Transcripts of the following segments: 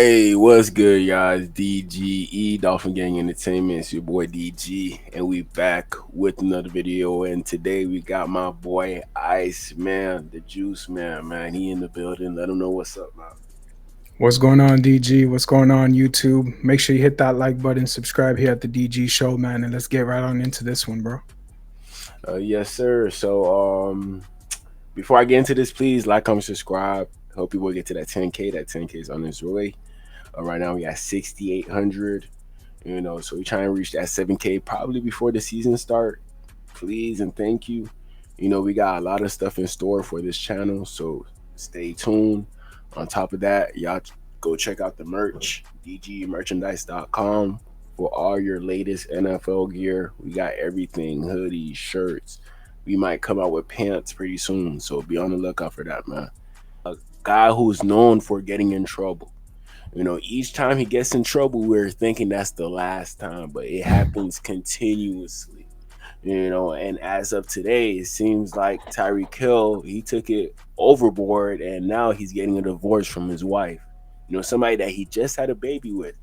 Hey, what's good, y'all? It's DGE, Dolphin Gang Entertainment. It's your boy DG, and we back with another video. And today we got my boy IceeMan, the Juice Man, man. He in the building. Let him know what's up, man. What's going on, DG? What's going on, YouTube? Make sure you hit that like button, subscribe here at the DG Show, man, and let's get right on into this one, bro. Yes, sir. Before I get into this, please like, comment, subscribe. Hope we will get to that 10K. That 10K is on its way. Right now we got 6,800. So we're trying to reach that 7K probably before the season start. Please and thank you. We got a lot of stuff in store for this channel, so stay tuned. On top of that, y'all go check out the merch, dgmerchandise.com, for all your latest NFL gear. We got everything, hoodies, shirts. We might come out with pants pretty soon, so be on the lookout for that, man. Guy who's known for getting in trouble. Each time he gets in trouble, we're thinking that's the last time, but it happens continuously. And as of today, it seems like Tyreek Hill, he took it overboard, and now he's getting a divorce from his wife. Somebody that he just had a baby with.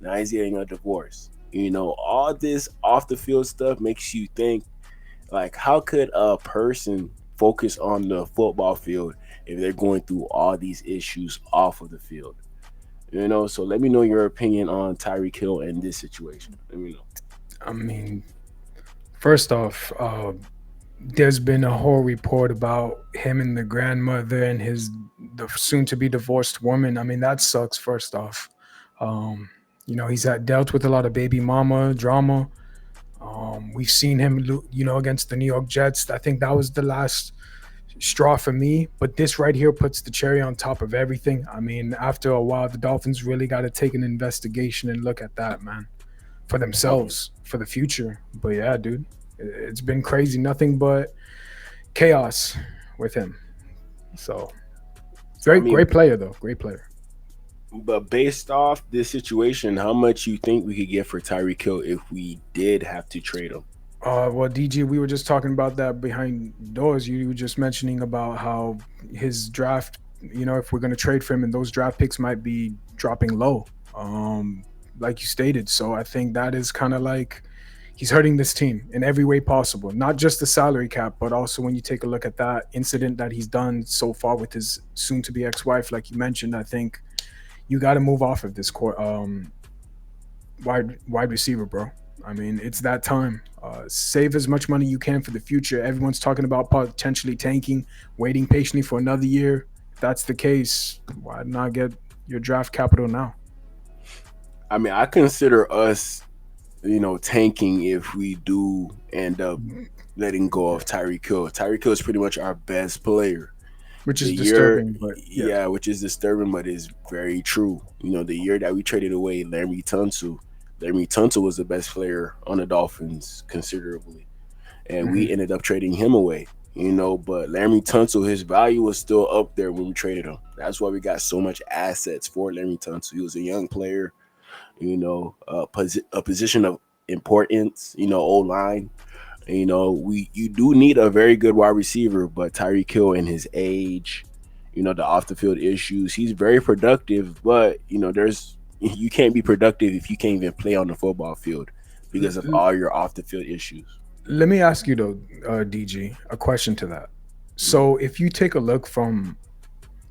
Now he's getting a divorce. All this off the field stuff makes you think, like, how could a person focus on the football field if they're going through all these issues off of the field? So let me know your opinion on Tyreek Hill and this situation. Let me know. I mean, first off, there's been a whole report about him and the grandmother and the soon-to-be divorced woman. I mean, that sucks. First off, um, he's had dealt with a lot of baby mama drama. We've seen him, against the New York Jets. I think that was the last straw for me. But this right here puts the cherry on top of everything. I mean, after a while, the Dolphins really got to take an investigation and look at that, man, for Mhm. themselves, for the future. But yeah, dude, it's been crazy. Nothing but chaos with him. So I very mean, great player though. Great player. but based off this situation, how much you think we could get for Tyreek Hill if we did have to trade him? Well, DG, we were just talking about that behind doors. You were just mentioning about how his draft, if we're going to trade for him, and those draft picks might be dropping low, um, like you stated. So I think that is kind of like he's hurting this team in every way possible. Not just the salary cap, but also when you take a look at that incident that he's done so far with his soon-to-be ex-wife, like you mentioned. I think you got to move off of this court. Wide receiver, bro. I mean, it's that time. Save as much money you can for the future. Everyone's talking about potentially tanking, waiting patiently for another year. If that's the case, why not get your draft capital now? I mean, I consider us, tanking if we do end up letting go Yeah, of Tyreek Hill. Tyreek Hill is pretty much our best player. which The is year, disturbing, but yeah. yeah, which is disturbing, but is very true. The year that we traded away Laremy Tunsil was the best player on the Dolphins considerably, and we Hmm. ended up trading him away. But Laremy Tunsil, his value was still up there when we traded him. That's why we got so much assets for Laremy Tunsil. He was a young player, a position of importance, O line. We you do need a very good wide receiver, but Tyreek Hill and his age, the off the field issues, he's very productive, but there's you can't be productive if you can't even play on the football field because of all your off the field issues. Let me ask you though, DG, a question to that. Mhm. So if you take a look from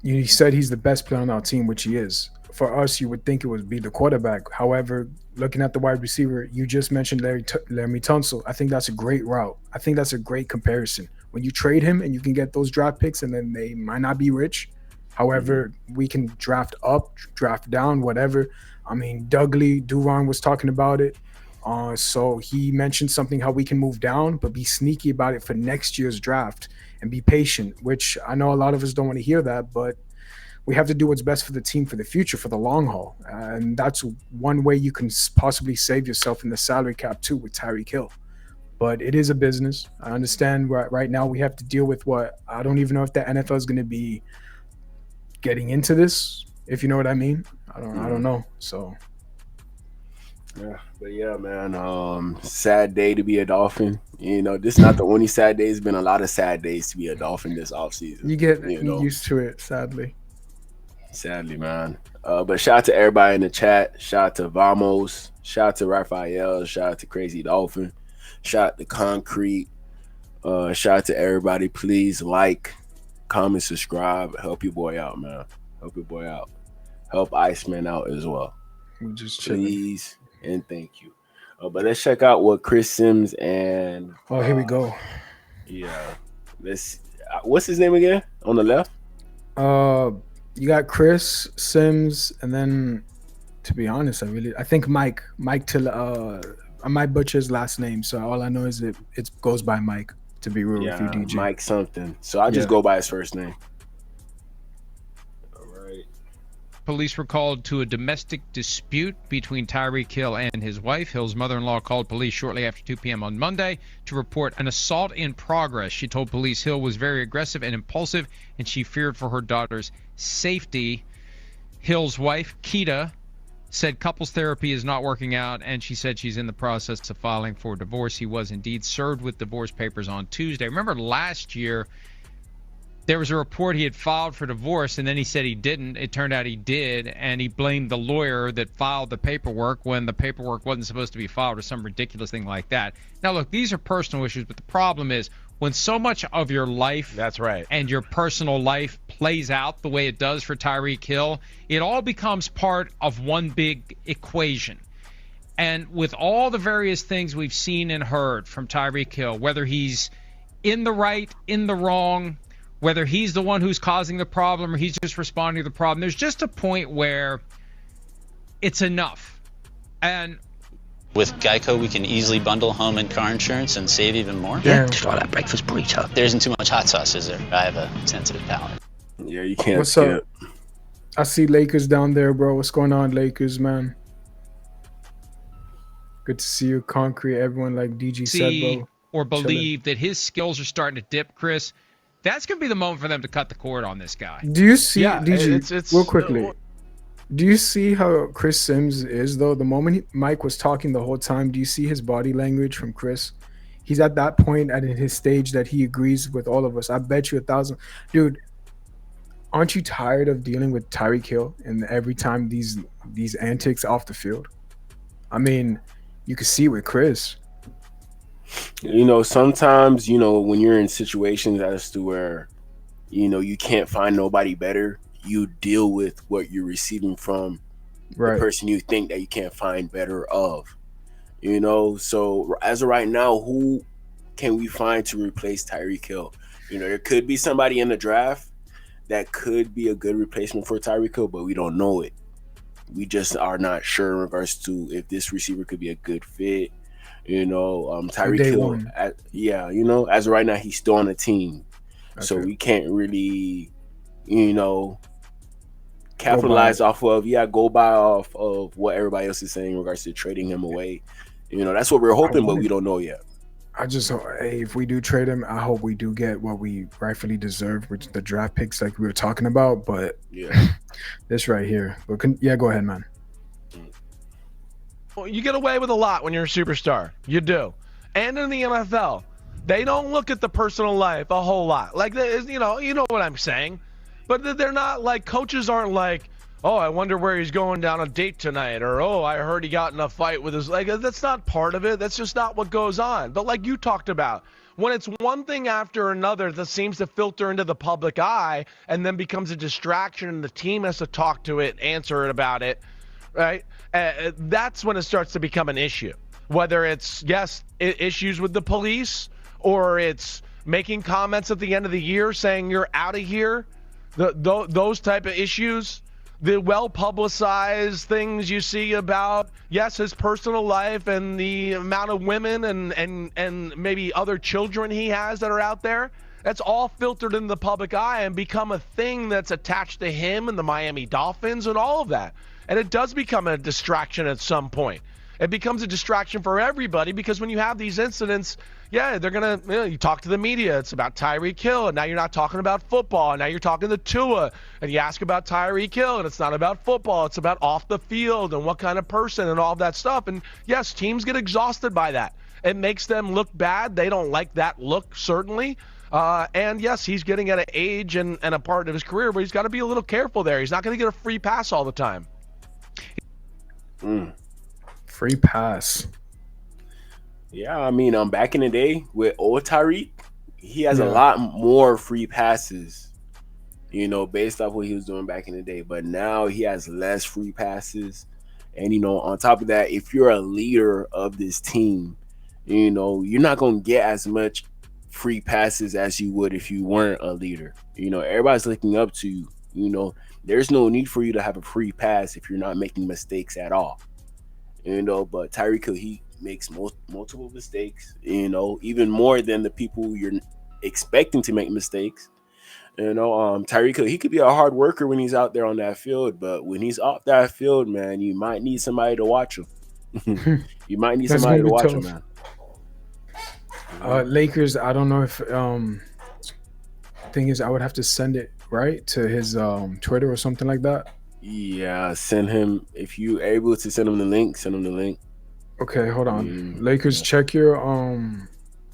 you said he's the best player on our team, which he is. For us, you would think it would be the quarterback. However, looking at the wide receiver, you just mentioned Larry Tunsil. I think that's a great route. I think that's a great comparison. When you trade him and you can get those draft picks, and then they might not be rich. Mhm. However, we can draft up, draft down, whatever. I mean, Dougley Duron was talking about it. So he mentioned something how we can move down, but be sneaky about it for next year's draft and be patient, which I know a lot of us don't want to hear that, but we have to do what's best for the team for the future, for the long haul. And that's one way you can possibly save yourself in the salary cap too with Tyreek Hill. But it is a business. I understand right now we have to deal with what I don't even know if the NFL is going to be getting into this, if you know what I mean. I don't Mhm. know. So Yeah, but yeah, man. Sad day to be a Dolphin. This is not the only sad day. It's been a lot of sad days to be a Dolphin this off season. you get You know, used to it, sadly. Sadly, man. But shout out to everybody in the chat. Shout out to Vamos. Shout out to Raphael. Shout out to Crazy Dolphin. Shout out to Concrete. Shout out to everybody. Please like, comment, subscribe. Help your boy out, man. Help your boy out. Help IceeMan out as well. We're just chilling. Please and thank you. But let's check out what Chris Sims and Here we go. Yeah, let's. What's his name again on the left? You got Chris Sims, and then, to be honest, I think Mike. I might butcher his last name, so all I know is it goes by Mike. To be real with you, DJ. Mike something. So I'll just go by his first name. All right. Police were called to a domestic dispute between Tyreek Hill and his wife. Hill's mother-in-law called police shortly after 2 p.m. on Monday to report an assault in progress. She told police Hill was very aggressive and impulsive, and she feared for her daughter's safety. Hill's wife, Keita, said couples therapy is not working out, and she said she's in the process of filing for divorce. He was indeed served with divorce papers on Tuesday. Remember last year, there was a report he had filed for divorce, and then he said he didn't. It turned out he did, and he blamed the lawyer that filed the paperwork when the paperwork wasn't supposed to be filed or some ridiculous thing like that. Now, look, these are personal issues, but the problem is when so much of your life That's right. and your personal life plays out the way it does for Tyreek Hill, it all becomes part of one big equation. And with all the various things we've seen and heard from Tyreek Hill, whether he's in the right, in the wrong, whether he's the one who's causing the problem or he's just responding to the problem, there's just a point where it's enough. And with Geico, we can easily bundle home and car insurance and save even more. Yeah, just like that breakfast burrito. There isn't too much hot sauce, is there? I have a sensitive palate. Yeah, you can't What's skip. up? I see Lakers down there, bro. What's going on, Lakers, man? Good to see you, Concrete. Everyone, like DG said, bro. Or believe that his skills are starting to dip, Chris. That's going to be the moment for them to cut the cord on this guy. Do you see, Yeah, DG, it's real quickly, do you see how Chris Sims is, though? The moment Mike was talking the whole time, do you see his body language from Chris? He's at that point at his stage that he agrees with all of us. I bet you 1,000. Dude, aren't you tired of dealing with Tyreek Hill and every time these antics off the field? I mean, you can see with Chris. You know, sometimes, you know, when you're in situations as to where, you know, you can't find nobody better, you deal with what you're receiving from the person you think that you can't find better of. You know, so as of right now, who can we find to replace Tyreek Hill? You know, there could be somebody in the draft that could be a good replacement for Tyreek Hill, but we don't know it. We just are not sure in regards to if this receiver could be a good fit. You know, Tyreek Hill, you know, as of right now, he's still on the team. Okay. So we can't really, you know, capitalize off of, go buy off of what everybody else is saying in regards to trading him away. You know, that's what we're hoping, but we don't know yet. I just, if we do trade him, I hope we do get what we rightfully deserve, which the draft picks like we were talking about. But this right here. But go ahead, man. Well, you get away with a lot when you're a superstar. You do. And in the NFL, they don't look at the personal life a whole lot. Like, you know what I'm saying. But they're not like, coaches aren't like, oh, I wonder where he's going down a date tonight, or, oh, I heard he got in a fight with his, like, that's not part of it. That's just not what goes on. But like you talked about, when it's one thing after another that seems to filter into the public eye and then becomes a distraction and the team has to talk to it, answer it about it, right? That's when it starts to become an issue. Whether it's, issues with the police, or it's making comments at the end of the year saying you're out of here, those type of issues, the well-publicized things you see about, his personal life and the amount of women and maybe other children he has that are out there, that's all filtered in the public eye and become a thing that's attached to him and the Miami Dolphins and all of that. And it does become a distraction at some point. It becomes a distraction for everybody because when you have these incidents, they're going to, you talk to the media, it's about Tyreek Hill, and now you're not talking about football, and now you're talking to Tua, and you ask about Tyreek Hill, and it's not about football, it's about off the field and what kind of person and all that stuff. And yes, teams get exhausted by that. It makes them look bad. They don't like that look, certainly. And yes, he's getting at an age and a part of his career, but he's got to be a little careful there. He's not going to get a free pass all the time. Free pass. Yeah, I mean, back in the day with old Tyreek, he has a lot more free passes, based off what he was doing back in the day. But now he has less free passes. And, on top of that, if you're a leader of this team, you're not going to get as much free passes as you would if you weren't a leader. Everybody's looking up to you. There's no need for you to have a free pass if you're not making mistakes at all. But Tyreek Hill, he makes multiple mistakes, even more than the people you're expecting to make mistakes. Tyreek Hill, he could be a hard worker when he's out there on that field, but when he's off that field, man, you might need somebody to watch him. You might need somebody to watch him, man. Lakers, I don't know if thing is I would have to send it right to his Twitter or something like that. Yeah, send him, if you're able to send him the link, send him the link. Okay, hold on. Lakers, check your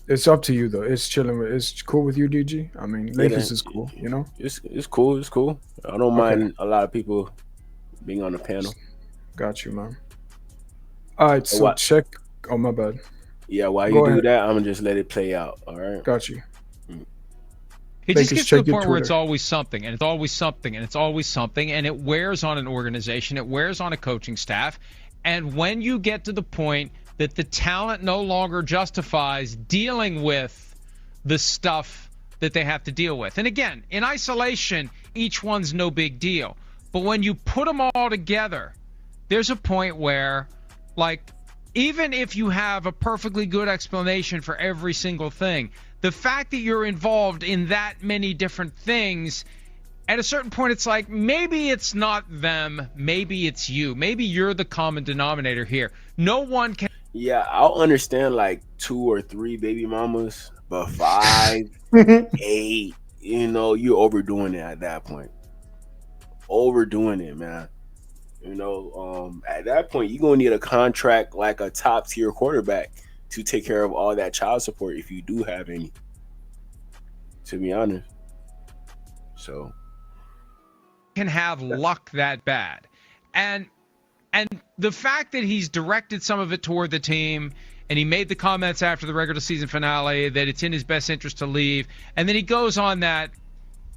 it's up to you though. It's chilling. It's cool with you, DG. I mean, Lakers is cool. It's cool. It's cool. I don't mind a lot of people being on the panel. Got you, man. All right, so check. Oh, my bad. Yeah, while you do that, I'm gonna just let it play out. All right. Got you. It just gets to the point where it's always something, and it's always something, and it's always something, and it wears on an organization. It wears on a coaching staff. And when you get to the point that the talent no longer justifies dealing with the stuff that they have to deal with. And again, in isolation, each one's no big deal. But when you put them all together, there's a point where, like, even if you have a perfectly good explanation for every single thing, the fact that you're involved in that many different things, at a certain point, it's like, maybe it's not them, maybe it's you. Maybe you're the common denominator here. No one can. Yeah, I'll understand like 2 or 3 baby mamas, but 5, 8, you're overdoing it at that point. Overdoing it, man. At that point, you're gonna need a contract like a top tier quarterback to take care of all that child support if you do have any. To be honest, so can have luck that bad, and the fact that he's directed some of it toward the team, and he made the comments after the regular season finale that it's in his best interest to leave, and then he goes on that.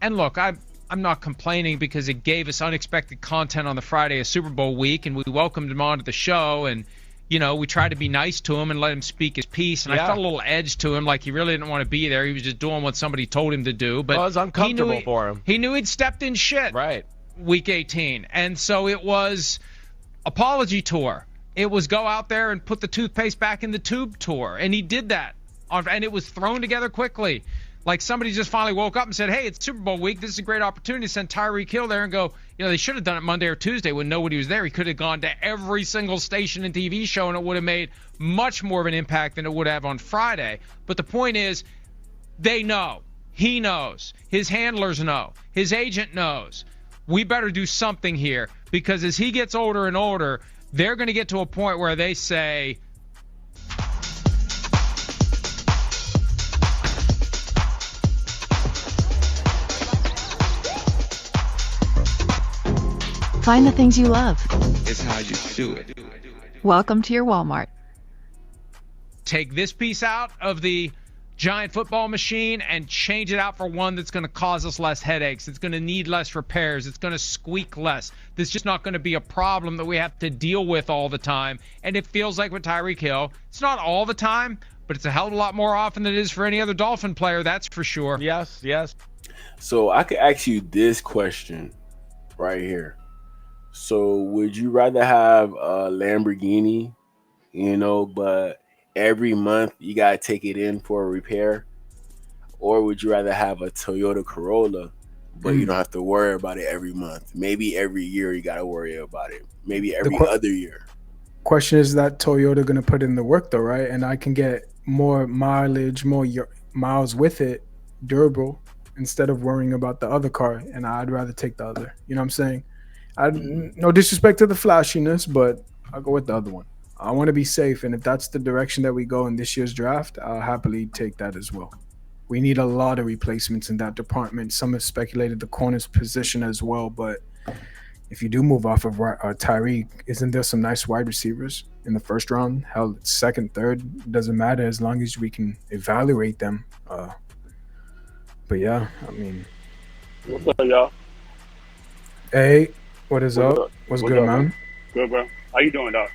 And look, I'm not complaining because it gave us unexpected content on the Friday of Super Bowl week, and we welcomed him onto the show, and we tried to be nice to him and let him speak his piece. And I felt a little edge to him, like he really didn't want to be there. He was just doing what somebody told him to do. But it was uncomfortable for him. He knew he'd stepped in shit. Right. Week 18. And so it was apology tour. It was go out there and put the toothpaste back in the tube tour. And he did that. And it was thrown together quickly. Like somebody just finally woke up and said, hey, it's Super Bowl week. This is a great opportunity to send Tyreek Hill there and go, they should have done it Monday or Tuesday when nobody was there. He could have gone to every single station and TV show, and it would have made much more of an impact than it would have on Friday. But the point is, they know. He knows. His handlers know. His agent knows. We better do something here, because as he gets older and older, they're going to get to a point where they say, find the things you love. It's how you do it. Welcome to your Walmart. Take this piece out of the giant football machine and change it out for one that's going to cause us less headaches. It's going to need less repairs. It's going to squeak less. This is just not going to be a problem that we have to deal with all the time. And it feels like with Tyreek Hill, it's not all the time, but it's a hell of a lot more often than it is for any other Dolphin player, that's for sure. Yes. So I could ask you this question right here. So would you rather have a Lamborghini, but every month you got to take it in for a repair? Or would you rather have a Toyota Corolla, but you don't have to worry about it every month? Maybe every year you got to worry about it. Maybe every other year. Question is that Toyota going to put in the work though, right? And I can get more mileage, more miles with it, durable, instead of worrying about the other car. And I'd rather take the other. You know what I'm saying? No disrespect to the flashiness, but I'll go with the other one. I want to be safe, and if that's the direction that we go in this year's draft, I'll happily take that as well. We need a lot of replacements in that department. Some have speculated the corner's position as well, but if you do move off of Tyreek, isn't there some nice wide receivers in the first round? Hell, second, third, doesn't matter as long as we can evaluate them. But yeah, I mean, What's up, y'all? hey, what is What's up? up? What's What's good, up, man? Good, bro. How you doing, dog?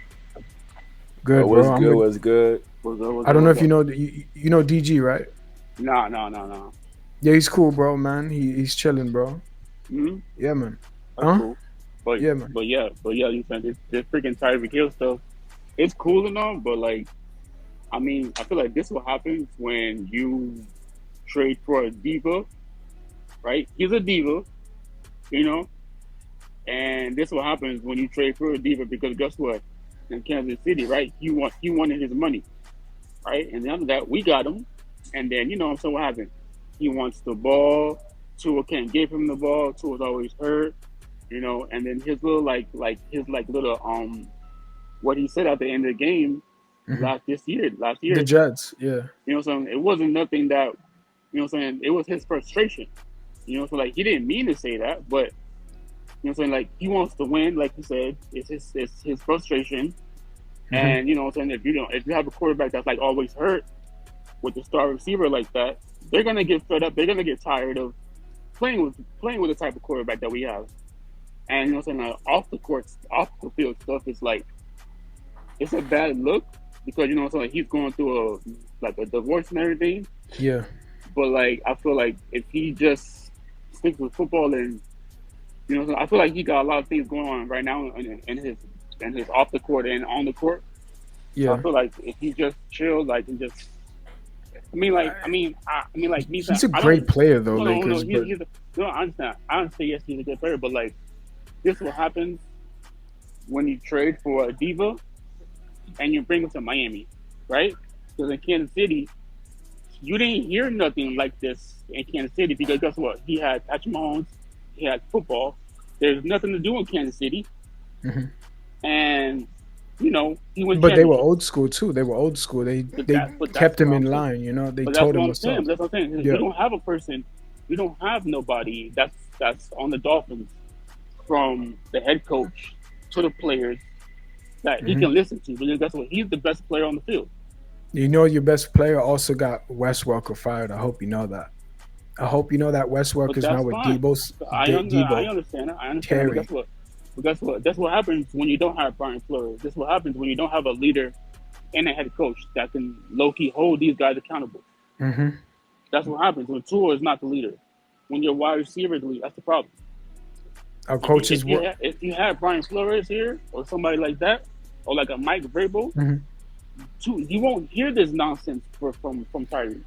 Good, What's bro. I'm good? good. What's good? What's up? What's I up? don't know What's if you up? know you know DG, right? No. Yeah, he's cool, bro, man. He's chilling, bro. Hmm. Yeah, man. That's Huh? cool. But Yeah, man. but yeah, you said this freaking Tyreek Hill stuff. It's cool and all, but like, I mean, I feel like this will happen when you trade for a diva, right? He's a diva, you know, and this will happen when you trade for a diva because guess what? In Kansas City, right? He wanted his money, right? And after that, we got him, and then so what happened? He wants the ball. Tua can't give him the ball. Tua's always hurt, and then his little his little what he said at the end of the game Hmm. last year, The Jets, yeah. what I'm saying? It wasn't nothing that, what I'm saying? It was his frustration. So like he didn't mean to say that, but what I'm saying? Like he wants to win, like you said, it's his frustration. Hmm. And what I'm saying? If you have a quarterback that's like always hurt with a star receiver like that, they're gonna get fed up. They're gonna get tired of playing with the type of quarterback that we have. And what I'm saying? Like, off the field stuff is like it's a bad look because what I'm saying? Like, he's going through a divorce and everything. Yeah. But like I feel like if he just sticks with football and I feel like he got a lot of things going on right now in his off the court and on the court. So I Yeah. feel like if he just chilled, like and just, like me saying, He's a I great don't, player though, no, Lakers, but no, I understand. I understand. Yes, he's a good player, but like this will happen when you trade for a diva and you bring him to Miami, right? Because in Kansas City, you didn't hear nothing like this in Kansas City because guess what? He had Patrick Mahomes, he had football. There's nothing to do in Kansas City, Mhm. and he went but they were championships. old school too. They were old school. They But that's kept what him in I'm saying. line. They But that's told what him I'm what's up. saying. That's what I'm saying. Yeah. We don't have a person. We don't have nobody that's on the Dolphins from the head coach to the players that he Hmm. can listen to because that's what he's the best player on the field. Your best player also got Wes Welker fired. I hope you know that. I hope you know that Wes But Welker's now that's with fine. I Debo understand it. I understand it. But Terry. guess what? That's what happens when you don't have Brian Flores. That's what happens when you don't have a leader and a head coach that can low key hold these guys accountable. Hmm. That's what happens when Tua is not the leader. When your wide receiver is the leader, that's the problem. Our If you coaches if you were. have, if you have Brian Flores here or somebody like that, or like a Mike Vrabel, Mhm. you won't hear this nonsense from Tyreek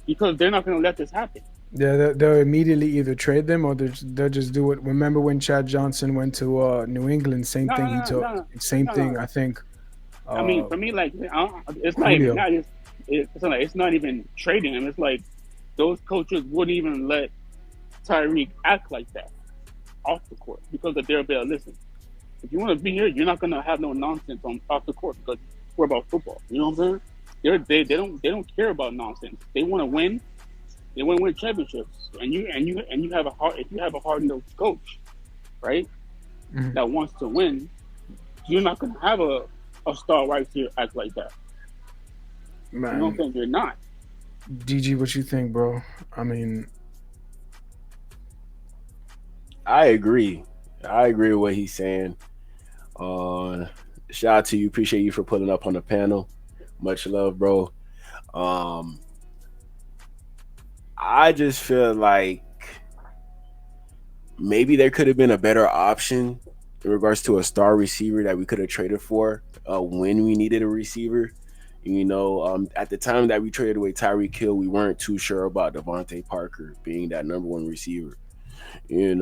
because they're not going to let this happen. Yeah, they'll immediately either trade them or they'll just do it. Remember when Chad Johnson went to New England? Same No, thing. He no, took no, same no, no, thing. no. I think I mean, uh, for me, like it's not even Julio. that. It's not even trading him. It's like those coaches wouldn't even let Tyreek act like that off the court because they're able to listen. If you want to be here, you're not gonna have no nonsense on off the court because we're about football. You know what I'm saying? They don't care about nonsense. They want to win. They want to win championships. And you have a hard if you have a hard nosed coach, right? Mhm. That wants to win, you're not gonna have a star right here act like that. You know what I'm Man, saying? You're not. DG, what you think, bro? I mean, I agree. I agree with what he's saying. Uh, Shout out to you. Appreciate you for pulling up on the panel. Much love, bro. Um, I just feel like maybe there could have been a better option in regards to a star receiver that we could have traded for when we needed a receiver. At the time that we traded away Tyreek Hill, we weren't too sure about Devontae Parker being that number one receiver. He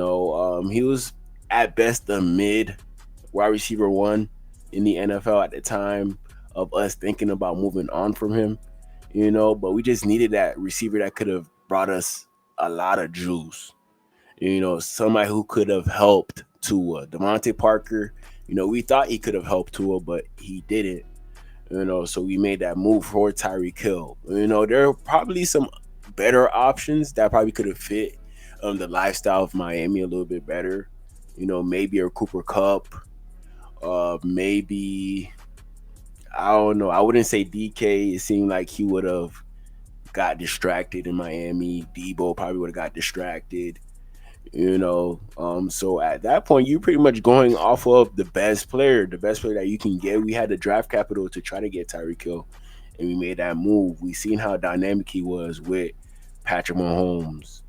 was at best a mid wide receiver one in the NFL at the time of us thinking about moving on from him. But we just needed that receiver that could have brought us a lot of juice. Somebody who could have helped Tua. Devontae Parker, we thought he could have helped Tua, but he didn't. So we made that move for Tyreek Hill. There are probably some better options that probably could have fit the lifestyle of Miami a little bit better. Maybe a Cooper Cup, maybe I don't know. I wouldn't say DK. It seemed like he would have got distracted in Miami. Debo probably would have got distracted. So at that point, you're pretty much going off of the best player that you can get. We had the draft capital to try to get Tyreek Hill, and we made that move. We seen how dynamic he was with Patrick Mahomes.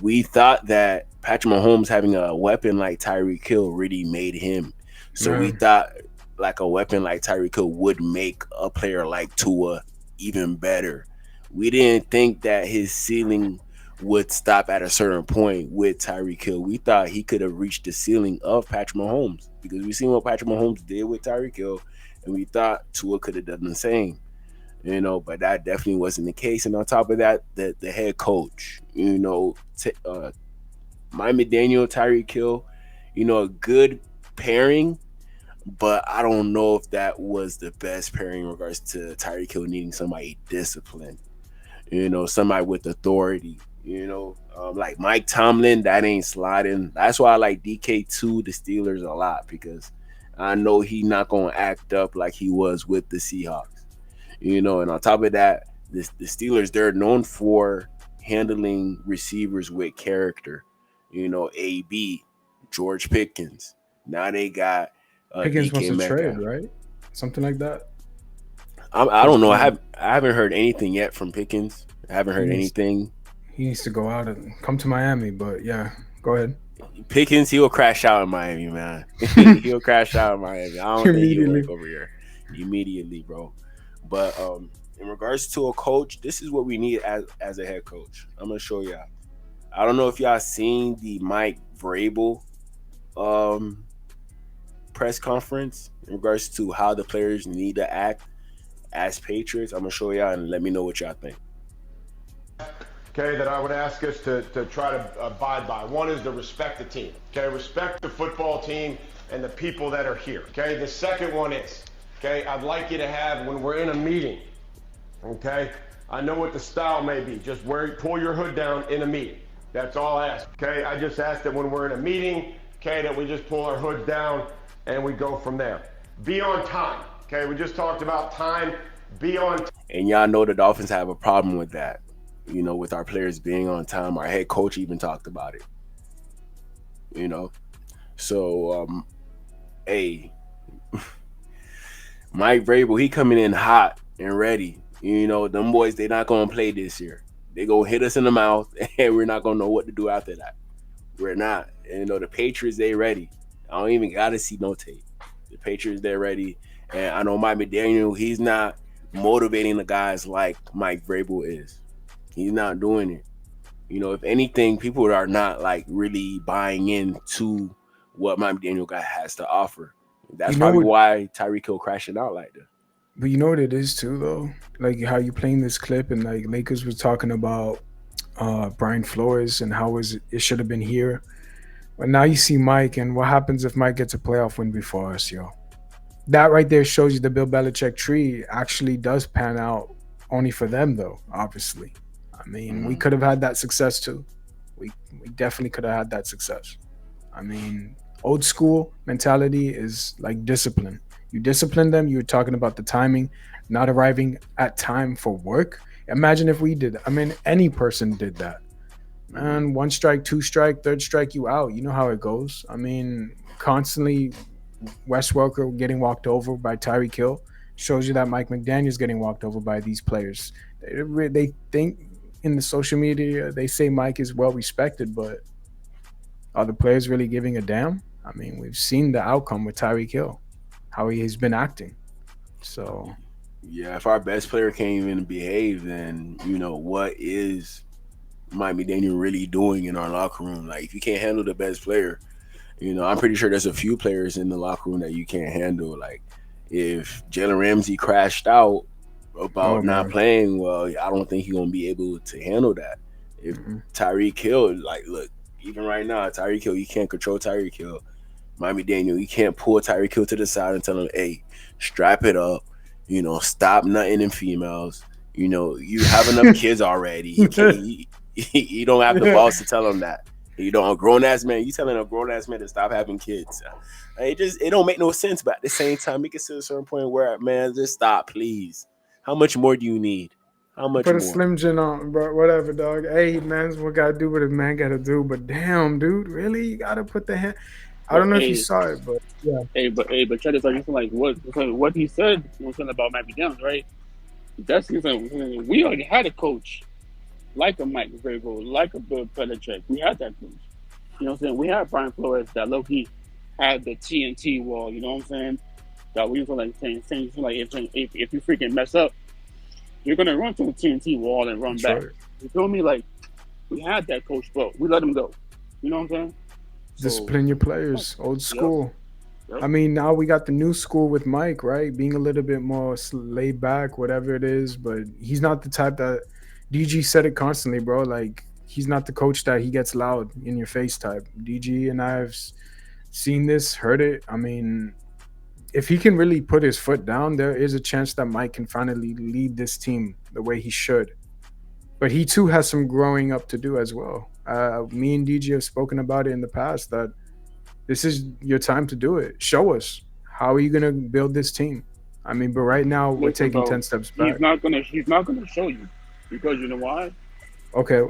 We thought that Patrick Mahomes having a weapon like Tyreek Hill really made him. So we thought like a weapon like Tyreek Hill would make a player like Tua even better. We didn't think that his ceiling would stop at a certain point with Tyreek Hill. We thought he could have reached the ceiling of Patrick Mahomes because we seen what Patrick Mahomes did with Tyreek Hill, and we thought Tua could have done the same. But that definitely wasn't the case. And on top of that, the head coach, Mike McDaniel, Tyreek Hill, a good pairing, but I don't know if that was the best pairing in regards to Tyreek Hill needing somebody disciplined, somebody with authority. Like Mike Tomlin, that ain't sliding. That's why I like DK2, the Steelers, a lot, because I know he not gonna act up like he was with the Seahawks. And on top of that, the Steelers, they're known for handling receivers with character. AB, George Pickens. Now they got Pickens DK wants to Metcalf. trade, right? Something like that. I don't know. I haven't heard anything yet from Pickens. I haven't heard anything. He needs to go out and come to Miami, but yeah, go ahead. Pickens, he'll crash out in Miami, man. He'll crash out in Miami. I don't think he'll work over here immediately, bro. But in regards to a coach, this is what we need as a head coach. I'm gonna show y'all. I don't know if y'all seen the Mike Vrabel press conference in regards to how the players need to act as Patriots. I'm gonna show y'all and let me know what y'all think. Okay, that I would ask us to try to abide by. One is to respect the team. Okay, respect the football team and the people that are here. Okay, the second one is, okay, I'd like you to have, when we're in a meeting, okay, I know what the style may be. Just pull your hood down in a meeting. That's all I ask. Okay, I just ask that when we're in a meeting, okay, that we just pull our hoods down and we go from there. Be on time. Okay, we just talked about time. Be on time. And y'all know the Dolphins have a problem with that. With our players being on time. Our head coach even talked about it. So hey, Mike Vrabel, he coming in hot and ready. Them boys, they not gonna play this year. They gonna hit us in the mouth, and we're not gonna know what to do after that. We're not. And, the Patriots, they ready. I don't even gotta see no tape. The Patriots, they're ready. And I know Mike McDaniel, he's not motivating the guys like Mike Vrabel is. He's not doing it. If anything, people are not like really buying into what Mike McDaniel guy has to offer. That's probably why Tyreek Hill crashing out like that. But you know what it is too, though? Like how you playing this clip and like Lakers was talking about Brian Flores and how it should have been here. But now you see Mike, and what happens if Mike gets a playoff win before us, yo? That right there shows you the Bill Belichick tree actually does pan out only for them, though, obviously. I mean, we could have had that success too. We definitely could have had that success. I mean, old school mentality is like discipline. You discipline them. You're talking about the timing, not arriving at time for work. Imagine if we did. I mean, any person did that. Man, one strike, two strike, third strike, you out. You know how it goes. I mean, constantly Wes Welker getting walked over by Tyreek Hill shows you that Mike McDaniel's getting walked over by these players. They think in the social media, they say Mike is well respected, but are the players really giving a damn? I mean, we've seen the outcome with Tyreek Hill, how he has been acting. So, yeah, if our best player can't even behave, then what is Mike McDaniel really doing in our locker room? Like, if you can't handle the best player, I'm pretty sure there's a few players in the locker room that you can't handle. Like, if Jalen Ramsey crashed out about not playing, well, I don't think he's gonna be able to handle that. If Tyreek Hill, like, look, even right now, Tyreek Hill, you can't control Tyreek Hill. Mike McDaniel, you can't pull Tyreek Hill to the side and tell him, hey, strap it up, stop nutting in females, You know, you have enough kids already. You don't have the balls to tell them that. You know, a grown ass man. You telling a grown ass man to stop having kids. It don't make no sense. But at the same time, it gets to a certain point where, man, just stop, please. How much more do you need? How much Put a more? Slim Jim on, bro. Whatever, dog. Hey, man's what gotta do what a man gotta do. But damn, dude, really, you gotta put the hand. I don't know if you saw it, but yeah. But check this out. You like what he said was something about Matthew Jones, right? That's we already had a coach like a Mike Vrabel, like a Bill Belichick. We had that coach. You know what I'm saying? We had Brian Flores that low-key had the TNT wall. You know what I'm saying? That we were like saying like if you freaking mess up, you're gonna run to the TNT wall and run back. Right. You feel me? Like we had that coach, but we let him go. You know what I'm saying? Discipline your players, old school. Yep. I mean, now we got the new school with Mike, right? Being a little bit more laid back, whatever it is. But he's not the type that DG said it constantly, bro. Like, he's not the coach that he gets loud in your face type. DG and I have seen this, heard it. I mean, if he can really put his foot down, there is a chance that Mike can finally lead this team the way he should. But he too has some growing up to do as well. Me and DG have spoken about it in the past that this is your time to do it. Show us. How are you going to build this team? I mean, but right now we're taking 10 steps back. He's not gonna show you, because you know why? Okay.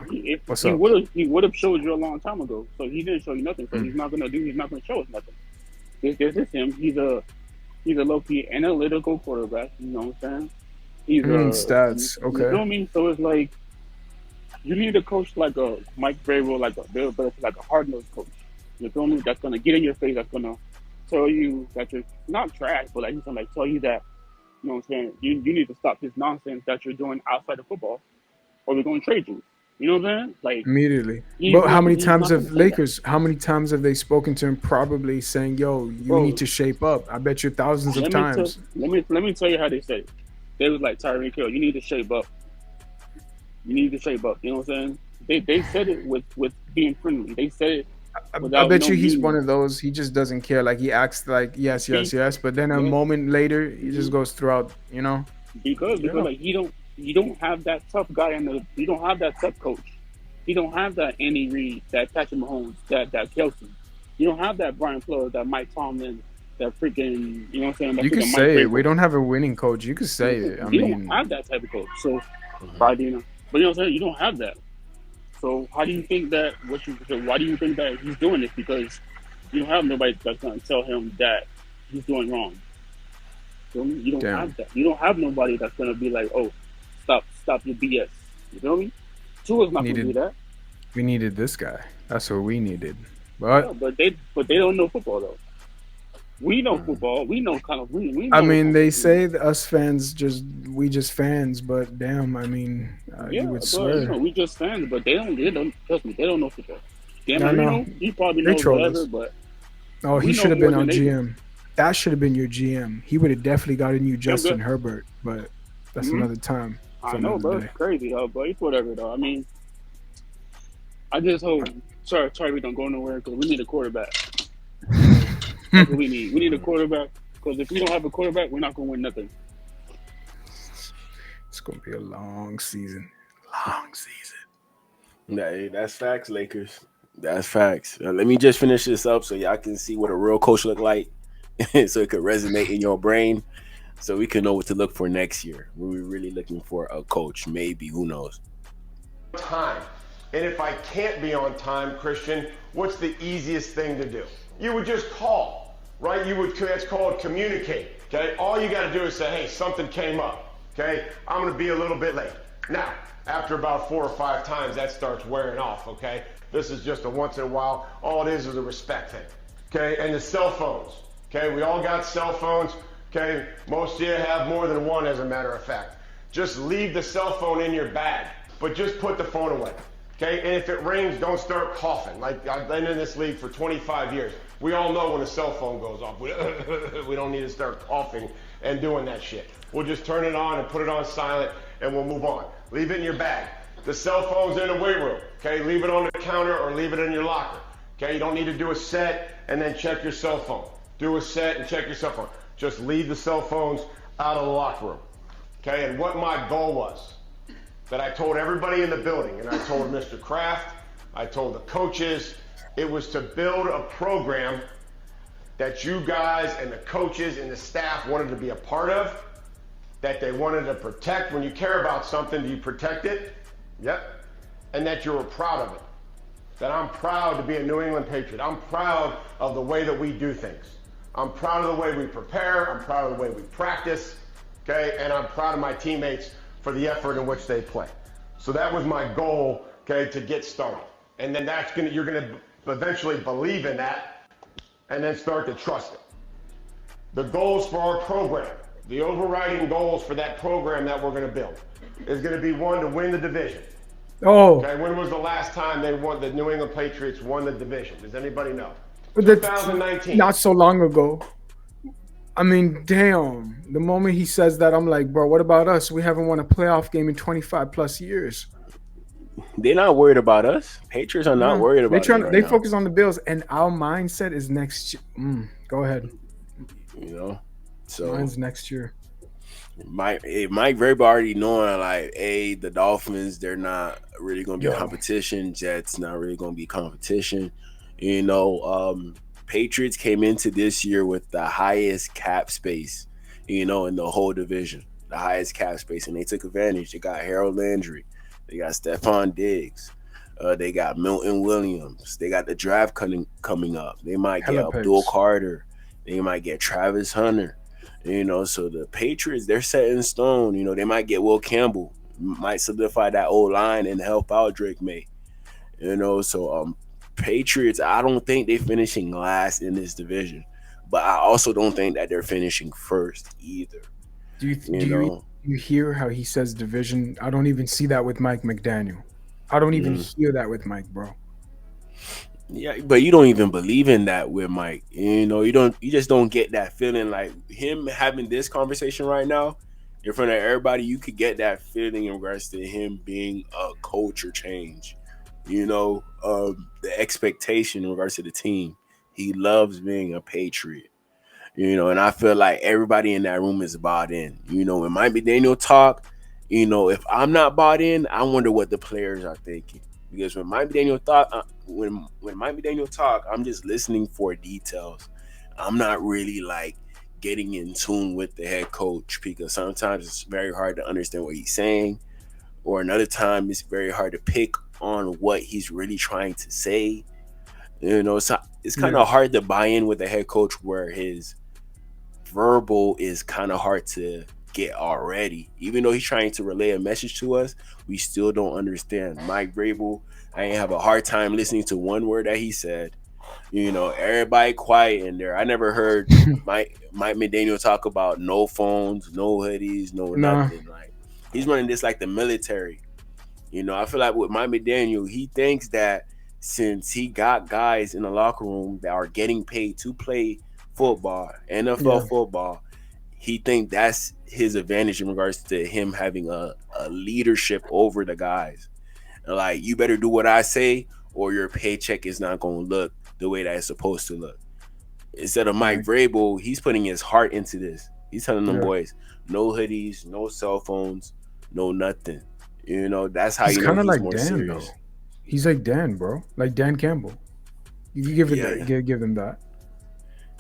What's up? He would have showed you a long time ago. So he didn't show you nothing. So he's not gonna show us nothing. This is him. He's a low-key analytical quarterback. You know what I'm saying? He's stats. Okay. You feel me? So it's like you need a coach like a Mike Vrabel, like a Bill Belichick, like a hard-nosed coach. You feel me? That's gonna get in your face. That's gonna tell you that you're not trash, but like he's gonna tell you that, you know what I'm saying, you need to stop this nonsense that you're doing outside of football, or we're gonna trade you. You know what I'm saying? Like immediately. But how many times have Lakers? How many times have they spoken to him, probably saying, "Yo, you need to shape up"? I bet you thousands of times. Let me tell you how they said it. They was like, Tyreek Hill, you need to shape up. You need to shape up. You know what I'm saying? They said it with being friendly. They said it. I bet you he's one of those. He just doesn't care. Like, he acts like yes, but then a moment later, he just goes throughout. You know, because like you don't have that tough guy you don't have that tough coach. You don't have that Andy Reid, that Patrick Mahomes, that Kelsey. You don't have that Brian Flores, that Mike Tomlin, that freaking, you know what I'm saying? That you can say it. We don't have a winning coach. You can say it. I mean, don't have that type of coach. So, but you know what I'm saying? You don't have that. So how do you think that? Why do you think that he's doing this? Because you don't have nobody that's going to tell him that he's doing wrong. So you don't have that. You don't have nobody that's going to be like, oh, stop your BS. You feel me? Tua's not going to do that. We needed this guy. That's what we needed. But yeah, but they don't know football though. We know football. We know kind of. We know I mean, they say that us fans just fans, but damn, I mean, you would swear. You know, we just fans, but they don't trust me. They don't know football. Damn, I know. He probably knows whatever, but he should have been on GM. That should have been your GM. He would have definitely gotten you Justin Herbert, but that's another time. I know, bro. It's crazy, though. But it's whatever, though. I mean, I just hope Tyreek don't go nowhere because we need a quarterback. That's what we need. We need a quarterback, because if we don't have a quarterback, we're not going to win nothing. It's going to be a long season. That's facts, Lakers. That's facts. Let me just finish this up so y'all can see what a real coach look like, so it could resonate in your brain, so we can know what to look for next year. We're really looking for a coach, maybe. Who knows? Time. And if I can't be on time, Christian, what's the easiest thing to do? You would just call, right? It's called communicate, okay? All you got to do is say, hey, something came up, okay? I'm going to be a little bit late. Now, after about 4 or 5 times, that starts wearing off, okay? This is just a once in a while. All it is a respect thing, okay? And the cell phones, okay? We all got cell phones, okay? Most of you have more than one, as a matter of fact. Just leave the cell phone in your bag, but just put the phone away. Okay, and if it rings, don't start coughing. Like, I've been in this league for 25 years. We all know when a cell phone goes off. We don't need to start coughing and doing that shit. We'll just turn it on and put it on silent, and we'll move on. Leave it in your bag. The cell phone's in the weight room. Okay, leave it on the counter or leave it in your locker. Okay, you don't need to do a set and then check your cell phone. Do a set and check your cell phone. Just leave the cell phones out of the locker room. okay, and what my goal was. That I told everybody in the building, and I told Mr. Kraft, I told the coaches, it was to build a program that you guys and the coaches and the staff wanted to be a part of, that they wanted to protect. When you care about something, do you protect it? Yep. And that you were proud of it. That I'm proud to be a New England Patriot. I'm proud of the way that we do things. I'm proud of the way we prepare. I'm proud of the way we practice. Okay, and I'm proud of my teammates for the effort in which they play. So that was my goal, okay, to get started. And then you're gonna eventually believe in that and then start to trust it. The goals for our program, the overriding goals for that program that we're gonna build is gonna be, one, to win the division. Oh. Okay, when was the last time the New England Patriots won the division? Does anybody know? But 2019. Not so long ago. I mean, damn. The moment he says that, I'm like, bro, what about us? We haven't won a playoff game in 25 plus years. They're not worried about us. Patriots are not worried about us. They focus on the Bills, and our mindset is next year. Go ahead. You know, so mine's next year. Mike Vrabel already knowing, like, the Dolphins, they're not really going to be competition. Jets not really going to be competition. You know, Patriots came into this year with the highest cap space, you know, in the whole division, the highest cap space, and they took advantage. They got Harold Landry, they got Stephon Diggs, they got Milton Williams, they got the draft coming up. They might get Abdul Carter, they might get Travis Hunter. You know, so the Patriots, they're set in stone. You know, they might get Will Campbell, might solidify that old line and help out Drake May. You know, so Patriots, I don't think they're finishing last in this division, but I also don't think that they're finishing first either. Do you hear how he says division? I don't even see that with Mike McDaniel. I don't even hear that with Mike, bro. Yeah, but you don't even believe in that with Mike. You know, you just don't get that feeling. Like him having this conversation right now in front of everybody, you could get that feeling in regards to him being a culture change. You know, the expectation in regards to the team. He loves being a Patriot. You know, and I feel like everybody in that room is bought in. You know, when Mike McDaniel talk, you know, if I'm not bought in, I wonder what the players are thinking. Because when Mike McDaniel when Mike McDaniel talk, I'm just listening for details. I'm not really like getting in tune with the head coach, because sometimes it's very hard to understand what he's saying, or another time it's very hard to pick on what he's really trying to say. You know, so it's kind of hard to buy in with the head coach where his verbal is kind of hard to get already. Even though he's trying to relay a message to us, we still don't understand. Mike Vrabel, I ain't have a hard time listening to one word that he said. You know, everybody quiet in there. I never heard Mike McDaniel talk about no phones, no hoodies, nothing. Like, he's running this like the military. You know, I feel like with Mike McDaniel, he thinks that since he got guys in the locker room that are getting paid to play football, NFL football, he think that's his advantage in regards to him having a leadership over the guys. Like, you better do what I say or your paycheck is not going to look the way that it's supposed to look. Instead of Mike Vrabel, he's putting his heart into this. He's telling them boys, no hoodies, no cell phones, no nothing. You know, that's how he's kind of like more Dan, serious. though. He's like Dan, bro. Like Dan Campbell. You can give them that.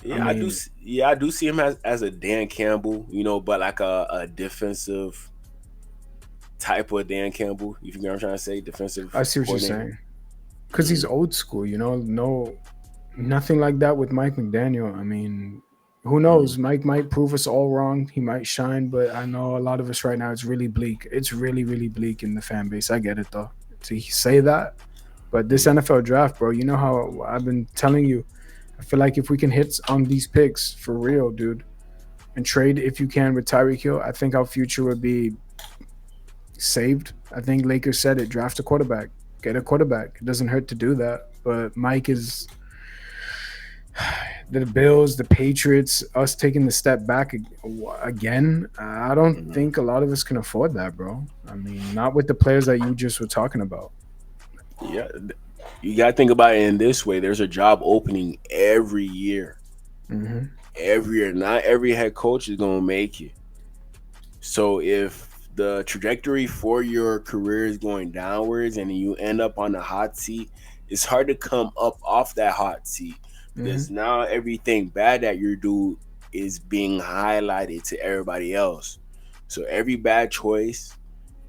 Yeah, I mean, I do see him as a Dan Campbell, you know, but like a defensive type of Dan Campbell. If you know what I'm trying to say, defensive. I see what you're saying. Because he's old school, you know. Nothing like that with Mike McDaniel. I mean, who knows? Mike might prove us all wrong. He might shine, but I know a lot of us right now, it's really bleak. It's really, really bleak in the fan base. I get it, though. To say that. But this NFL draft, bro, you know how I've been telling you, I feel like if we can hit on these picks for real, dude, and trade if you can with Tyreek Hill, I think our future would be saved. I think Lakers said it, draft a quarterback, get a quarterback. It doesn't hurt to do that. But Mike is the Bills, the Patriots, us taking the step back again. I don't think a lot of us can afford that, bro. I mean, not with the players that you just were talking about. Yeah, you got to think about it in this way. There's a job opening every year. Every year. Not every head coach is going to make it. So if the trajectory for your career is going downwards and you end up on the hot seat, it's hard to come up off that hot seat Hmm. because now everything bad that you do is being highlighted to everybody else. So every bad choice,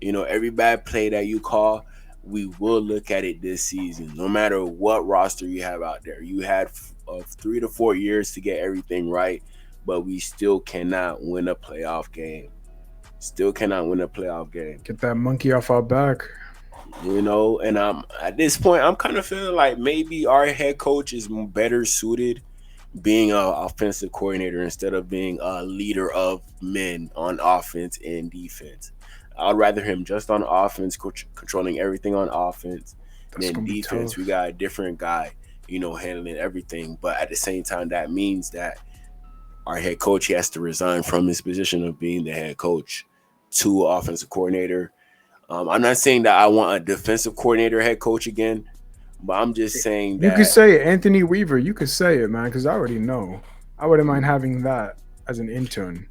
every bad play that you call, we will look at it this season. No matter what roster you have out there, you had 3 to 4 years to get everything right, but we still cannot win a playoff game. Still cannot win a playoff game. Get that monkey off our back. And at this point, I'm kind of feeling like maybe our head coach is better suited being an offensive coordinator instead of being a leader of men on offense and defense. I'd rather him just on offense, controlling everything on offense. That's Then gonna be defense, tough. we got a different guy, handling everything. But at the same time, that means that our head coach, he has to resign from his position of being the head coach to offensive coordinator. I'm not saying that I want a defensive coordinator head coach again, but I'm just saying You could that say it, Anthony Weaver. You could say it, man, because I already know. I wouldn't mind having that as an intern,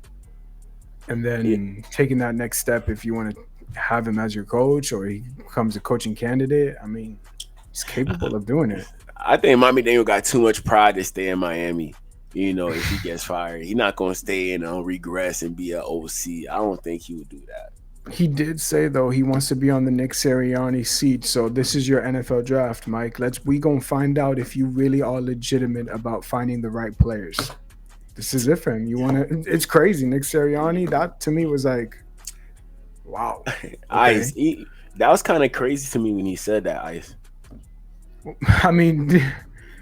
and yeah, then taking that next step if you want to have him as your coach or he becomes a coaching candidate. I mean, he's capable of doing it. I think Miami Daniel got too much pride to stay in Miami. If he gets fired, he's not gonna stay in and regress and be an OC. I don't think he would do that. He did say though he wants to be on the Nick Sirianni seat. So this is your NFL draft, Mike. We gonna find out if you really are legitimate about finding the right players. This is it for him. You wanna? It's crazy. Nick Sirianni. That to me was like, wow. Okay. That was kind of crazy to me when he said that. Ice. I mean,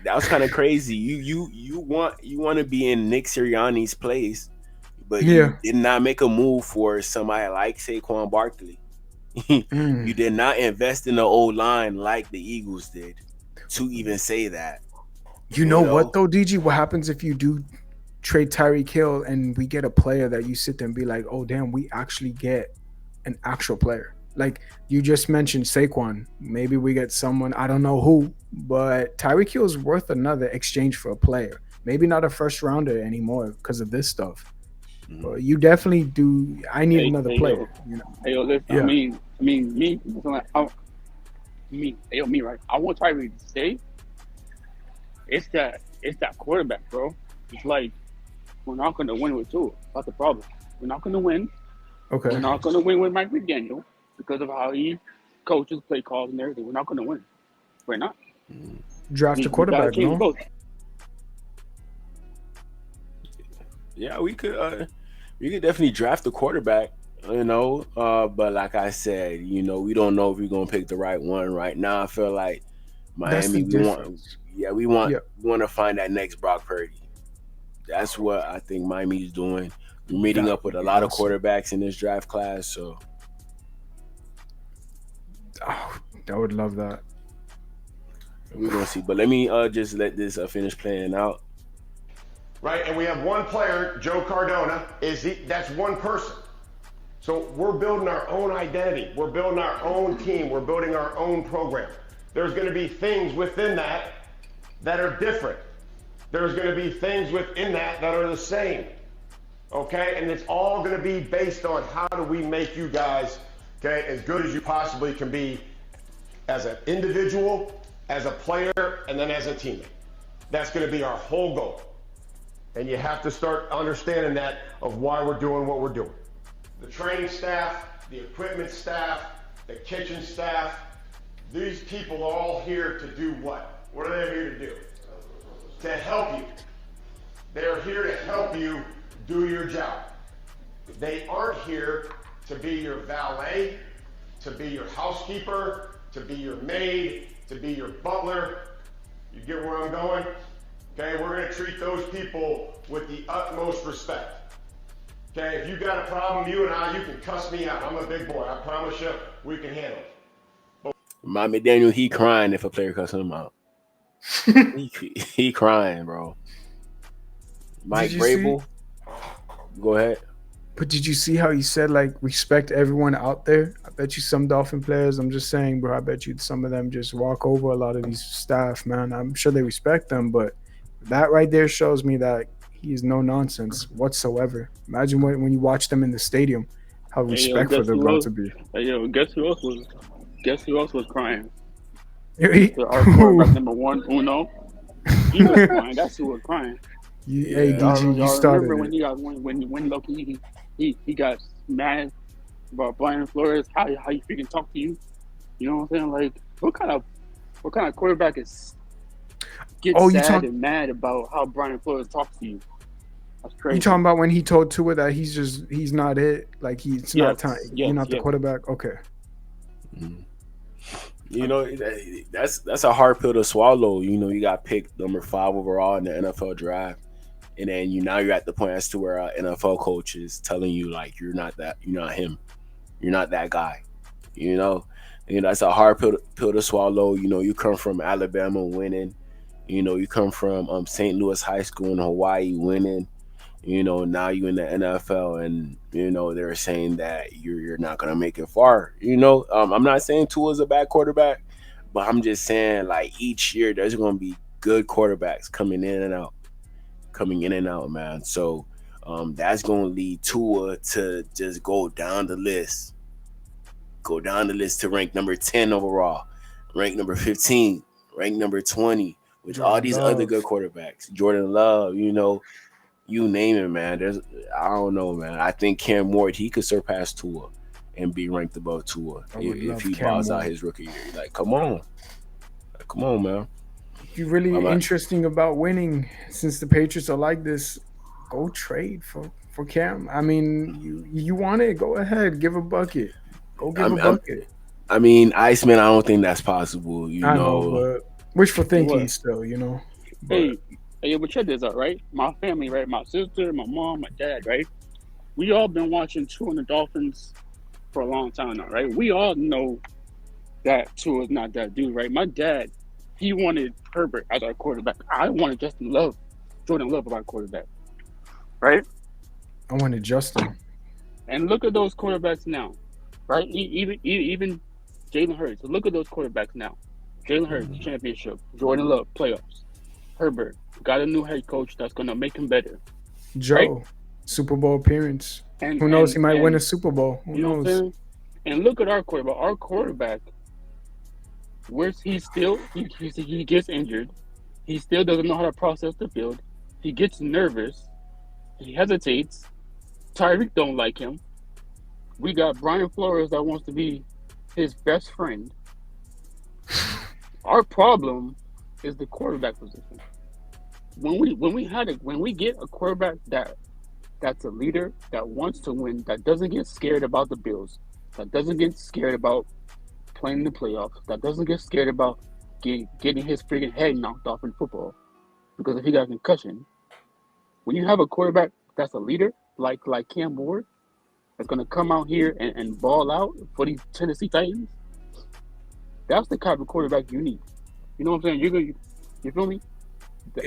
That was kind of crazy. You want to be in Nick Sirianni's place, but yeah. you did not make a move for somebody like Saquon Barkley. You did not invest in the old line like the Eagles did to even say that. You know what though, DG? What happens if you do trade Tyreek Hill and we get a player that you sit there and be like, oh damn, we actually get an actual player? Like you just mentioned Saquon. Maybe we get someone, I don't know who, but Tyreek Hill is worth another exchange for a player. Maybe not a first rounder anymore because of this stuff. But you definitely do. I need another player. Listen. Yeah. I mean, me. Me, right? I want Tyreek to stay. It's that quarterback, bro. It's like we're not gonna win with Tua. That's the problem. We're not gonna win. Okay. We're not gonna win with Mike McDaniel because of how he coaches, play calls, and everything. We're not gonna win. We're not. Draft a quarterback, no? Both. Yeah, we could definitely draft a quarterback, but like I said, we don't know if we're gonna pick the right one right now. I feel like Miami, we want to find that next Brock Purdy. That's what I think Miami's doing. We're meeting up with a lot of quarterbacks in this draft class, so I would love that. we're gonna see. But let me just let this finish playing out. Right, and we have one player, Joe Cardona. That's one person. So we're building our own identity. We're building our own team. We're building our own program. There's going to be things within that are different. There's going to be things within that are the same. Okay, and it's all going to be based on how do we make you guys, okay, as good as you possibly can be as an individual, as a player, and then as a teammate. That's going to be our whole goal. And you have to start understanding that of why we're doing what we're doing. The training staff, the equipment staff, the kitchen staff, these people are all here to do what? What are they here to do? To help you. They're here to help you do your job. They aren't here to be your valet, to be your housekeeper, to be your maid, to be your butler. You get where I'm going? Okay, we're going to treat those people with the utmost respect. Okay, if you got a problem, you can cuss me out. I'm a big boy. I promise you, we can handle it. Miami Daniel, he crying if a player cussing him out. he crying, bro. Mike Vrabel, go ahead. But did you see how he said, like, respect everyone out there? I bet you some Dolphin players, I'm just saying, bro, I bet you some of them just walk over a lot of these staff, man. I'm sure they respect them, but that right there shows me that he is no nonsense whatsoever. Imagine when you watch them in the stadium. how Hey, yo, respectful guess they're who about else? to be. Hey, yo, guess who else was crying? Hey, Our quarterback number one, Uno. He was crying. That's who was crying. hey, Yeah. DG, you Y'all remember started when it. when Loki he got mad about Brian Flores? How he freaking talk to you? You know what I'm saying? Like what kind of quarterback gets Oh, you sad talk and mad about how Brian Flores talks to you? That's you crazy. talking about when he told Tua that he's not it, like he's not time, Yes, you're yes, not the yes. quarterback. Okay. Mhm. You know, that's a hard pill to swallow. You know, you got picked number 5 overall in the NFL draft, and then you're at the point as to where NFL coach is telling you like you're not him, you're not that guy. You know, that's a hard pill to swallow. You know, you come from Alabama winning. You know, you come from St. Louis High School in Hawaii winning. You know, now you in the NFL, and they're saying that you're not gonna make it far. You know, I'm not saying Tua is a bad quarterback, but I'm just saying like each year there's gonna be good quarterbacks coming in and out, man. So that's gonna lead Tua to just go down the list to rank number 10 overall, rank number 15, rank number 20, with all Jordan these other good Love. quarterbacks. Jordan Love, you name it, man. I don't know, man. I think Cam Ward, he could surpass Tua and be ranked above Tua I would if love he Cam balls out Ward. his rookie year. Like, come on, man. If you're really I'm not, interesting about winning, since the Patriots are like this, go trade for Cam. I mean, you want it, go ahead, give a bucket. Go give a I'm, bucket. I mean, Iceman, I don't think that's possible. I know, but wishful Hey, thinking what? still, But Hey, hey, but check this out, right? My family, right? My sister, my mom, my dad, right? We all been watching Tua and the Dolphins for a long time now, right? We all know that Tua is not that dude, right? My dad, he wanted Herbert as our quarterback. I wanted Jordan Love as our quarterback, right? I wanted Justin. And look at those quarterbacks now, right? Even Jalen Hurts. Look at those quarterbacks now. Jalen Hurts, championship. Jordan Love, playoffs. Herbert got a new head coach that's gonna make him better, right? Joe, Super Bowl appearance. And Who knows? and He might win a and Super Bowl. Who you know what I'm knows? saying? And look at our quarterback. Our quarterback, where's he gets injured. He still doesn't know how to process the field. He gets nervous. He hesitates. Tyreek don't like him. We got Brian Flores that wants to be his best friend. Our problem is the quarterback position. When we get a quarterback that's a leader, that wants to win, that doesn't get scared about the Bills, that doesn't get scared about playing in the playoffs, that doesn't get scared about getting his freaking head knocked off in football because if he got a concussion. When you have a quarterback that's a leader, like Cam Ward, that's gonna come out here and ball out for these Tennessee Titans, that's the type of quarterback you need. You know what I'm saying? You feel me? So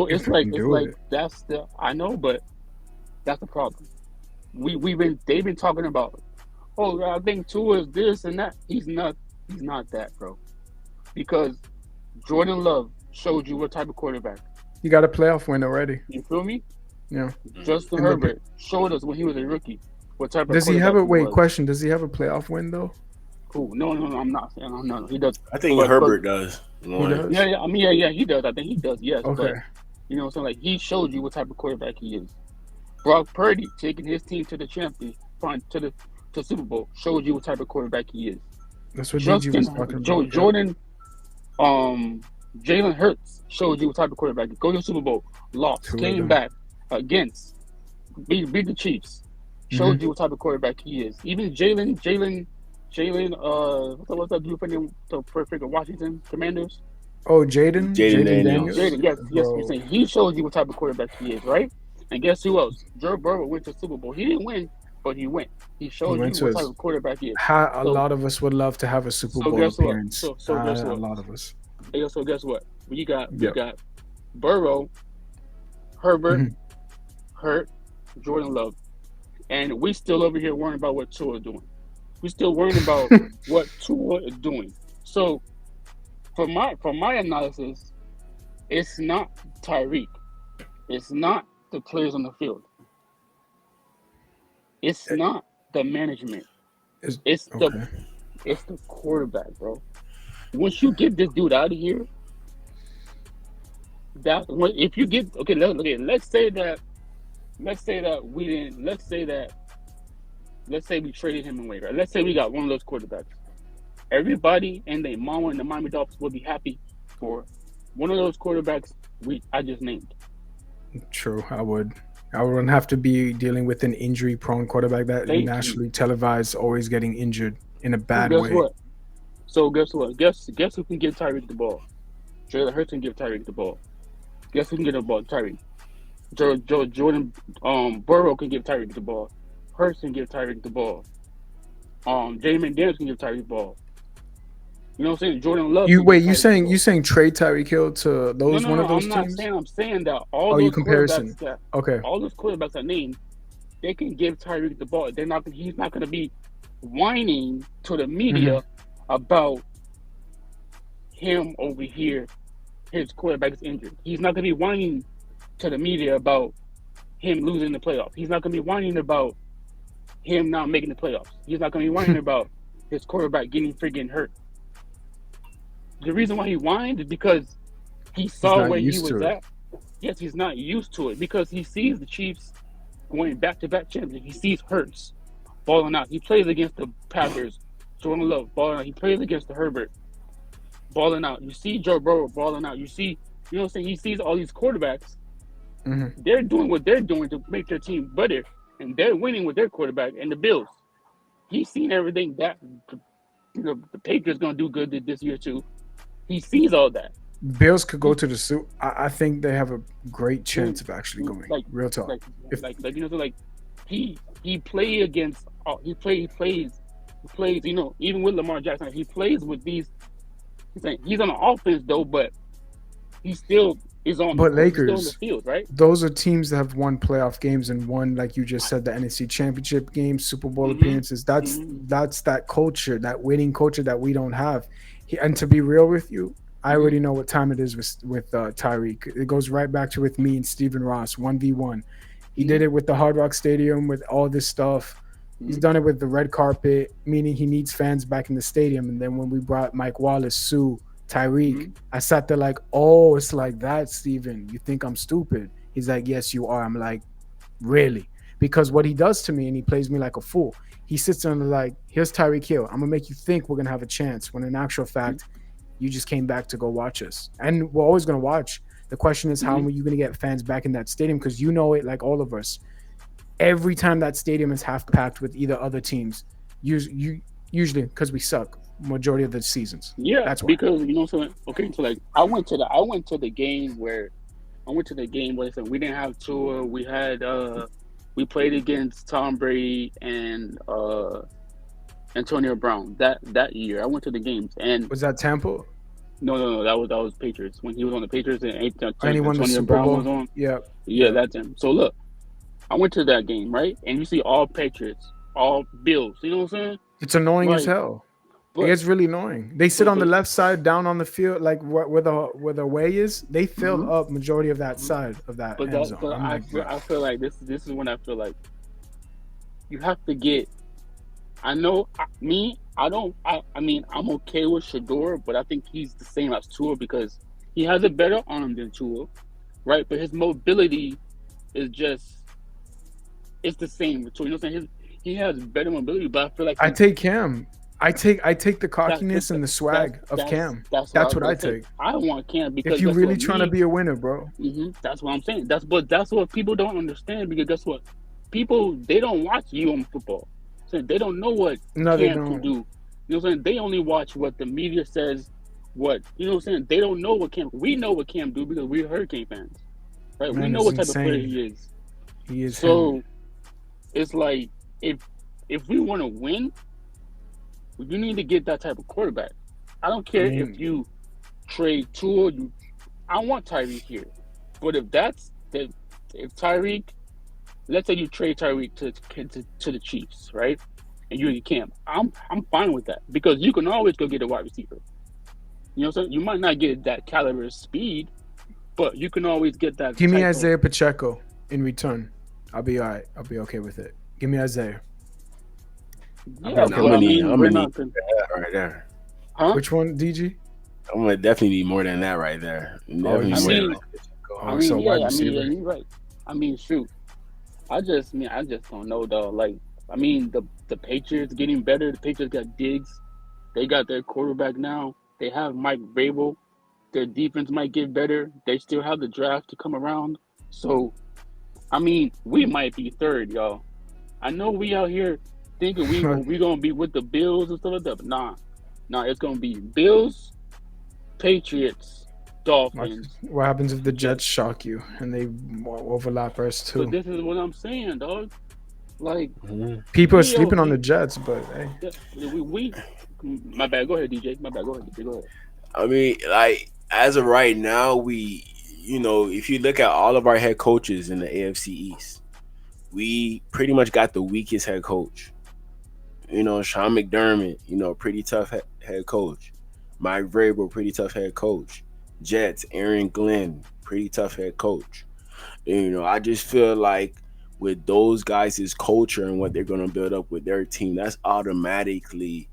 If he can it's do like it. that's the I know, but that's the problem. They've been talking about, oh, I think Tua is this and that. He's not that, bro. Because Jordan Love showed you what type of quarterback. He got a playoff win already. You feel me? Yeah. Justin And Herbert showed us when he was a rookie what type of does he have quarterback a he wait? was. Question: does he have a playoff win though? Cool. No, I'm not saying no, he does. I think But Herbert does. He does. yeah, I mean, yeah, he does. I think he does. Yes, Okay. but you know what I'm saying? Like he showed you what type of quarterback he is. Brock Purdy taking his team to the to Super Bowl showed you what type of quarterback he is. That's what DG was talking about. Yep. Jordan, Jalen Hurts showed you what type of quarterback. Go to the Super Bowl, lost, Two of came them. back against, beat the Chiefs. Showed you what type of quarterback he is. Even Jalen, what's that dude from the perfect Washington Commanders? Oh, Jaden Jaden Daniels. Daniels. Jaden, yes, you're Bro, saying he shows you what type of quarterback he is, right? And guess who else? Joe Burrow went to Super Bowl. He didn't win, but he went. He showed you went to what type his. of quarterback he is. A So, lot of us would love to have a Super so Bowl guess what? appearance. So guess A what? lot of us. Hey, so guess what? We got Yep. Burrow, Herbert, Mhm. Hurt, Jordan Love, and we still over here worrying about what Tua is doing. We still worrying about what Tua is doing. So, for my analysis, it's not Tyreek. It's not the players on the field. It's not the management. Is It's the okay. it's the quarterback, bro. Once you get this dude out of here, if you get okay, let's say that we didn't. Let's say we traded him away, right? Let's say we got one of those quarterbacks. Everybody and their mama and the Miami Dolphins will be happy for one of those quarterbacks I just named. True. I wouldn't have to be dealing with an injury-prone quarterback that Thank nationally televised, always getting injured in a you. bad Guess way. what? So guess what? Guess who can give Tyreek the ball? Jalen Hurts can give Tyreek the ball. Guess who can get the ball? Tyreek. Jordan Burrow can give Tyreek the ball. Hurts can give Tyreek the ball. Jamin Daniels can give Tyreek the ball. You know what I'm saying? Jordan Love. You saying trade Tyreek Hill to those No, one of those I'm teams? not saying. I'm saying that all you those comparison. quarterbacks all those quarterbacks I named, they can give Tyreek the ball. He's not going to be whining to the media about him over here. His quarterback is injured. He's not going to be whining to the media about him losing the playoffs. He's not going to be whining about him not making the playoffs. He's not going to be whining about his quarterback getting freaking hurt. The reason why he whined is because he saw where he was at. Yes, he's not used to it because he sees the Chiefs going back-to-back champions. He sees Hurts balling out. He plays against the Packers. Jordan Love balling out. He plays against the Herbert balling out. You see Joe Burrow balling out. You know what I'm saying? He sees all these quarterbacks. They're doing what they're doing to make their team better, and they're winning with their quarterback and the Bills. He's seen everything that the Patriots going to do good this year too. He sees all that. Bills could go to the Super. I think they have a great chance of actually going. Real talk. He plays against. He plays. You know, even with Lamar Jackson, he plays with these. He's on the offense though, but he still is on. But Lakers, still on the field, right? Those are teams that have won playoff games and won, like you just said, the NFC Championship games, Super Bowl appearances. That's that culture, that winning culture that we don't have. And to be real with you, I already know what time it is with Tyreek. It goes right back to with me and Stephen Ross, 1v1. He did it with the Hard Rock Stadium with all this stuff. He's done it with the red carpet, meaning he needs fans back in the stadium. And then when we brought Mike Wallace, Sue, Tyreek, I sat there like, oh, it's like that, Stephen. You think I'm stupid? He's like, yes, you are. I'm like, really? Because what he does to me, and he plays me like a fool. He sits there and like, here's Tyreek Hill. I'm going to make you think we're going to have a chance when in actual fact, you just came back to go watch us. And we're always going to watch. The question is, how are you going to get fans back in that stadium? Because you know it like all of us. Every time that stadium is half packed with either other teams, usually because we suck majority of the seasons. Yeah, that's why. Because you know, so like I went to the game where they said we didn't have Tua. We had we played against Tom Brady and Antonio Brown that year. I went to the games. And was that Tampa? No, that was Patriots when he was on the Patriots and Antonio Brown was on. Yeah, that's him. So look, I went to that game, right? And you see all Patriots, all Bills. You know what I'm saying? It's annoying as hell. It's really annoying. They sit on the left side, down on the field, like where the way is. They fill up majority of that side of that end zone. But I feel like this is when I feel like you have to get. I know I'm okay with Shador, but I think he's the same as Tua because he has a better arm than Tua, right? But his mobility is it's the same with Tua. You know what I'm saying? He has better mobility, but I feel like I take Cam. I take the cockiness and the swag of Cam. That's what I take. I want Cam because if you're really trying to be a winner, bro. That's what I'm saying. That's what people don't understand because guess what? People they don't watch you on football. So they don't know what Cam can do. You know what I'm saying? They only watch what the media says. What you know what I'm saying? They don't know what Cam. We know what Cam do because we're Hurricane fans, right? Man, we know what type of player he is. He is. So it's like if we want to win, you need to get that type of quarterback. I don't care if you trade Tua. I want Tyreek here, but if Tyreek, let's say you trade Tyreek to the Chiefs, right? And you Cam, I'm fine with that because you can always go get a wide receiver. You know what I'm saying? You might not get that caliber of speed, but you can always get that. Give me Isaiah Pacheco in return. I'll be all right. I'll be okay with it. Give me Isaiah. Yeah, Okay, I'm but gonna I need. mean, I'm we're gonna need not. Con- that right there. huh? which one, DG? I'm gonna definitely need more than that right there. Oh, Definitely you I more than said. mean, that. I Oh, mean, so wide yeah, I mean, yeah, receiver. you're right. I mean, shoot. I just don't know though. Like, I mean, the Patriots getting better. The Patriots got Diggs. They got their quarterback now. They have Mike Vrabel. Their defense might get better. They still have the draft to come around. So, I mean, we might be third, y'all. I know we out here thinking we gonna be with the Bills and stuff like that, but nah, it's gonna be Bills, Patriots, Dolphins. What happens if the Jets Jets. shock you and they overlap us So too? this is what I'm saying, dog. Like People are we out sleeping on here, the Jets, but hey, yeah, we. My bad. Go ahead, DJ. My bad. Go ahead, DJ. Go ahead. I mean, like as of right now, if you look at all of our head coaches in the AFC East, we pretty much got the weakest head coach. Sean McDermott, pretty tough head coach. Mike Vrabel, pretty tough head coach. Jets, Aaron Glenn, pretty tough head coach. I just feel like with those guys' culture and what they're going to build up with their team, that's automatically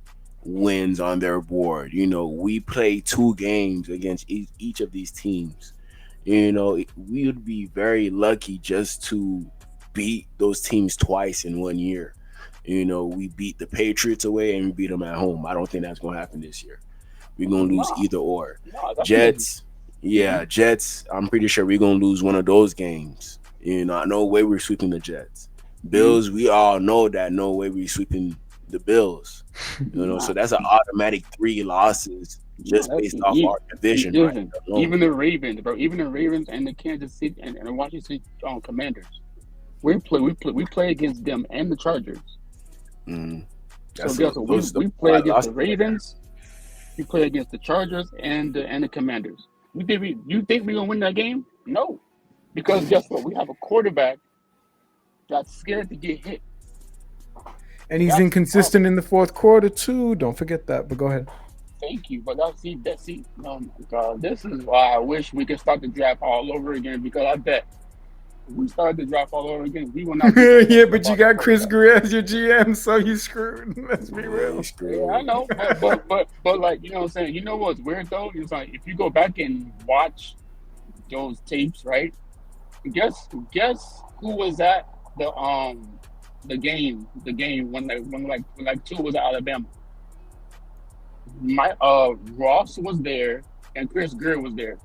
wins on their board. We play 2 games against each of these teams. We would be very lucky just to beat those teams twice in 1 year. We beat the Patriots away and we beat them at home. I don't think that's going to happen this year. We're going to lose Nah, either or. that's Jets, mm-hmm. Jets, I'm pretty sure we're going to lose one of those games. No way we're sweeping the Jets. Bills, we all know that no way we're sweeping the Bills. So that's an automatic 3 losses just based off our division. Right? Even the Ravens, bro. Even the Ravens and the Kansas City and the Washington Commanders. We play against them and the Chargers. So guess what? We play against the Ravens. We play against the Chargers and the Commanders. You think we're gonna win that game? No, because guess what? We have a quarterback that's scared to get hit, and he's inconsistent in the fourth quarter too. Don't forget that. But go ahead. Thank you, but oh my God, this is why I wish we could start the draft all over again. Because I bet if we started the draft all over again, we will not. Yeah, but you got Chris Greer as your GM, so you screwed. Let's be real. Yeah, I know, but like you know what I'm saying. You know what's weird though? It's like if you go back and watch those tapes, right? Guess who was at the game when Tua was at Alabama. Ross was there and Chris Greer was there.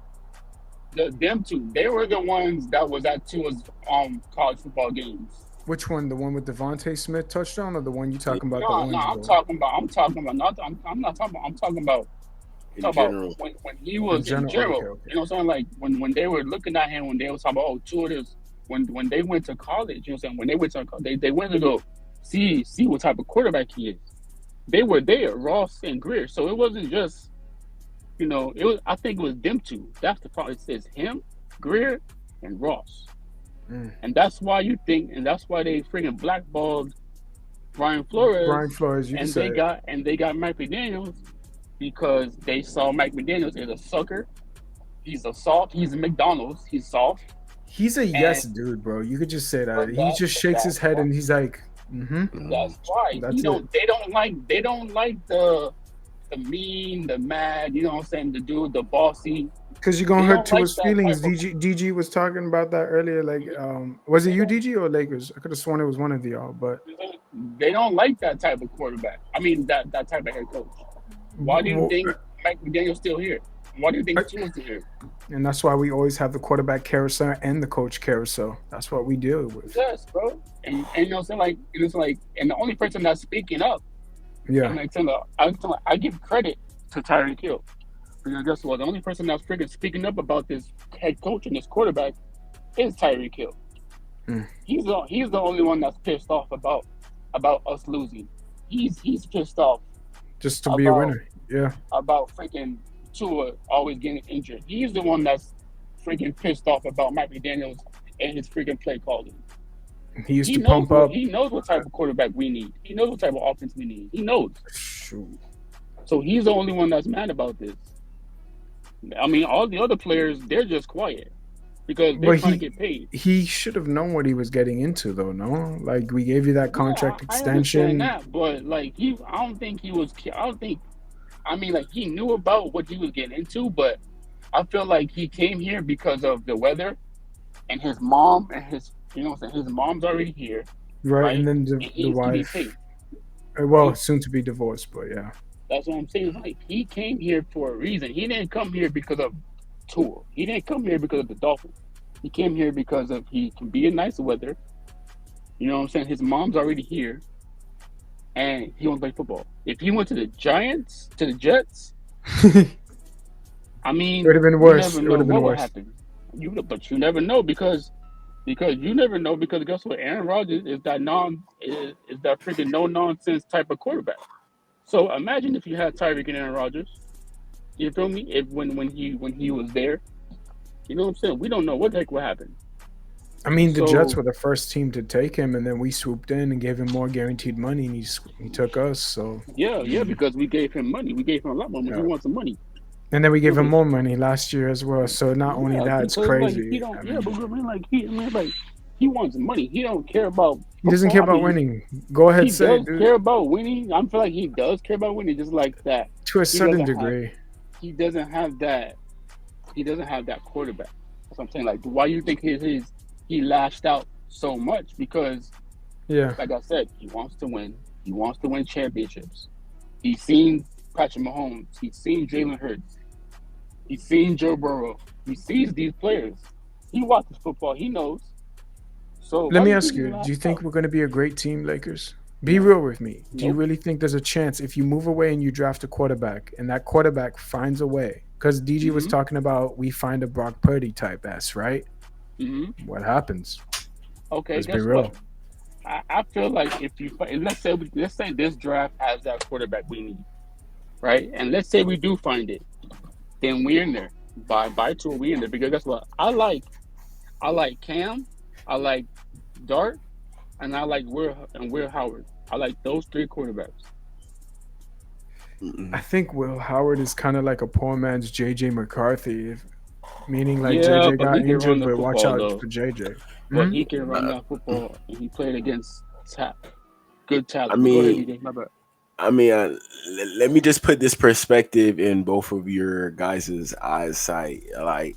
Them two, they were the ones that was at Tua's college football games. Which one? The one with Devontae Smith touchdown, or the one you talking about? No, I'm talking about. I'm not talking about. I'm talking about. When he was in general. Okay. You know what I'm saying? Like when they were looking at him, when they was talking about Tua this, when they went to college, you know what I'm saying? When they went to college, they went to go see what type of quarterback he is. They were there, Ross and Greer. So it wasn't just, it was. I think it was them two. That's the problem. It says him, Greer, and Ross, and that's why you think, and that's why they freaking blackballed Brian Flores, and they got Mike McDaniels because they saw Mike McDaniels as a sucker. He's a soft. He's a McDonald's. He's soft. He's a yes dude, bro. You could just say that. He just shakes his head and he's like, That's why. They don't like the mean, the mad. You know what I'm saying? The dude, the bossy. Because you're gonna hurt Tua's feelings. DG was talking about that earlier. Like, was it you, DG, or Lakers? I could have sworn it was one of y'all, but they don't like that type of quarterback. I mean, that type of head coach. Why do you think Mike McDaniel's still here? Why do you think Tua's still here? And that's why we always have the quarterback carousel and the coach carousel. That's what we deal with. Yes, bro. And you know what I'm saying? It's like, and the only person that's speaking up. Yeah. And I give credit to Tyreek Hill. Because guess what? The only person that's freaking speaking up about this head coach and this quarterback is Tyreek Hill. He's the only one that's pissed off about us losing. He's pissed off. Just to be a winner. Yeah. About freaking Tua always getting injured. He's the one that's freaking pissed off about Mike McDaniels and his freaking play calling. He used to pump up. He knows what type of quarterback we need. He knows what type of offense we need. He knows. Shoot. So he's the only one that's mad about this. I mean, all the other players, they're just quiet. because they're But trying to get paid. he should have known what he was getting into, though. No, like we gave you that Yeah, contract I understand extension. that, but like I don't think he was. I don't think. I mean, like he knew about what he was getting into, but I feel like he came here because of the weather and his mom and his. You know what I'm saying? His mom's already here, Right, and right? then And he the needs to be paid, wife, well, right? soon to be divorced, but yeah. That's what I'm saying. It's like he came here for a reason. He didn't come here because of Tua. He didn't come here because of the Dolphins. He came here because of he can be in nice weather. You know what I'm saying? His mom's already here, and he wants to play football. If he went to the Giants, to the Jets, It I would mean, have been you worse. never It would know have been what would worse. happen. But you never know because you never know because guess what? Aaron Rodgers is is that freaking no nonsense type of quarterback. So imagine if you had Tyreek and Aaron Rodgers. You feel me? If when he was there, you know what I'm saying? We don't know what the heck will happen. I mean, the Jets So were the first team to take him, and then we swooped in and gave him more guaranteed money, and he took us. So, yeah, because we gave him money. We gave him a lot more money. He yeah. wants some money. And then we You gave know, him 'cause- more money last year as well. So not only yeah, that, it's because like he crazy. don't. I Yeah, but mean, I mean, like he wants money. He don't care about he doesn't care football. I about mean, winning. Go ahead, he say it, does dude. care about winning. I feel like he does care about winning, just like that. To a He certain doesn't have. degree. He doesn't have that. He doesn't have that quarterback. That's what I'm saying. Like, why you think he lashed out so much? Because, Yeah. like I said, he wants to win. He wants to win championships. He's seen Patrick Mahomes. He's seen Jalen Hurts. He's seen Joe Burrow. He sees these players. He watches football. He knows. So Let why me you ask think he you, do you lashed think out? we're going to be a great team, Lakers? Be No. real with me. Do you Nope. really think there's a chance if you move away and you draft a quarterback and that quarterback finds a way? Because DG was Mm-hmm. talking about we find a Brock Purdy type S, right? Mm-hmm. What happens? Okay, Let's be guess real. what? I feel like if you let's say this draft has that quarterback we need, right? And let's say we do find it, then we're in there. By two, we in there because guess what? I like Cam, I like Dart, and I like Will Howard. I like those three quarterbacks. I think Will Howard is kind of like a poor man's JJ McCarthy, meaning like Yeah, JJ but got he can run injured, the but watch football out though. for JJ. But Mhm. he can run that football, and he played against good I talent. But go ahead, mean, DJ. My bad. let me just put this perspective in both of your guys' eyesight. Like,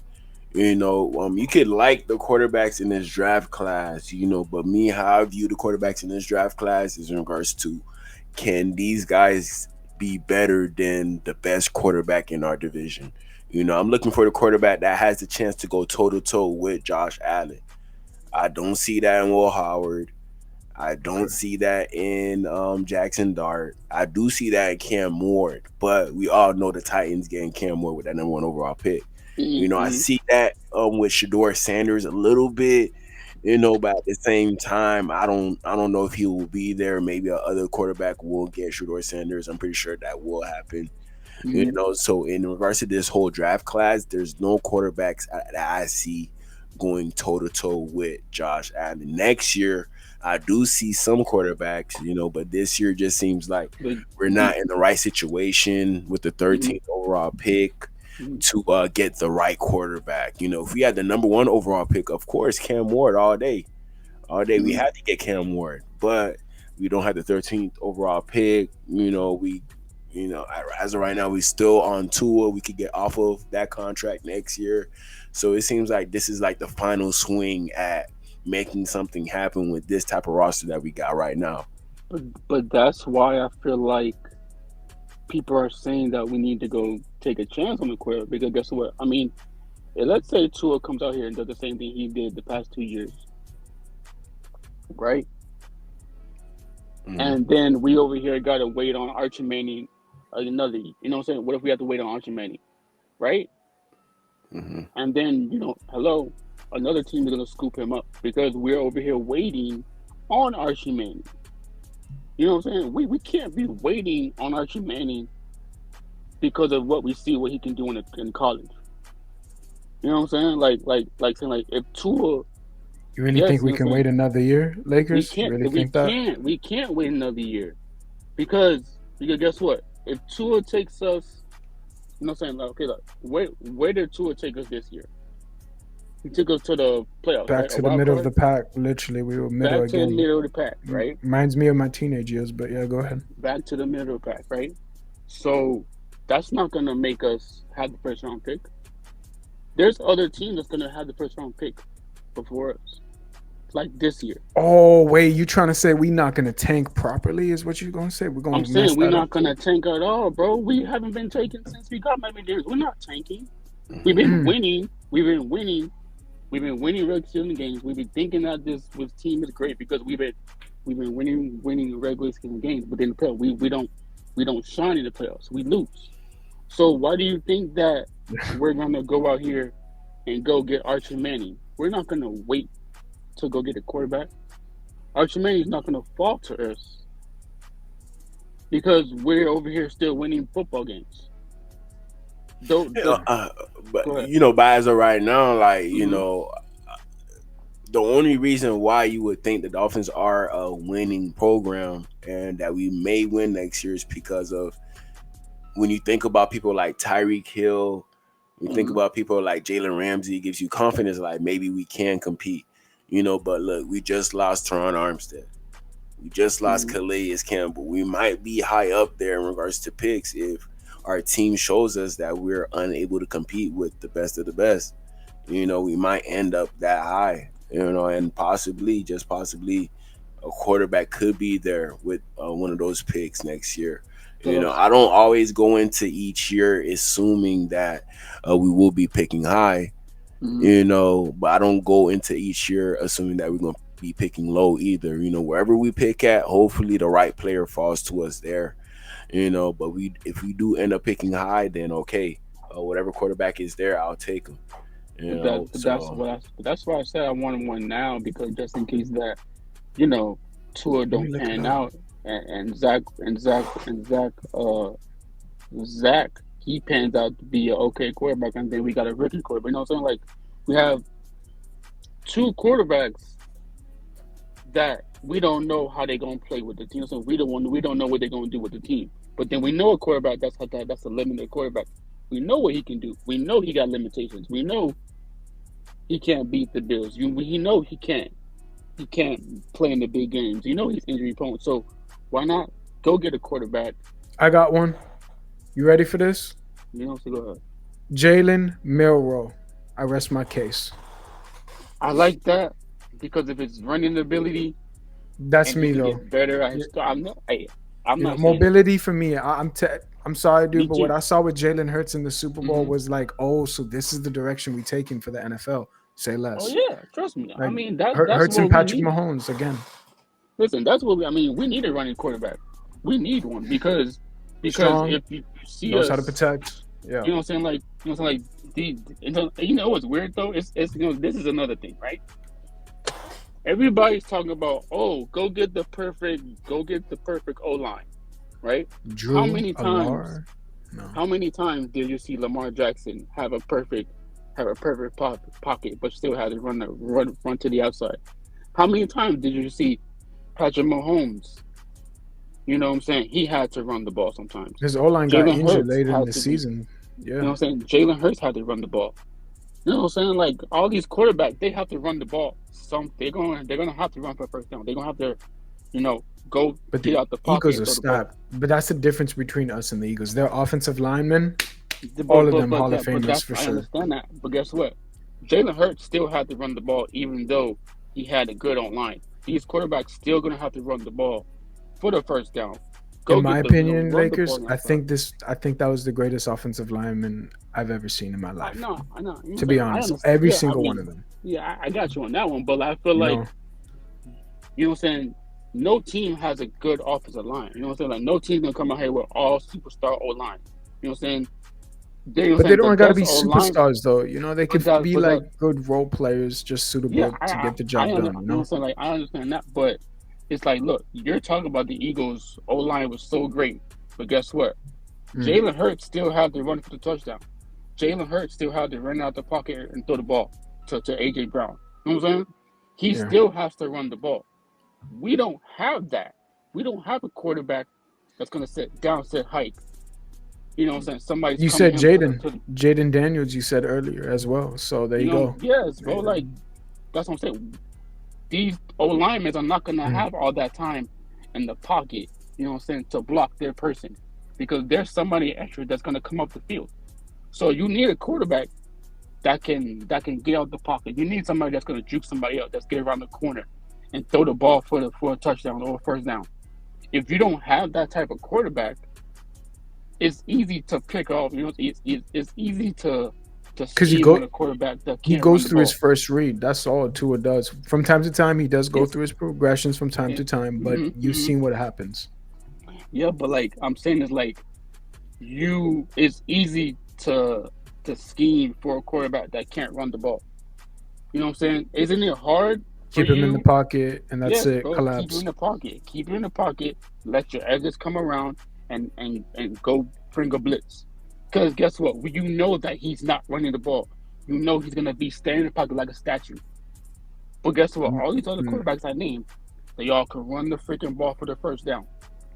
you could like the quarterbacks in this draft class, but me, how I view the quarterbacks in this draft class is in regards to can these guys be better than the best quarterback in our division? I'm looking for the quarterback that has the chance to go toe to toe with Josh Allen. I don't see that in Will Howard. I don't see that in Jackson Dart. I do see that in Cam Ward, but we all know the Titans getting Cam Ward with that number 1 overall pick. I Mm-hmm. see that with Shador Sanders a little bit, but at the same time, I don't know if he will be there. Maybe a other quarterback will get Shador Sanders. I'm pretty sure that will happen. So in regards to this whole draft class, there's no quarterbacks that I see going toe to toe with Josh Allen. Next year, I do see some quarterbacks, but this year just seems like But we're not in the right situation with the 13th overall pick to get the right quarterback. If we had the number 1 overall pick, of course, Cam Ward all day. All day we had to get Cam Ward, but we don't have the 13th overall pick. As of right now, we still on tour. We could get off of that contract next year. So it seems like this is like the final swing at making something happen with this type of roster that we got right now. but that's why I feel like people are saying that we need to go take a chance on the quarterback because guess what? I mean, let's say Tua comes out here and does the same thing he did the past 2 years, right? Mhm. And then we over here got to wait on Archie Manning another. You know what I'm saying? What if we have to wait on Archie Manning, right? Mhm. And then hello, another team is gonna scoop him up because we're over here waiting on Archie Manning. You know what I'm saying? We can't be waiting on Archie Manning because of what we see what he can do in college. You know what I'm saying? Like saying like if Tua, You really yes, think you we know what can I'm wait saying? another year, We Lakers? You can't really think that? we can't wait another year because guess what? If Tua takes us, you know what I'm saying? Like, okay, look, where did Tua take us this year? He took us to the playoffs, Back right? A to the wild middle of card. the pack. Literally, we were middle Back to the again. middle of the pack, right? Reminds me of my teenage years, but yeah, go ahead. Back to the middle of the pack, right? So that's not gonna make us have the first round pick. There's other teams that's gonna have the first round pick before us, like this year. Oh wait, you trying to say we not gonna tank properly? Is what you gonna say? We're I'm gonna mess saying we're that up? not gonna tank at all, bro. We haven't been tanking since we got Miami Davis. We're not tanking. We've been Mm. winning. We've been winning. We've been winning regular season games. We've been thinking that this team is great because we've been winning regular season games. But in the playoffs, we don't shine in the playoffs. We lose. So why do you think that we're gonna go out here and go get Archie Manning? We're not gonna wait to go get a quarterback. Archie Manning's not gonna fall to us because we're over here still winning football games. Don't, Yeah, go ahead. but as of right now, like Mhm. the only reason why you would think the Dolphins are a winning program and that we may win next year is because of when you think about people like Tyreek Hill, you think Mhm. about people like Jalen Ramsey, it gives you confidence like maybe we can compete. But look, we just lost Teron Armstead. We just lost Mhm. Calais Campbell. We might be high up there in regards to picks if our team shows us that we're unable to compete with the best of the best. We might end up that high, and just possibly, a quarterback could be there with one of those picks next year. So that's I don't always go into each year assuming that we will be picking high, mhm. but I don't go into each year assuming that we're going to be picking low either. Wherever we pick at, hopefully the right player falls to us there. But if we do end up picking high, then okay, whatever quarterback is there, I'll take him. So but that's why I said I wanted one now because just in case that Tua Let me don't look it pan up. out and Zach he pans out to be an okay quarterback and then we got a rookie quarterback. You know what I'm saying? Like we have two quarterbacks that we don't know how they're gonna play with the team. So we don't know what they're gonna do with the team. But then we know a quarterback that's a limited quarterback. We know what he can do. We know he got limitations. We know he can't beat the Bills. He know he can't. He can't play in the big games. You know he's injury prone. So why not go get a quarterback? I got one. You ready for this? So go ahead. Jalen Milroe. I rest my case. I like that because if it's running ability That's and he me can though. get better at his start, I'm not saying Mobility for me. I'm sorry, me dude, but what too. I saw with Jalen Hurts in the Super Bowl Hmm. was like, oh, so this is the direction we taking for the NFL. Say Oh less. yeah, trust me. I Like mean that's Hurts and what we Patrick need. Mahomes again. Listen, that's what we need a running quarterback. We need one because Strong, if you see knows how to us, protect. Yeah. you know what I'm saying, like what's weird though? It's this is another thing, right? Everybody's talking about, oh, go get the perfect O line, right? How Drew many times? Alar. No. How many times did you see Lamar Jackson have a perfect pocket, but still had to run to the outside? How many times did you see Patrick Mahomes? You know what I'm saying? He had to run the ball sometimes. His O line got Jalen injured Hurts later in had the to be. season. You know Yeah. what I'm saying? Jalen Hurts had to run the ball. You know what I'm saying? Like all these quarterbacks, they have to run the ball. They're gonna have to run for first down. They're gonna have to, go But get the out the pocket Eagles and are throw the ball. stacked. But that's the difference between us and the Eagles. They're offensive linemen, But all of but them but Hall of that but Famers that's for I sure. understand that. But guess what? Jalen Hurts still had to run the ball, even though he had a good online. These quarterbacks still gonna have to run the ball for the first down. In Go my get opinion, run the Lakers, ball I outside. think that was the greatest offensive lineman I've ever seen in my life. I know. You know what To I'm be saying? I honest, understand. every Yeah, I single one of mean, them. yeah, I got you on that one. But I feel You like know, you know what I'm saying. No team has a good offensive line. You know what I'm saying? Like no team's gonna come out here with all superstar O line. You know what I'm saying? You know what I'm but they saying? The don't got to best be O line, superstars though. They could be but like that good role players, just yeah, suitable to get the I job under, done. you know what I'm saying? Like I understand that, but it's like, look, you're talking about the Eagles O line was so great, but guess what? Mm, Jalen Hurts still had to run for the touchdown. Jalen Hurts still had to run out the pocket and throw the ball to AJ Brown. You know what I'm saying? He yeah. still has to run the ball. We don't have that. We don't have a quarterback that's gonna sit down, sit hike, You know what I'm saying? Somebody's You coming said to him Jaden Daniels. You said earlier as well. So there you go. yes, bro. Like that's what I'm saying. These O linemen are not gonna have all that time in the pocket. You know what I'm saying, to block their person, because there's somebody extra that's gonna come up the field. So you need a quarterback that can get out the pocket. You need somebody that's gonna juke somebody else, that's get around the corner and throw the ball for a touchdown or a first down. If you don't have that type of quarterback, it's easy to pick off. You know, it's easy to Because scheme on a quarterback that he can't run goes the through his ball. first read. That's all Tua does. From time to time, he does go Yes. through his progressions from time Yeah. to time, but you've seen what happens. Yeah, but like I'm saying is like it's easy to scheme for a quarterback that can't run the ball. You know what I'm saying? Isn't it hard for Keep him in the you? pocket, and that's Yes, it. bro. Keep you in Collapse. the pocket. Keep you in the pocket. Let your edges come around and go bring a blitz. Because guess what? You know that he's not running the ball. You know he's gonna be standing in the pocket like a statue. But guess what? All these other Mhm. quarterbacks I named, they all can run the freaking ball for the first down.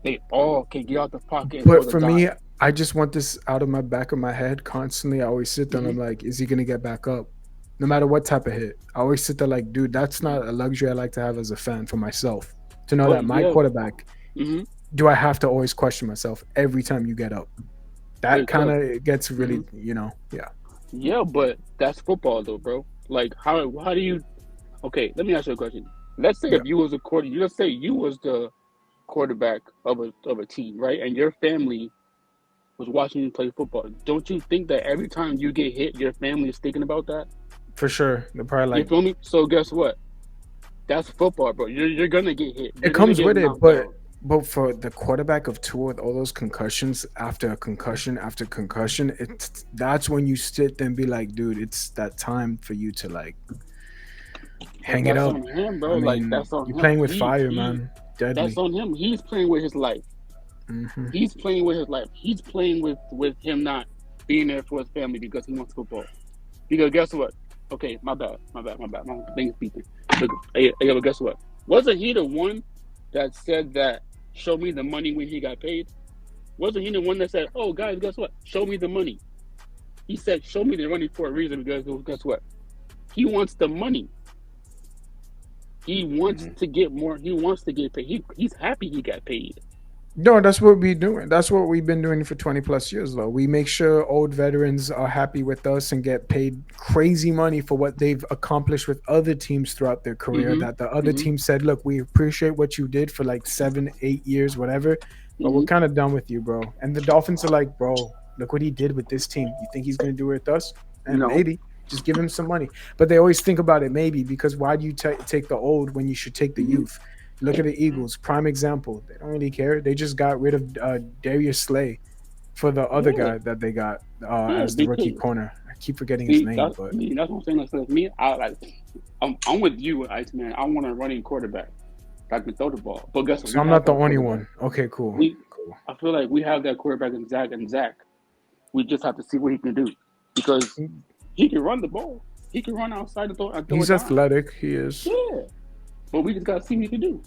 They all can get out the pocket and throw But the for dime. me, I just want this out of my back of my head constantly. I always sit there and Hmm. I'm like, is he gonna get back up? No matter what type of hit. I always sit there like, dude, that's not a luxury I like to have as a fan for myself. To know But that my yeah, quarterback, hmm do I have to always question myself every time you get up? That wait, kind cuz. of gets Hmm. really, yeah. Yeah, but that's football though, bro. Like how do you? Okay, let me ask you a question. Let's say Yeah. if you was a quarter, let's say you was the quarterback of a team, right? And your family was watching you play football. Don't you think that every time you get hit, your family is thinking about that? For sure. They're probably You like, feel me? So guess what? That's football, bro. You're gonna get hit. it You're gonna comes get with it, knocked but down. for the quarterback of Tua with all those concussions after concussion after concussion, that's when you sit there and be like, dude, it's that time for you to like But hang it that's up. on him, I bro. Like mean, that's on you're him. playing with He fire, he. man. That's Deadly. on him. He's playing with his life. Hmm. He's playing with his life. He's playing with him not being there for his family because he wants football. Because guess what? Okay, my bad. My thing's beeping. Look, but guess what? Wasn't he the one that said that show me the money when he got paid? Wasn't he the one that said, "Oh, guys, guess what? Show me the money." He said, "Show me the money for a reason." Because guess what? He wants the money. He wants Hmm. to get more. He wants to get paid. He's happy he got paid. No, that's what we doing. That's what we've been doing for 20 plus years, though. We make sure old veterans are happy with us and get paid crazy money for what they've accomplished with other teams throughout their career. Mm-hmm. That the other Mm-hmm. team said, look, we appreciate what you did for like 7, 8 years, whatever, but we're Mm-hmm. kind of done with you, bro. And the Dolphins are like, bro, look what he did with this team. You think he's going to do it with us? And No. maybe just give him some money. But they always think about it, maybe, because why do you take the old when you should take the Mm-hmm. youth? Look at the Eagles, prime example. They don't really care. They just got rid of Darius Slay for the other Yeah. guy that they got Yeah. as the rookie Because corner. I keep forgetting his see, name, that's but me. That's what I'm saying. Like, me, I'm with you, IceeMan. I want a running quarterback that can throw the ball. But guess what? so We I'm have not the that only quarterback. one. Okay, cool, We, cool. I feel like we have that quarterback in Zach and Zach. We just have to see what he can do because he can run the ball. He can run outside and throw a He's dime. athletic. He is. Yeah, but we just gotta see what he can do.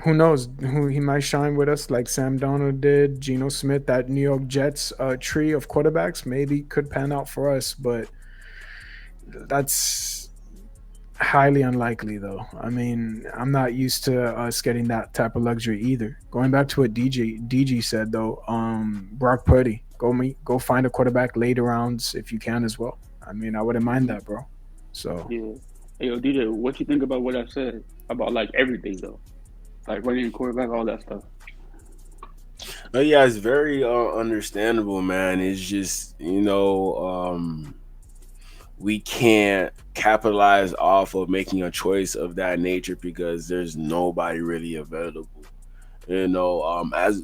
Who knows? Who he might shine with us like Sam Donald did, Geno Smith. That New York Jets tree of quarterbacks maybe could pan out for us, but that's highly unlikely, though. I mean, I'm not used to us getting that type of luxury either. Going back to what DG said though, Brock Purdy, go find a quarterback later rounds if you can as well. I mean, I wouldn't mind Hmm. that, bro. So Yeah. Hey, yo, DJ, what you think about what I said about like everything though, like running quarterback, all that stuff? Yeah, it's very understandable, man. It's just we can't capitalize off of making a choice of that nature because there's nobody really available. As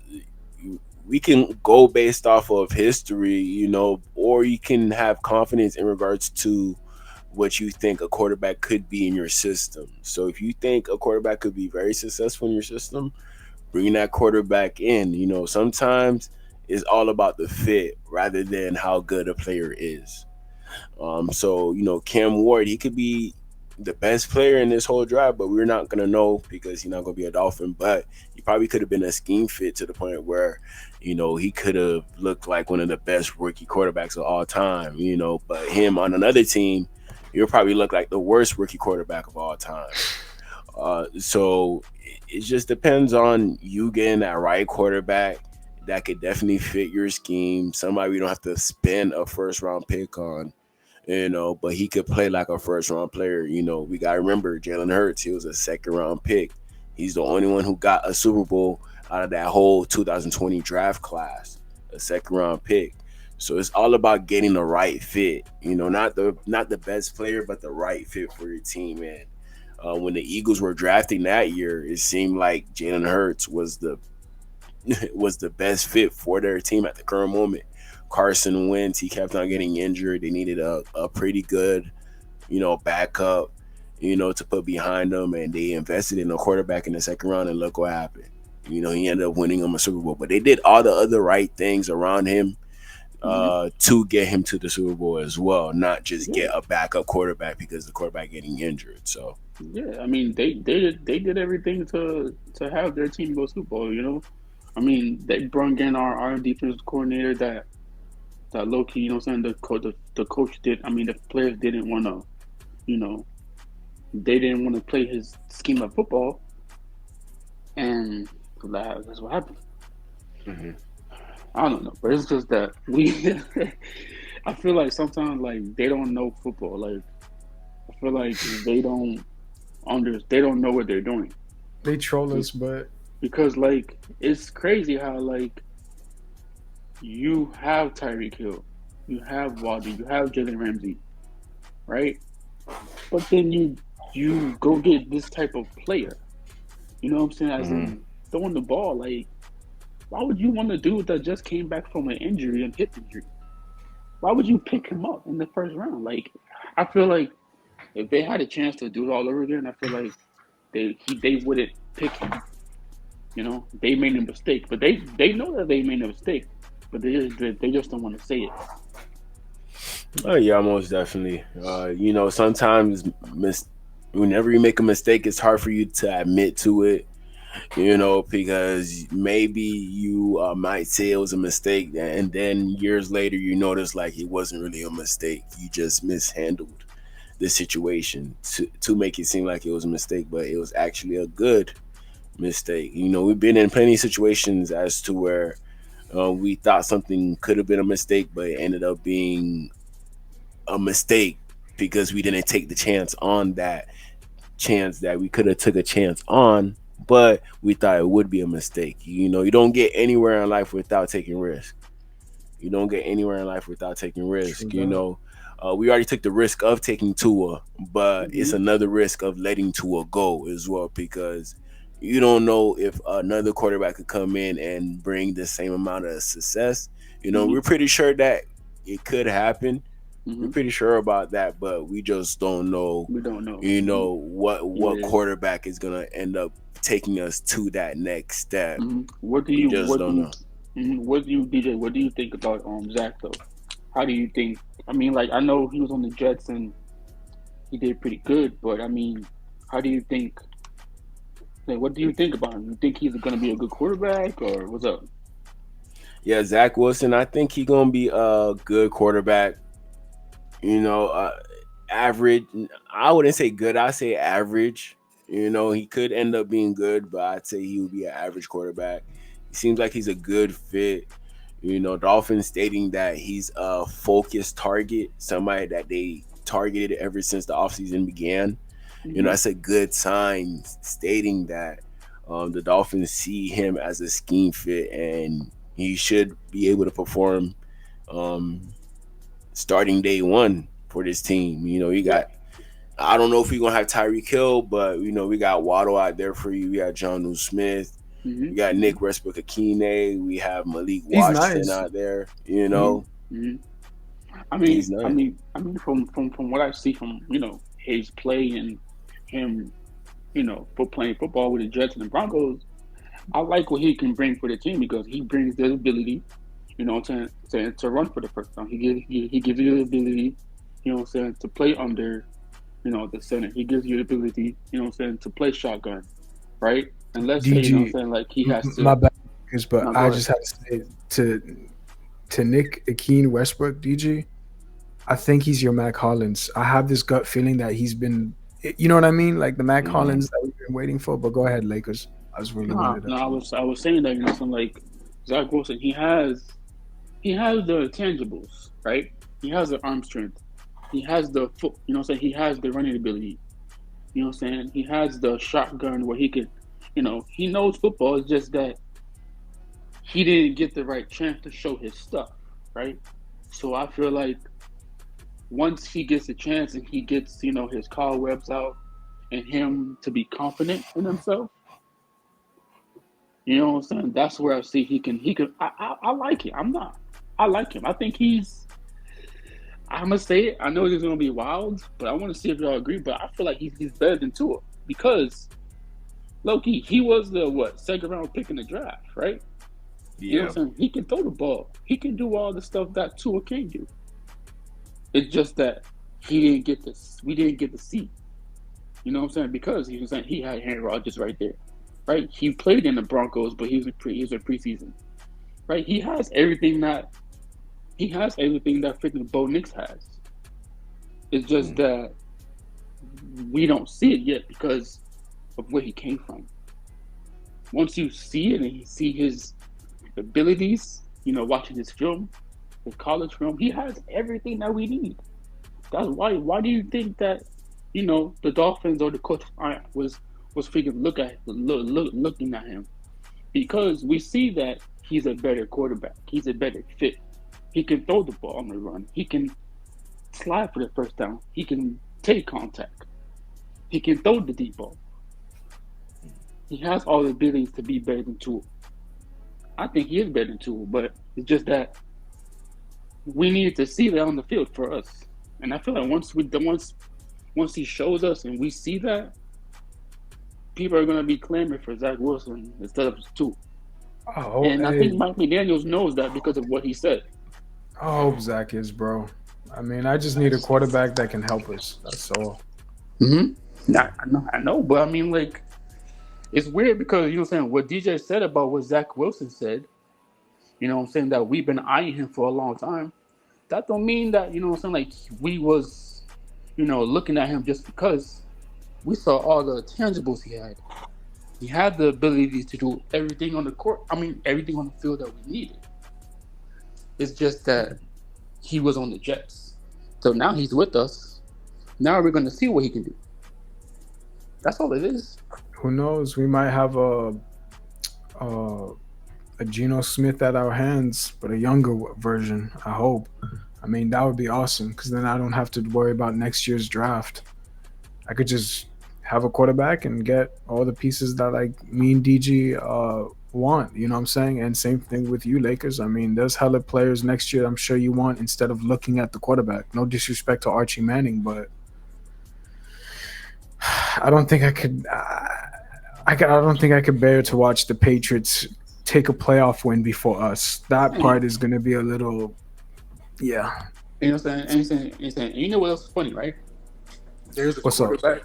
we can go based off of history, or you can have confidence in regards to what you think a quarterback could be in your system. So if you think a quarterback could be very successful in your system, bring that quarterback in. Sometimes it's all about the fit rather than how good a player is. So Cam Ward, he could be the best player in this whole draft, but we're not gonna know because he's not gonna be a Dolphin. But he probably could have been a scheme fit to the point where, he could have looked like one of the best rookie quarterbacks of all time, but him on another team, he'll probably look like the worst rookie quarterback of all time. So it just depends on you getting that right quarterback that could definitely fit your scheme. Somebody we don't have to spend a first round pick on, but he could play like a first round player. We got to remember Jalen Hurts, he was a second round pick. He's the only one who got a Super Bowl out of that whole 2020 draft class, a second round pick. So it's all about getting the right fit, not the best player, but the right fit for your team, man. When the Eagles were drafting that year, it seemed like Jalen Hurts was the best fit for their team at the current moment. Carson Wentz, he kept on getting injured. They needed a pretty good, backup, to put behind them, and they invested in a quarterback in the second round, and look what happened. He ended up winning them a Super Bowl. But they did all the other right things around him to get him to the Super Bowl as well, not just get a backup quarterback because the quarterback getting injured. So yeah, I mean they did everything to have their team go Super Bowl. I mean they brought in our defensive coordinator that low key, the coach did. I mean the players didn't want to, they didn't want to play his scheme of football, and that's what happened. Mm-hmm. I don't know, but it's just that I feel like sometimes like they don't know football. Like I feel like they don't know what they're doing. They troll us, but because like it's crazy how like you have Tyreek Hill, you have Waddle, you have Jalen Ramsey, right? But then you go get this type of player. You know what I'm saying? As in throwing the ball, like why would you want a dude that just came back from an injury and hip injury? Why would you pick him up in the first round? Like I feel like if they had a chance to do it all over again, I feel like they wouldn't pick him. They made a mistake, but they know that they made a mistake, but they just don't want to say it. Oh yeah, most definitely. Sometimes whenever you make a mistake, it's hard for you to admit to it. Because maybe you might say it was a mistake, and then years later you notice like it wasn't really a mistake. You just mishandled the situation to make it seem like it was a mistake, but it was actually a good mistake. We've been in plenty of situations as to where we thought something could have been a mistake, but it ended up being a mistake because we didn't take the chance on that chance that we could have took a chance on, but we thought it would be a mistake. You don't get anywhere in life without taking risk. You don't get anywhere in life without taking risk. We already took the risk of taking Tua, but it's another risk of letting Tua go as well, because you don't know if another quarterback could come in and bring the same amount of success. We're pretty sure that it could happen. We're pretty sure about that, but we just don't know. We don't know. What quarterback is gonna end up taking us to that next step. What do you DJ? What do you think about Zach though? How do you think? I mean, like I know he was on the Jets and he did pretty good, but I mean, how do you think? Like, what do you think about him? You think he's going to be a good quarterback, or what's up? Yeah, Zach Wilson. I think he's going to be a good quarterback. Average. I wouldn't say good. I'd say average. He could end up being good, but I'd say he would be an average quarterback. He seems like he's a good fit. Dolphins stating that he's a focused target, somebody that they targeted ever since the offseason began. That's a good sign, stating that the Dolphins see him as a scheme fit and he should be able to perform starting day one for this team. You got, I don't know if we're going to have Tyreek Hill, but, we got Waddle out there for you. We got Jonnu Smith. We got Nick Westbrook-Akine. We have Malik Washington out there, I mean, from what I see from, his play and him, for playing football with the Jets and the Broncos, I like what he can bring for the team because he brings the ability, to run for the first time. He gives you the ability, to play under, the center. He gives you the ability, to play shotgun, right? And let's say, DG, like he has my to. bad, but No, go I ahead. just had to say to Nick Akeem Westbrook, DG. I think he's your Mac Hollins. I have this gut feeling that he's been, you know what I mean, like the Mac Mm-hmm. Hollins that we've been waiting for. But go ahead, Lakers. I was really No, wanted to. no, I was saying that, like Zach Wilson, he has the tangibles, right? He has the arm strength. He has the foot, he has the running ability. He has the shotgun where he could, he knows football. It's just that he didn't get the right chance to show his stuff, right? So I feel like once he gets a chance and he gets, his cobwebs out and him to be confident in himself, you know what I'm saying? That's where I see I like him. I like him. I think I'm gonna say it. I know it's gonna be wild, but I want to see if y'all agree. But I feel like he's better than Tua because Loki, he was the second round pick in the draft, right? You know Yeah. what I'm saying? He can throw the ball. He can do all the stuff that Tua can't do. It's just that he didn't get this. We didn't get to see. You know what I'm saying? Because he was saying he had Aaron Rodgers right there, right? He played in the Broncos, but he was a preseason, right? He has everything that freaking Bo Nix has. It's just that we don't see it yet because of where he came from. Once you see it and you see his abilities, watching his film, his college film, he has everything that we need. That's why. Why do you think that, the Dolphins or the coach was freaking looking at him? Because we see that he's a better quarterback. He's a better fit. He can throw the ball on the run. He can slide for the first down. He can take contact. He can throw the deep ball. He has all the abilities to be better than Tua. I think he is better than Tua, but it's just that we needed to see that on the field for us. And I feel like once he shows us and we see that, people are gonna be clamoring for Zach Wilson instead of Tua. Oh, And I hey, think Mike McDaniels knows that because of what he said. I hope Zach is, bro. I mean, I just need a quarterback that can help us. That's all. I know, but I mean, like, it's weird because what DJ said about what Zach Wilson said. That we've been eyeing him for a long time. That don't mean that like we was looking at him just because we saw all the tangibles he had. He had the ability to do everything on the court. I mean, everything on the field that we needed. It's just that he was on the Jets. So now he's with us. Now we're going to see what he can do. That's all it is. Who knows? We might have a Geno Smith at our hands, but a younger version. I hope. I mean, that would be awesome because then I don't have to worry about next year's draft. I could just have a quarterback and get all the pieces that like me and DG want. You know what I'm saying? And same thing with you, Lakers. I mean, there's hella players next year I'm sure you want instead of looking at the quarterback. No disrespect to Archie Manning, but I don't think I could. I don't think I could bear to watch the Patriots take a playoff win before us. That part is going to be a little, yeah. You know what I'm saying? And you know what else is funny, right? There's a What's up? quarterback.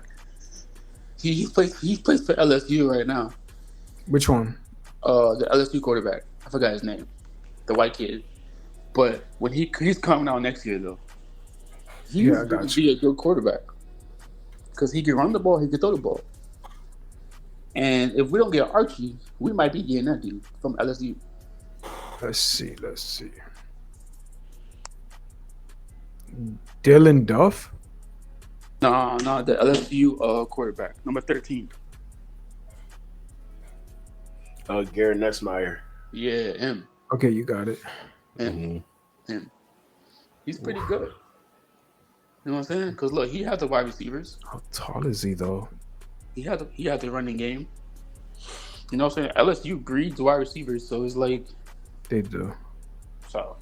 He plays for LSU right now. Which one? The LSU quarterback. I forgot his name. The white kid. But when he's coming out next year though, he's going to be a good quarterback because he can run the ball, he can throw the ball. And if we don't get Archie, we might be getting that dude from LSU. Let's see. Dylan Duff? No, the LSU quarterback, number 13. Garrett Nussmeier. Yeah, him. Okay, you got it. Him. He's pretty good. You know what I'm saying? Because look, he has the wide receivers. How tall is he though? He had the running game. You know what I'm saying? LSU breeds wide receivers, so it's like they do. So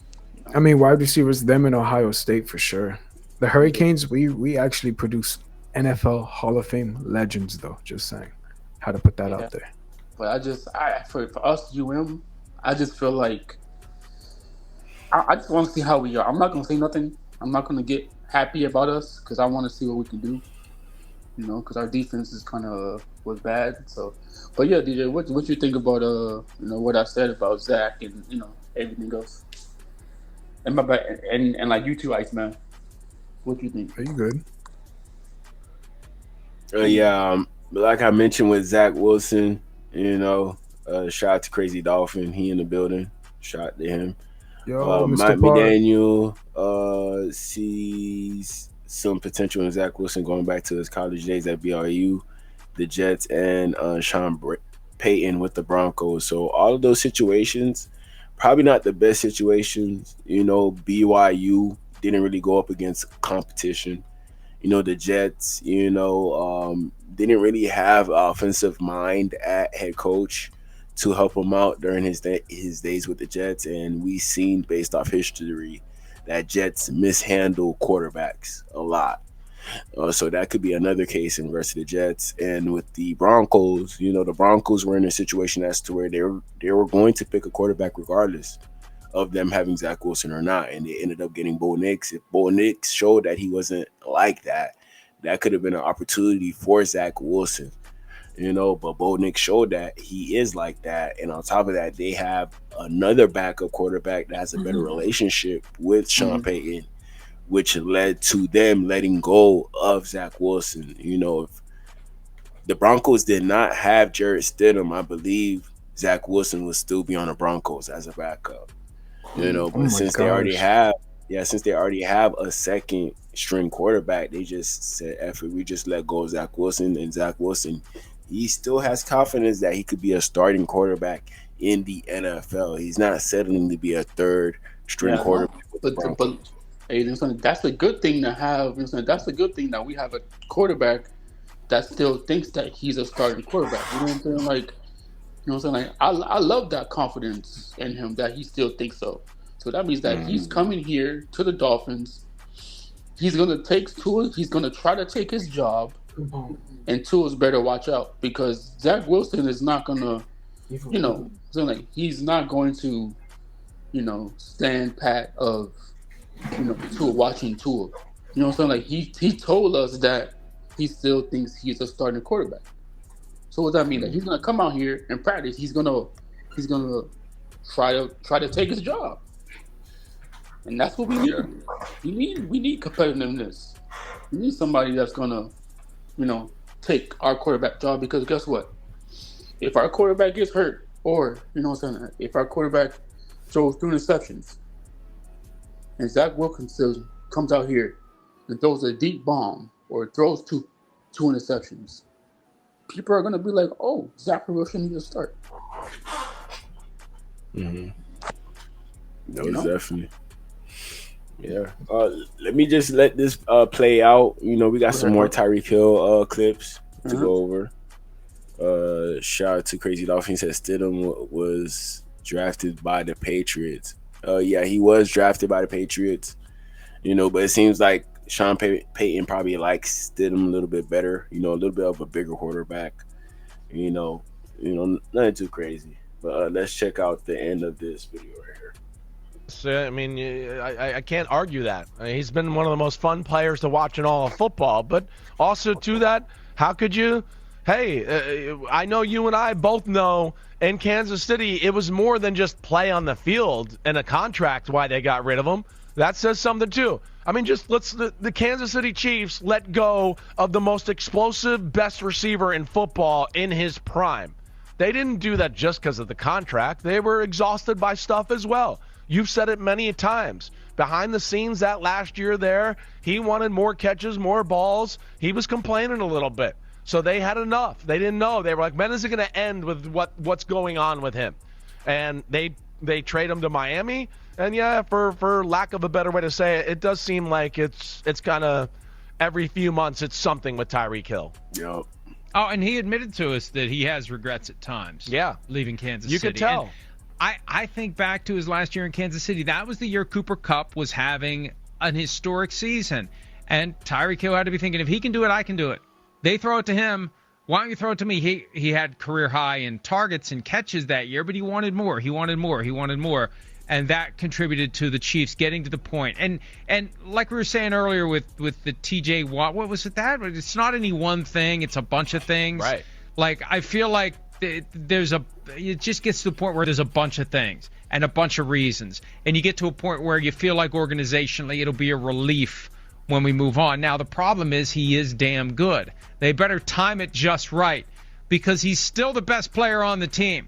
I mean, wide receivers, them in Ohio State for sure. The Hurricanes, we actually produce NFL Hall of Fame legends, though. Just saying, how to put that out there. But for us I just feel like I just want to see how we are. I'm not gonna say nothing. I'm not gonna get happy about us because I want to see what we can do. because our defense is kind of was bad. So, but yeah, DJ, what you think about what I said about Zach and everything else? And my bad, and like you too, Iceman. What do you think? Are you good? Yeah, like I mentioned with Zach Wilson, shout out to Crazy Dolphin. He in the building. Shout out to him. Yo, Mike Mr. Pod. McDaniel sees some potential in Zach Wilson going back to his college days at BYU, the Jets, and Sean Payton with the Broncos. So all of those situations, probably not the best situations. BYU didn't really go up against competition. The Jets, didn't really have offensive mind at head coach to help him out during his days with the Jets. And we seen based off history that Jets mishandle quarterbacks a lot. So that could be another case in versus the Jets. And with the Broncos, the Broncos were in a situation as to where they were going to pick a quarterback regardless of them having Zach Wilson or not. And they ended up getting Bo Nix. If Bo Nix showed that he wasn't like that, that could have been an opportunity for Zach Wilson. But Bo Nix showed that he is like that. And on top of that, they have another backup quarterback that has a better relationship with Sean Payton, which led to them letting go of Zach Wilson. If the Broncos did not have Jarrett Stidham, I believe Zach Wilson would still be on the Broncos as a backup. But since they already have a second string quarterback, they just said, F it, we just let go of Zach Wilson. And Zach Wilson, he still has confidence that he could be a starting quarterback in the NFL. He's not settling to be a third string quarterback. But hey, that's a good thing to have. That's a good thing that we have a quarterback that still thinks that he's a starting quarterback. You know what I'm saying? Like, I love that confidence in him that he still thinks so. So that means that he's coming here to the Dolphins. He's gonna take Tua. He's gonna try to take his job, and Tua's better watch out because Zach Wilson is not gonna, he's not going to, stand pat of, Tua watching Tua. You know what I'm saying? Like he told us that he still thinks he's a starting quarterback. So what does that mean? That he's gonna come out here and practice. He's gonna try to take his job, and that's what we need. We need competitiveness. We need somebody that's gonna, take our quarterback job because guess what? If our quarterback gets hurt, or if our quarterback throws 3 interceptions, and Zach Wilson comes out here and throws a deep bomb or throws two interceptions, people are going to be like, oh, Zach Wilson needs to start. Definitely. Yeah. Let me just let this play out. We got some more Tyreek Hill clips to go over. Shout out to Crazy Dolphin. Said Stidham was drafted by the Patriots. Yeah, he was drafted by the Patriots. But it seems like Sean Payton probably likes Stidham a little bit better. A little bit of a bigger quarterback. Nothing too crazy. But let's check out the end of this video right here. So, I mean, I can't argue that. He's been one of the most fun players to watch in all of football. But also to that, how could you? Hey, I know you and I both know in Kansas City, it was more than just play on the field and a contract why they got rid of him. That says something too. I mean, just the Kansas City Chiefs let go of the most explosive, best receiver in football in his prime. They didn't do that just because of the contract. They were exhausted by stuff as well. You've said it many times. Behind the scenes that last year there, he wanted more catches, more balls. He was complaining a little bit. So they had enough. They didn't know. They were like, when is it going to end with what's going on with him? And they trade him to Miami. And yeah, for lack of a better way to say it, it does seem like it's kind of every few months it's something with Tyreek Hill. Yep. Oh, and he admitted to us that he has regrets at times. Yeah. Leaving Kansas City. You could tell. And I think back to his last year in Kansas City. That was the year Cooper Kupp was having an historic season. And Tyreek Hill had to be thinking, if he can do it, I can do it. They throw it to him. Why don't you throw it to me? He had career high in targets and catches that year, but he wanted more. He wanted more. And that contributed to the Chiefs getting to the point. And like we were saying earlier with the TJ Watt, what was it that? It's not any one thing. It's a bunch of things. Right. Like, I feel like it just gets to the point where there's a bunch of things and a bunch of reasons. And you get to a point where you feel like organizationally it'll be a relief when we move on. Now, the problem is he is damn good. They better time it just right because he's still the best player on the team.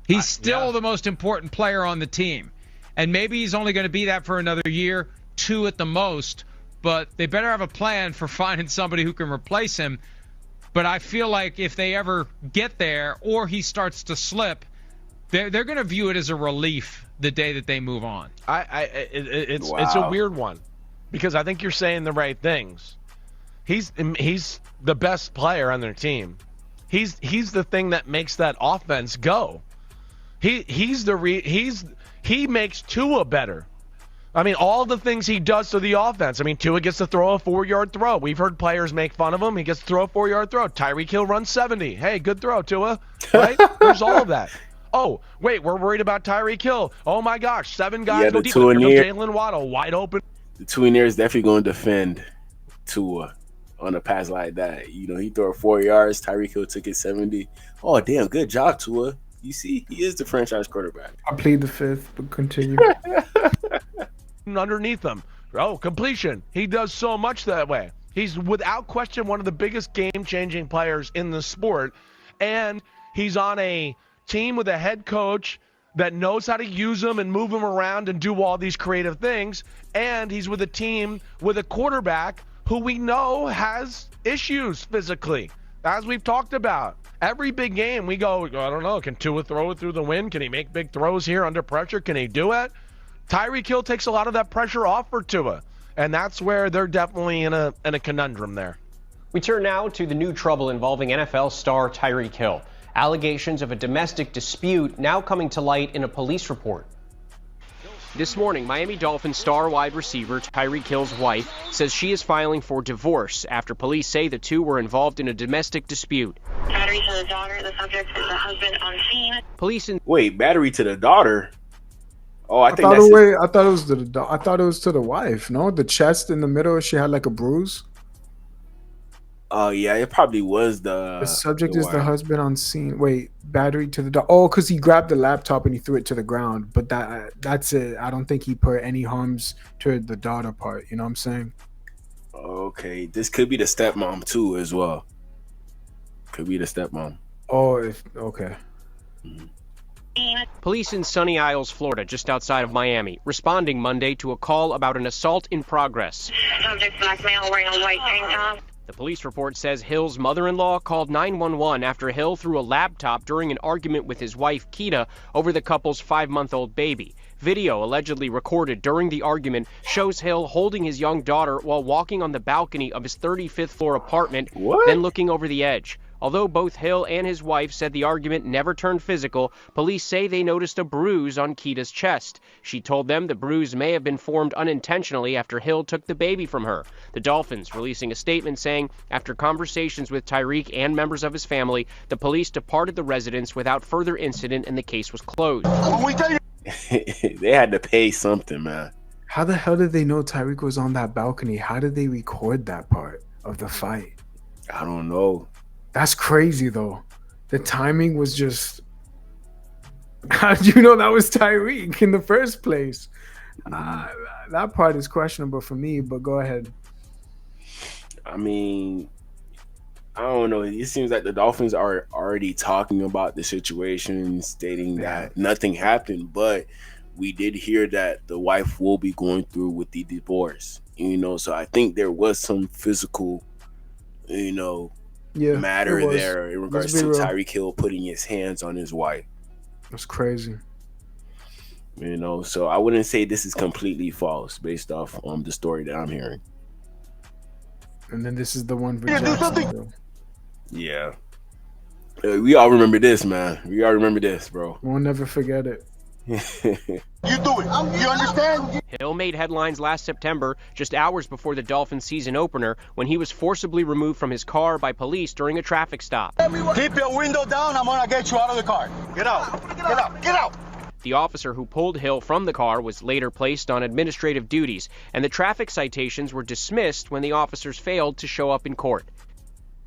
He's still the most important player on the team. And maybe he's only going to be that for another year, 2 at the most. But they better have a plan for finding somebody who can replace him. But I feel like if they ever get there or he starts to slip, they're going to view it as a relief the day that they move on. It's a weird one because I think you're saying the right things. He's the best player on their team. He's the thing that makes that offense go. He makes Tua better. I mean, all the things he does to the offense. I mean, Tua gets to throw a 4-yard throw. We've heard players make fun of him. He gets to throw a 4-yard throw. Tyreek Hill runs 70. Hey, good throw, Tua. Right? There's all of that. Oh, wait, we're worried about Tyreek Hill. Oh, my gosh, 7 guys go deep. There's no Jalen Waddle wide open. The Tuinier is definitely going to defend Tua on a pass like that. You know, he threw it 4 yards. Tyreek Hill took it 70. Oh, damn, good job, Tua. You see, he is the franchise quarterback. I plead the fifth, but continue. Underneath them. Oh, completion. He does so much that way. He's without question one of the biggest game-changing players in the sport. And he's on a team with a head coach that knows how to use him and move him around and do all these creative things. And he's with a team with a quarterback who we know has issues physically, as we've talked about. Every big game we go, I don't know, can Tua throw it through the wind? Can he make big throws here under pressure? Can he do it? Tyreek Hill takes a lot of that pressure off for Tua, and that's where they're definitely in a conundrum there. We turn now to the new trouble involving NFL star Tyreek Hill. Allegations of a domestic dispute now coming to light in a police report. This morning, Miami Dolphins star wide receiver Tyreek Hill's wife says she is filing for divorce after police say the two were involved in a domestic dispute. Battery to the daughter. The subject is the husband on scene. Police in Wait, battery to the daughter? Oh, I thought it was to the wife. No, the chest in the middle. She had like a bruise. Oh yeah, it probably was the subject is the husband on scene. Wait, battery to the daughter. Oh, because he grabbed the laptop and he threw it to the ground. But that's it. I don't think he put any harms to the daughter part. You know what I'm saying? Okay, this could be the stepmom too, as well. Could be the stepmom. Oh, okay. Mm-hmm. Police in Sunny Isles, Florida, just outside of Miami, responding Monday to a call about an assault in progress. Subject black male wearing a white tank top. The police report says Hill's mother-in-law called 911 after Hill threw a laptop during an argument with his wife, Keita, over the couple's 5-month-old baby. Video allegedly recorded during the argument shows Hill holding his young daughter while walking on the balcony of his 35th floor apartment, then looking over the edge. Although both Hill and his wife said the argument never turned physical, police say they noticed a bruise on Keita's chest. She told them the bruise may have been formed unintentionally after Hill took the baby from her. The Dolphins releasing a statement saying, after conversations with Tyreek and members of his family, the police departed the residence without further incident and the case was closed. They had to pay something, man. How the hell did they know Tyreek was on that balcony? How did they record that part of the fight? I don't know. That's crazy, though. The timing was just... How did you know that was Tyreek in the first place? That part is questionable for me, but go ahead. I mean, I don't know. It seems like the Dolphins are already talking about the situation, stating that nothing happened, but we did hear that the wife will be going through with the divorce. You know, so I think there was some physical, matter there in regards to Tyreek Hill putting his hands on his wife. That's crazy. So I wouldn't say this is completely false based off the story that I'm hearing. And then this is the one for Jackson. Yeah. We all remember this, man. We all remember this, bro. We'll never forget it. You do it. You understand? Hill made headlines last September, just hours before the Dolphins season opener, when he was forcibly removed from his car by police during a traffic stop. Keep your window down. I'm gonna get you out of the car. Get out. Get out. Get out. The officer who pulled Hill from the car was later placed on administrative duties, and the traffic citations were dismissed when the officers failed to show up in court.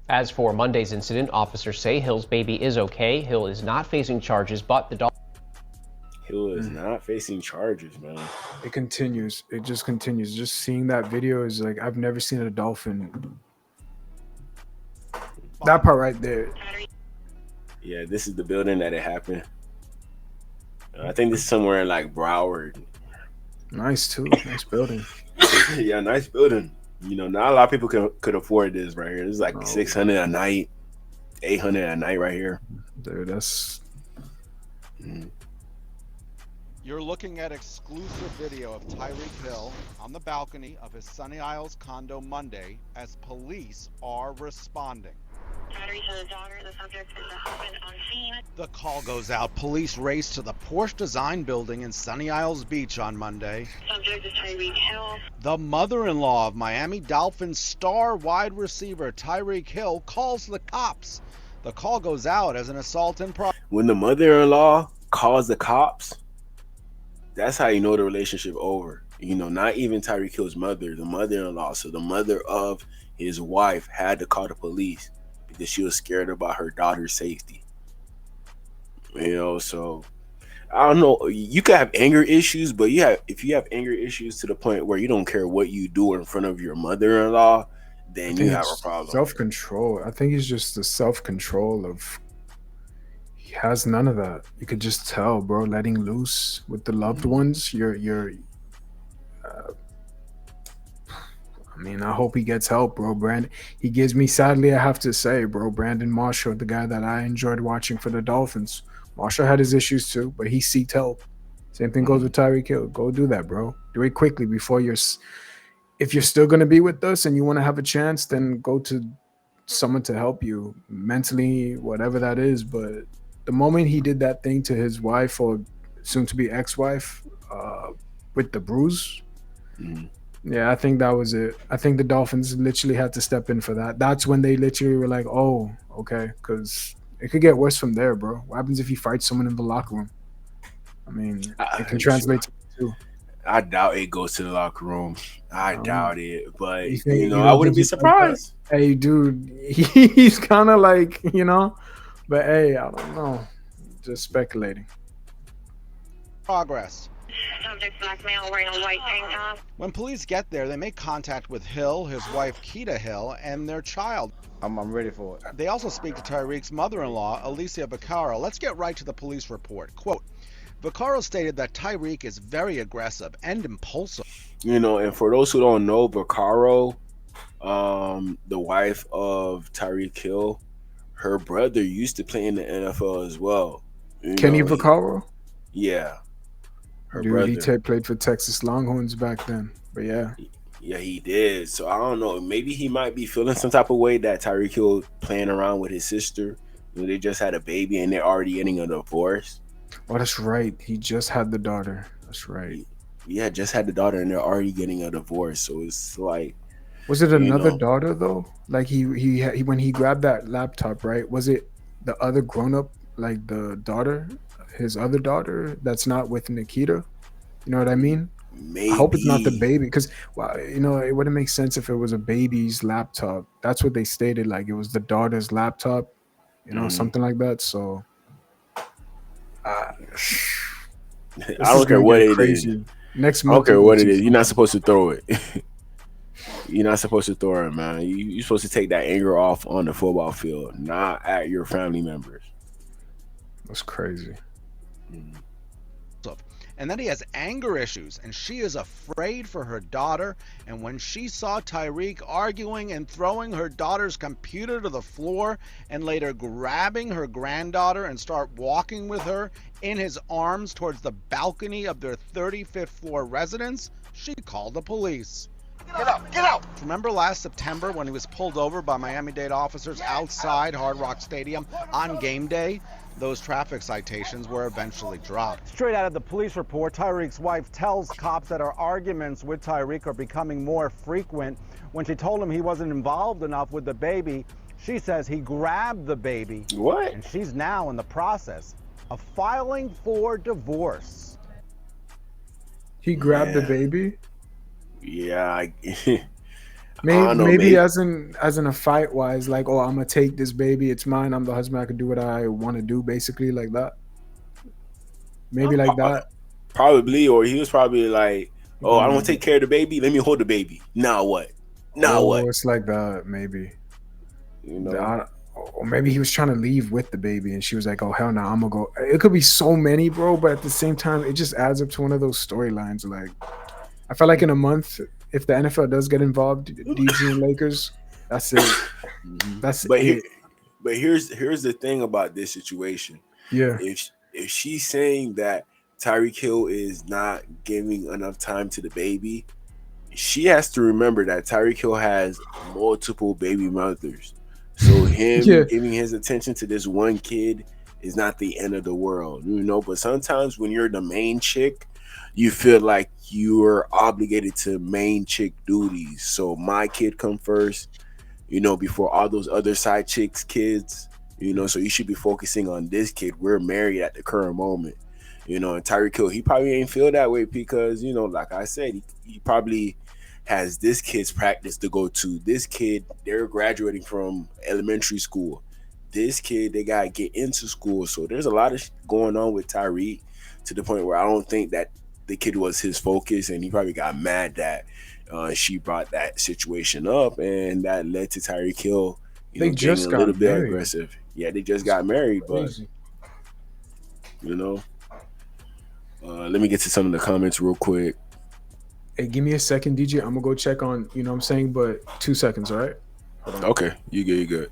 As for Monday's incident, officers say Hill's baby is okay. Hill is not facing charges, but the Hill is not facing charges, man. It continues. It just continues. Just seeing that video is like, I've never seen a Dolphin. That part right there. Yeah, this is the building that it happened. I think this is somewhere in like Broward. Nice too. Nice building. Yeah, nice building. You know, not a lot of people could afford this right here. This is like $600 a night, $800 a night right here. Dude, that's. You're looking at exclusive video of Tyreek Hill on the balcony of his Sunny Isles condo Monday as police are responding. Battery to the daughter. The subject is a husband on scene. The call goes out. Police race to the Porsche Design building in Sunny Isles Beach on Monday. Subject is Tyreek Hill. The mother-in-law of Miami Dolphins star wide receiver Tyreek Hill calls the cops. The call goes out as an assault in progress. When the mother-in-law calls the cops, that's how you know the relationship over. You know, not even Tyreek Hill's mother, the mother-in-law. So the mother of his wife had to call the police because she was scared about her daughter's safety. You know, so I don't know. You could have anger issues, but if you have anger issues to the point where you don't care what you do in front of your mother-in-law, then you have a problem. Self-control. I think it's just the self-control of. He has none of that. You could just tell, bro. Letting loose with the loved ones. I mean, I hope he gets help, bro. Brandon, he gives me, sadly, I have to say, bro, Brandon Marshall, the guy that I enjoyed watching for the Dolphins. Marshall had his issues too, but he seeked help. Same thing goes with Tyreek Hill. Go do that, bro. Do it quickly before if you're still going to be with us and you want to have a chance, then go to someone to help you mentally, whatever that is. But the moment he did that thing to his wife or soon-to-be ex-wife with the bruise, yeah, I think that was it. I think the Dolphins literally had to step in for that. That's when they literally were like, oh, okay, because it could get worse from there, bro. What happens if you fight someone in the locker room? I mean, it can translate to too. I doubt it goes to the locker room. I doubt it, but you I wouldn't be surprised. Hey, dude, he's kind of like, but hey, I don't know. Just speculating. Progress. Subject black male wearing a white tank top. When police get there, they make contact with Hill, his wife Keita Hill, and their child. I'm ready for it. They also speak to Tyreek's mother-in-law, Alicia Vaccaro. Let's get right to the police report. Quote, Vaccaro stated that Tyreek is very aggressive and impulsive. And for those who don't know, Vaccaro, the wife of Tyreek Hill, her brother used to play in the NFL as well. Kenny Vaccaro? Yeah. Dude, he played for Texas Longhorns back then. But yeah. Yeah, he did. So I don't know. Maybe he might be feeling some type of way that Tyreek Hill playing around with his sister. They just had a baby and they're already getting a divorce. Oh, that's right. He just had the daughter. That's right. Yeah, just had the daughter and they're already getting a divorce. So it's like. Was it another daughter though? Like he when he grabbed that laptop, right? Was it the other grown up, like the daughter? His other daughter that's not with Nikita, you know what I mean? Maybe. I hope it's not the baby because, it wouldn't make sense if it was a baby's laptop. That's what they stated, like it was the daughter's laptop, something like that. So, I don't care what it is. Next month, I don't care what it is. You're not supposed to throw it. You're not supposed to throw it, man. You're supposed to take that anger off on the football field, not at your family members. That's crazy. And then he has anger issues, and she is afraid for her daughter. And when she saw Tyreek arguing and throwing her daughter's computer to the floor and later grabbing her granddaughter and start walking with her in his arms towards the balcony of their 35th floor residence, she called the police. Get out! Get out! Remember last September when he was pulled over by Miami-Dade officers outside Hard Rock Stadium on game day? Those traffic citations were eventually dropped. Straight out of the police report, Tyreek's wife tells cops that her arguments with Tyreek are becoming more frequent. When she told him he wasn't involved enough with the baby, she says he grabbed the baby. What? And she's now in the process of filing for divorce. He grabbed the Yeah. baby. Yeah, I Maybe, don't know. maybe Maybe as in a fight wise, like, oh, I'm gonna take this baby. It's mine. I'm the husband. I can do what I want to do, basically, like that. Maybe like that. probably, or he was probably like, "Oh, I don't want to Mm. take care of the baby. Let me hold the baby. Now what? Now Oh, what? it's like that. Maybe. You know?" Or maybe he was trying to leave with the baby, and she was like, "Oh hell no, I'm gonna go." It could be so many, bro. But at the same time, it just adds up to one of those storylines. Like, I feel like in a month, if the NFL does get involved, DG and Lakers, that's it. That's But it. here's the thing about this situation. Yeah. If she's saying that Tyreek Hill is not giving enough time to the baby, she has to remember that Tyreek Hill has multiple baby mothers. So him Yeah. giving his attention to this one kid is not the end of the world, you know. But sometimes when you're the main chick, you feel like you're obligated to main chick duties. So my kid come first, you know, before all those other side chicks' kids, you know. So you should be focusing on this kid. We're married at the current moment, you know. And Tyreek Hill, he probably ain't feel that way because, you know, like I said, he probably has this kid's practice to go to. This kid, they're graduating from elementary school. This kid, they gotta get into school. So there's a lot of going on with Tyreek to the point where I don't think that the kid was his focus, and he probably got mad that she brought that situation up, and that led to Tyreek Hill, you They know, getting just a got little bit married. aggressive. Yeah, they just got married, but Crazy. you know. Let me get to some of the comments real quick. Hey, give me a second, DJ. I'm gonna go check on. You know what I'm saying, but 2 seconds, all right? Hold on. Okay, you good, you good.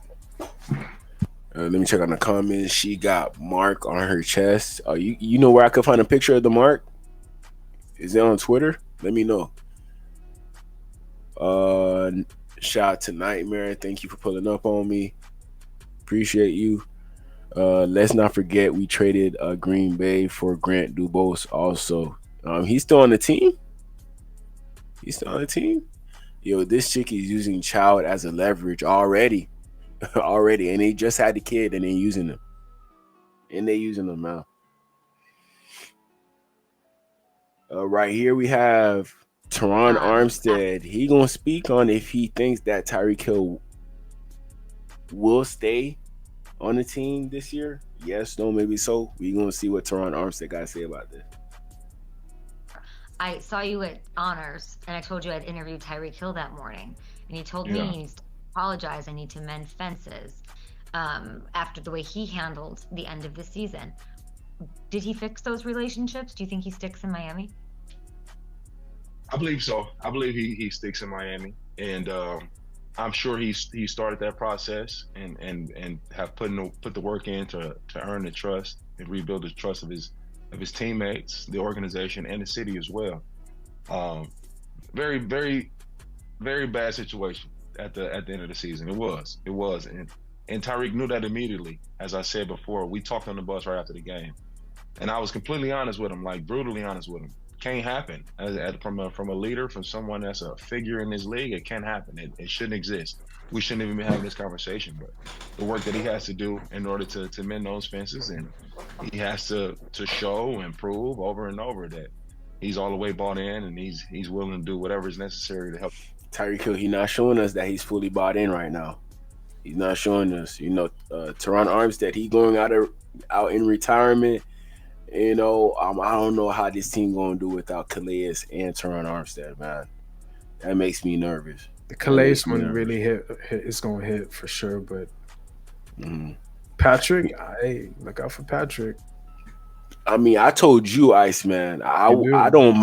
Let me check on the comments. She got mark on her chest. You know where I could find a picture of the mark? Is it on Twitter? Let me know. Shout out to Nightmare. Thank you for pulling up on me. Appreciate you. Let's not forget we traded Green Bay for Grant Dubose also. He's still on the team? He's still on the team? Yo, this chick is using child as a leverage already. Already. And they just had the kid and they're using them. And they're using them now. Right here we have Teron Armstead. He gonna speak on if he thinks that Tyreek Hill will stay on the team this year. Yes, no, maybe so. We gonna see what Teron Armstead got to say about this. I saw you at Honors, and I told you I'd interviewed Tyreek Hill that morning, and he told me he needs to apologize. I need to mend fences after the way he handled the end of the season. Did he fix those relationships? Do you think he sticks in Miami? I believe so. I believe he sticks in Miami, and I'm sure he started that process and have put the work in to earn the trust and rebuild the trust of his teammates, the organization, and the city as well. Very, very, very bad situation at the end of the season. It was, and Tyreek knew that immediately. As I said before, we talked on the bus right after the game, and I was completely honest with him, like brutally honest with him. Can't happen from a leader, from someone that's a figure in this league. It can't happen. It shouldn't exist. We shouldn't even be having this conversation. But the work that he has to do in order to mend those fences, and he has to show and prove over and over that he's all the way bought in, and he's willing to do whatever is necessary to help. Tyreek Hill, he's not showing us that he's fully bought in right now. He's not showing us. You know, Teron Armstead, he going out in retirement. You know, I don't know how this team gonna do without Calais and Teron Armstead, man. That makes me nervous. The Calais one really hit. It's gonna hit for sure. But Patrick, hey, look out for Patrick. I mean, I told you, IceeMan. I don't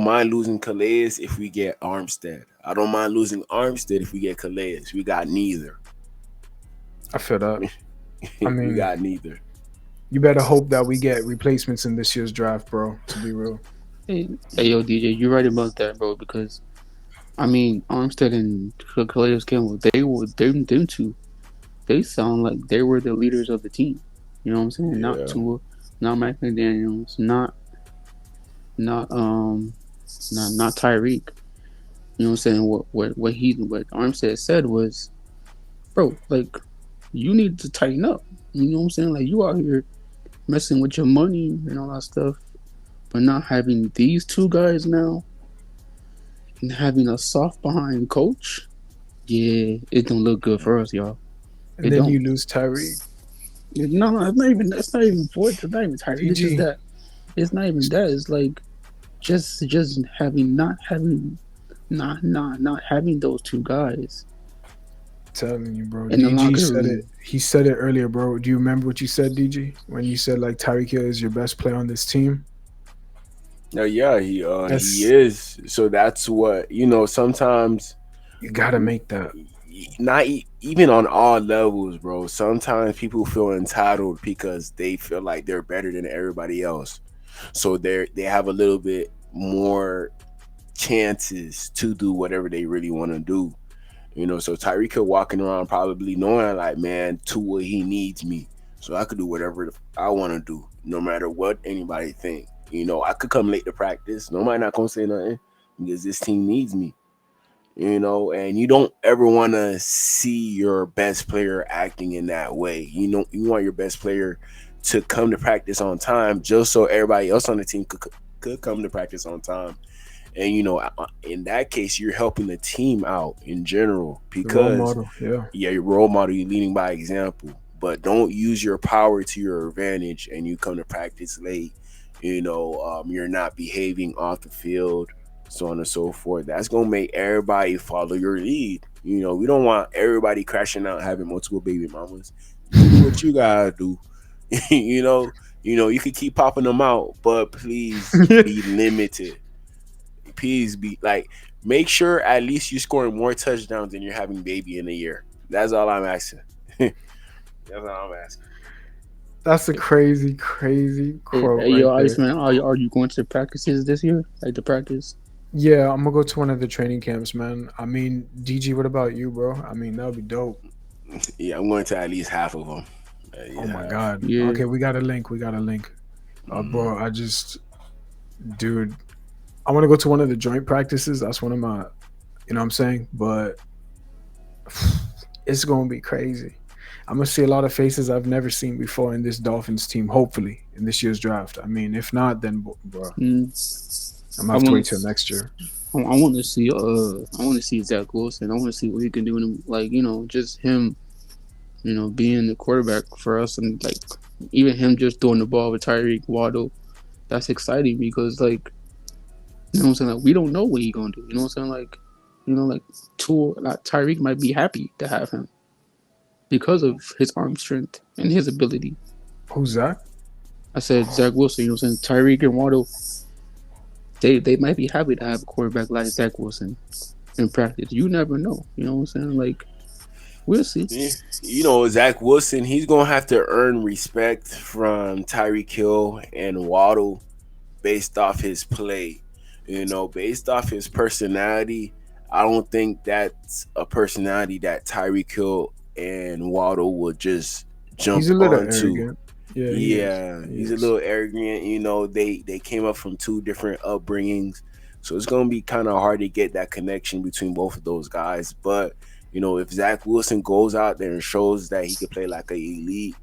mind losing Calais if we get Armstead. I don't mind losing Armstead if we get Calais. We got neither. I feel that. I mean, we got neither. You better hope that we get replacements in this year's draft, bro. To be real. Hey, yo, DJ, you're right about that, bro. Because I mean, Armstead and Calais Campbell, them two. They sound like they were the leaders of the team. You know what I'm saying? Yeah. Not Tua, not Mike McDaniels, not Tyreek. You know what I'm saying? What Armstead said was, bro, like, you need to tighten up. You know what I'm saying? Like, you out here messing with your money and all that stuff. But not having these two guys now and having a soft behind coach, yeah, it don't look good for us, y'all. And It then don't. you lose Tyreek. No, it's not even. It's not even for. It's not even Tyreek. It's just DG. that. It's not even that. It's like just having not having those two guys. Telling you, bro. In the DG locker said room. it. He said it earlier, bro. Do you remember what you said, DG? When you said like Tyreek Hill is your best player on this team? Yeah, he That's is. So that's what sometimes you gotta make that. not even on all levels, bro. Sometimes people feel entitled because they feel like they're better than everybody else. So they have a little bit more chances to do whatever they really want to do. So Tyreek Hill walking around probably knowing like, man, Tua, he needs me. So I could do whatever I want to do, no matter what anybody think. I could come late to practice. Nobody not gonna say nothing because this team needs me. And you don't ever want to see your best player acting in that way. You want your best player to come to practice on time, just so everybody else on the team could come to practice on time. And in that case, you're helping the team out in general The role because model, yeah. your role model, you're leading by example. But don't use your power to your advantage, and you come to practice late. You're not behaving off the field, so on and so forth. That's gonna make everybody follow your lead. We don't want everybody crashing out having multiple baby mamas. Do what you gotta do. You could keep popping them out, but please be limited. Please be like, make sure at least you're scoring more touchdowns than you're having baby in a year. That's all I'm asking. That's all I'm asking. That's a crazy, crazy quote Hey, right yo, there. Iceman, are you going to practices this year? Like the practice? Yeah, I'm gonna go to one of the training camps, man. I mean, DG, what about you, bro? I mean, that would be dope. Yeah, I'm going to at least half of them. Oh my god. Yeah. Okay, we got a link. We got a link. Bro, dude, I want to go to one of the joint practices. That's one of my, you know what I'm saying? But it's going to be crazy. I'm going to see a lot of faces I've never seen before in this Dolphins team, hopefully, in this year's draft. I mean, if not, then, bro, I'm going to have to wait till next year. I want to see Zach Wilson. I want to see what he can do in like, just him, being the quarterback for us, and like even him just throwing the ball with Tyreek, Waddle. That's exciting because like, what I'm saying, like we don't know what he's gonna do. You know what I'm saying? Like Tyreek might be happy to have him because of his arm strength and his ability. Who's that? I said Zach Wilson. You know what I'm saying? Tyreek and Waddle. They might be happy to have a quarterback like Zach Wilson in practice. You never know. You know what I'm saying? Like, we'll see. Zach Wilson, he's going to have to earn respect from Tyreek Hill and Waddle based off his play. Based off his personality, I don't think that's a personality that Tyreek Hill and Waddle will just jump He's a little onto. arrogant. Yeah, he's a little arrogant. They came up from two different upbringings, so it's gonna be kind of hard to get that connection between both of those guys. But if Zach Wilson goes out there and shows that he could play like an elite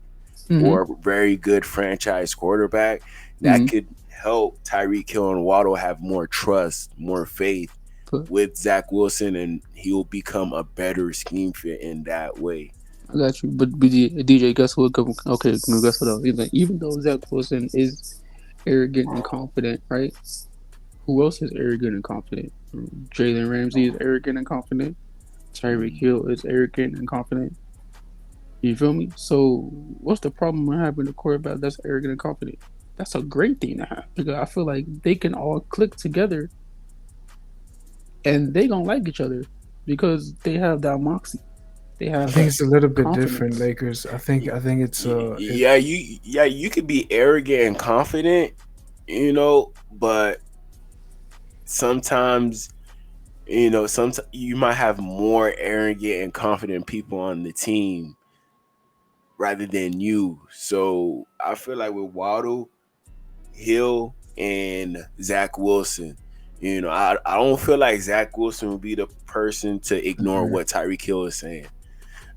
or very good franchise quarterback, that could help Tyreek Hill and Waddle have more trust, more faith with Zach Wilson, and he'll become a better scheme fit in that way. I got you, but DJ, guess what? Okay, guess what? Even though Zach Wilson is arrogant and confident, right? Who else is arrogant and confident? Jalen Ramsey is arrogant and confident. Tyreek Hill is arrogant and confident. You feel me? So, what's the problem with having a quarterback that's arrogant and confident? That's a great thing to have because I feel like they can all click together, and they gonna like each other because they have that moxie. I think it's a little bit different, Lakers. I think it's you could be arrogant and confident, but sometimes sometimes you might have more arrogant and confident people on the team rather than you. So I feel like with Waddle, Hill, and Zach Wilson, I don't feel like Zach Wilson will be the person to ignore what Tyreek Hill is saying.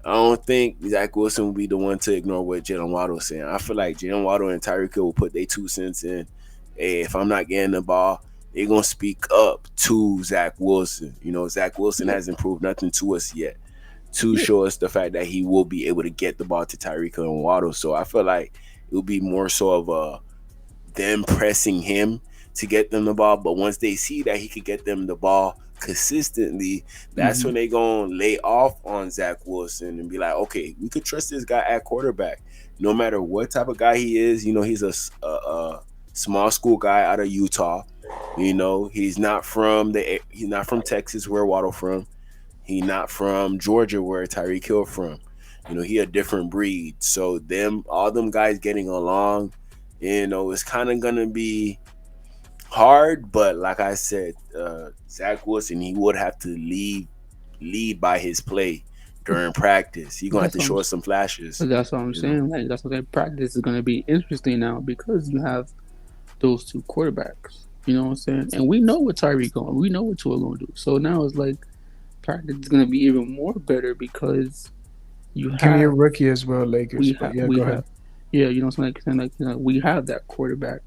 I don't think Zach Wilson will be the one to ignore what Jalen Waddle is saying. I feel like Jalen Waddle and Tyreek Hill will put their 2 cents in. Hey, if I'm not getting the ball, they're gonna speak up to Zach Wilson. Zach Wilson Yeah, hasn't proved nothing to us yet to yeah. show us the fact that he will be able to get the ball to Tyreek Hill and Waddle. So I feel like it will be more so of them pressing him to get them the ball. But once they see that he could get them the ball consistently, that's Hmm. when they gonna lay off on Zach Wilson and be like, okay, we could trust this guy at quarterback, no matter what type of guy he is. He's a small school guy out of Utah. He's not from Texas, where Waddle from. He not from Georgia, where Tyreek Hill from. He a different breed. So all them guys getting along, it's kind of gonna be hard. But like I said, Zach Wilson, he would have to lead by his play during practice. He gonna have That's to what I'm. show us some flashes. That's what I'm saying. Like that's what that practice is gonna be interesting now because you have those two quarterbacks. You know what I'm saying? And we know what Tyreek going. We know what Tua going to do. So now it's like practice is gonna be even more better because you Give me a have rookie as well, Lakers. we But have yeah, we go have ahead. yeah. You know what I'm saying? We have that quarterback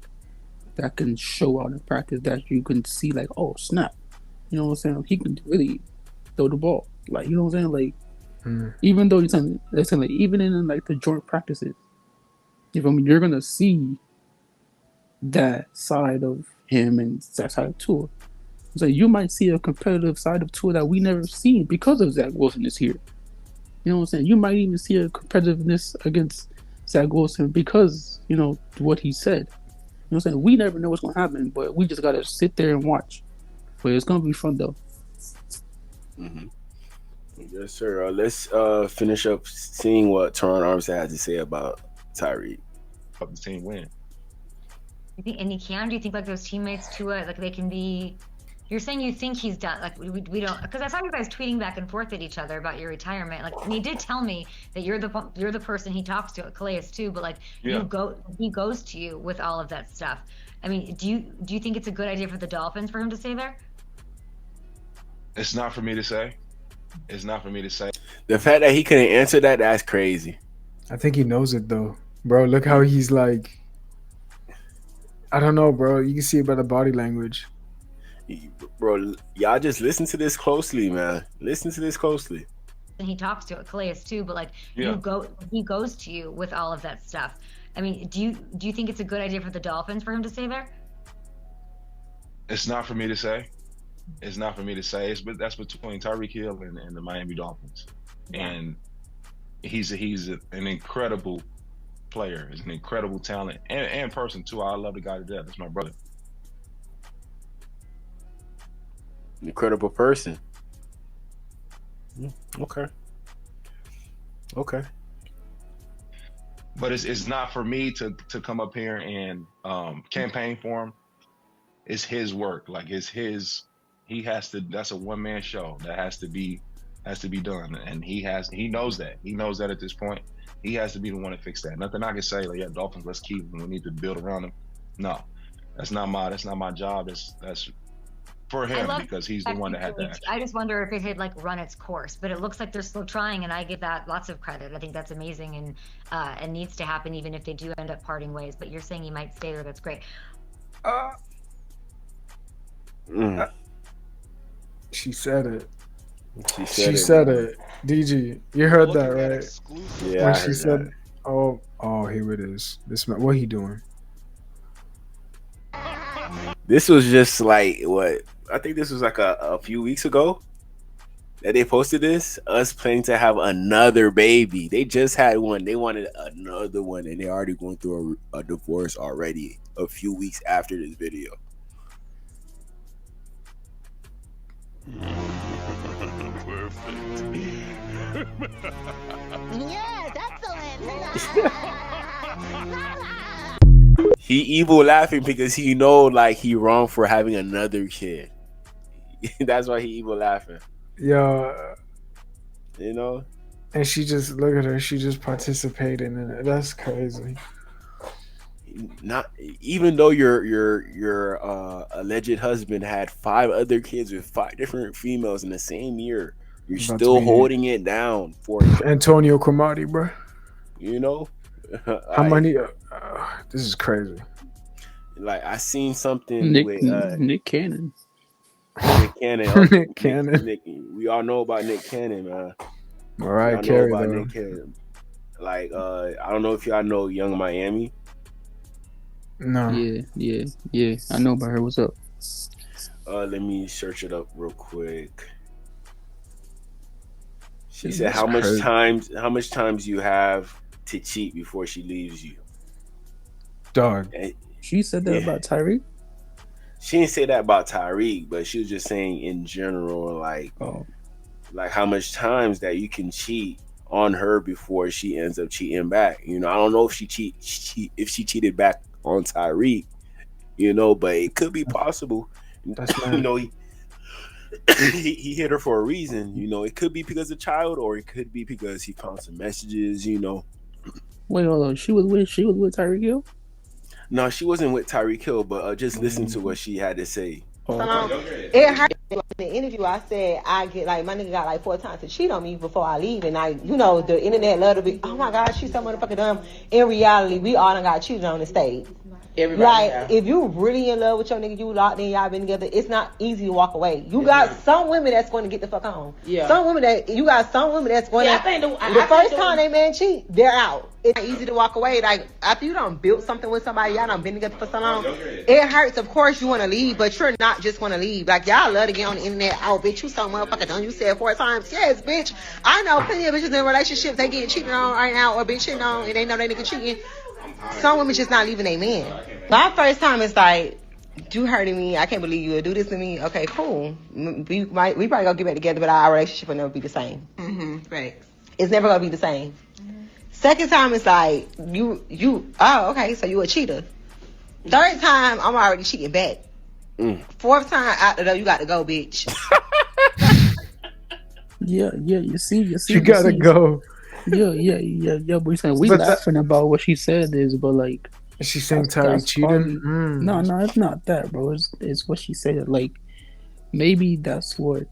that can show out in practice that you can see like, oh snap. You know what I'm saying? He can really throw the ball. Like you know what I'm saying? Like even though they're saying like even in like the joint practices, you're gonna see that side of him and that side of Tua. So you might see a competitive side of Tua that we never seen because of Zach Wilson is here. You know what I'm saying? You might even see a competitiveness against Zach Wilson because, what he said. You know what I'm saying? We never know what's gonna happen, but we just gotta sit there and watch. But it's gonna be fun though. Mm-hmm. Yes, sir. Let's finish up seeing what Teron Armstead had to say about Tyreek. Help the team win. You think, and he can? Do you think like those teammates too, like they can be? You're saying you think he's done? Like we don't, because I saw you guys tweeting back and forth at each other about your retirement. Like, and he did tell me that you're the person he talks to, Calais too. But like Yeah. he goes to you with all of that stuff. I mean, do you think it's a good idea for the Dolphins for him to stay there? It's not for me to say. It's not for me to say. The fact that he couldn't answer that's crazy. I think he knows it though, bro. Look how he's like. I don't know, bro. You can see it by the body language. Bro, y'all just listen to this closely, man. Listen to this closely. And he talks to Calais too, but like Yeah. he goes to you with all of that stuff. I mean, do you think it's a good idea for the Dolphins for him to stay there? It's not for me to say. It's not for me to say. That's between Tyreek Hill and the Miami Dolphins. Yeah. And he's an incredible player. He's an incredible talent and person too. I love the guy to death. That's my brother. Incredible person. Okay. But it's not for me to come up here and campaign for him. It's his work. Like it's his. He has to. That's a one man show that has to be done, and he knows that. He knows that at this point. He has to be the one to fix that. Nothing I can say like, yeah, Dolphins, let's keep him. We need to build around him. No, that's not my job. That's for him because he's the one that had that. I just wonder if it had like run its course, but it looks like they're still trying, and I give that lots of credit. I think that's amazing and needs to happen even if they do end up parting ways. But you're saying he might stay there. That's great. She said it. She said it. DG, you heard that, right? Yeah, When I she heard said, that. "Oh, here it is." This man, what he doing? This was just like what I think this was like a few weeks ago that they posted this. Us planning to have another baby. They just had one. They wanted another one, and they're already going through a divorce already. A few weeks after this video. Yes, He evil laughing because he know like he wrong for having another kid. That's why he evil laughing. Yeah. You know? And she just look at her. She just participating in it. That's crazy. Not even though your alleged husband had 5 other kids with 5 different females in the same year. You're About to still be holding it down for him. Antonio Cromartie, bro. You know, How many? This is crazy. Like I seen something with Nick Cannon. Nick Cannon. Nick Cannon. Nick, we all know about Nick Cannon, man. Mariah Y'all know Carey, about though. Nick Cannon. Like I don't know if y'all know Young Miami. No. Yeah. I know about her. What's up? Let me search it up real quick. She said That's how much crazy. times you have to cheat before she leaves you. Dog. And, She said that about Tyreek? She didn't say that about Tyreek, but she was just saying in general, like how much times that you can cheat on her before she ends up cheating back. You know, I don't know if she cheated back on Tyreek, you know, but it could be possible. That's You know, he hit her for a reason. You know, it could be because of child, or it could be because he found some messages. You know. Wait, hold on. She was with Tyreek Hill? No, she wasn't with Tyreek Hill, but just listen to what she had to say. It hurt. In the interview, I said I get like my nigga got like 4 times to cheat on me before I leave, and the internet love to be, oh my god, she's so motherfucking dumb. In reality, we all done got cheated on the stage. Everybody if you really in love with your nigga, you locked in, y'all been together, it's not easy to walk away. You got some women that's going to get the fuck on. Yeah. Some women that's going to. I think the first time they man cheat, they're out. It's not easy to walk away. Like after you done built something with somebody, y'all done been together for so long, it hurts. Of course you want to leave, but you're not just want to leave. Like y'all love to get on the internet. Oh, bitch, you so motherfucking dumb. You said 4 times. Yes, bitch. I know plenty of bitches in relationships they getting cheated on right now or been cheating on, and they know they nigga cheating. Some women just not leaving their man. My first time is like, you hurting me. I can't believe you would do this to me. Okay, cool. We probably gonna get back together, but our relationship will never be the same. Right. It's never gonna be the same. Second time is like, oh, okay, so you a cheater. Third time, I'm already cheating back. Fourth time, out the door, you got to go, bitch. Yeah, you see. You gotta go. Yeah. But we laughing about what she said but like, is she saying Tyreek cheating? No, it's not that, bro. It's what she said. Like, maybe that's what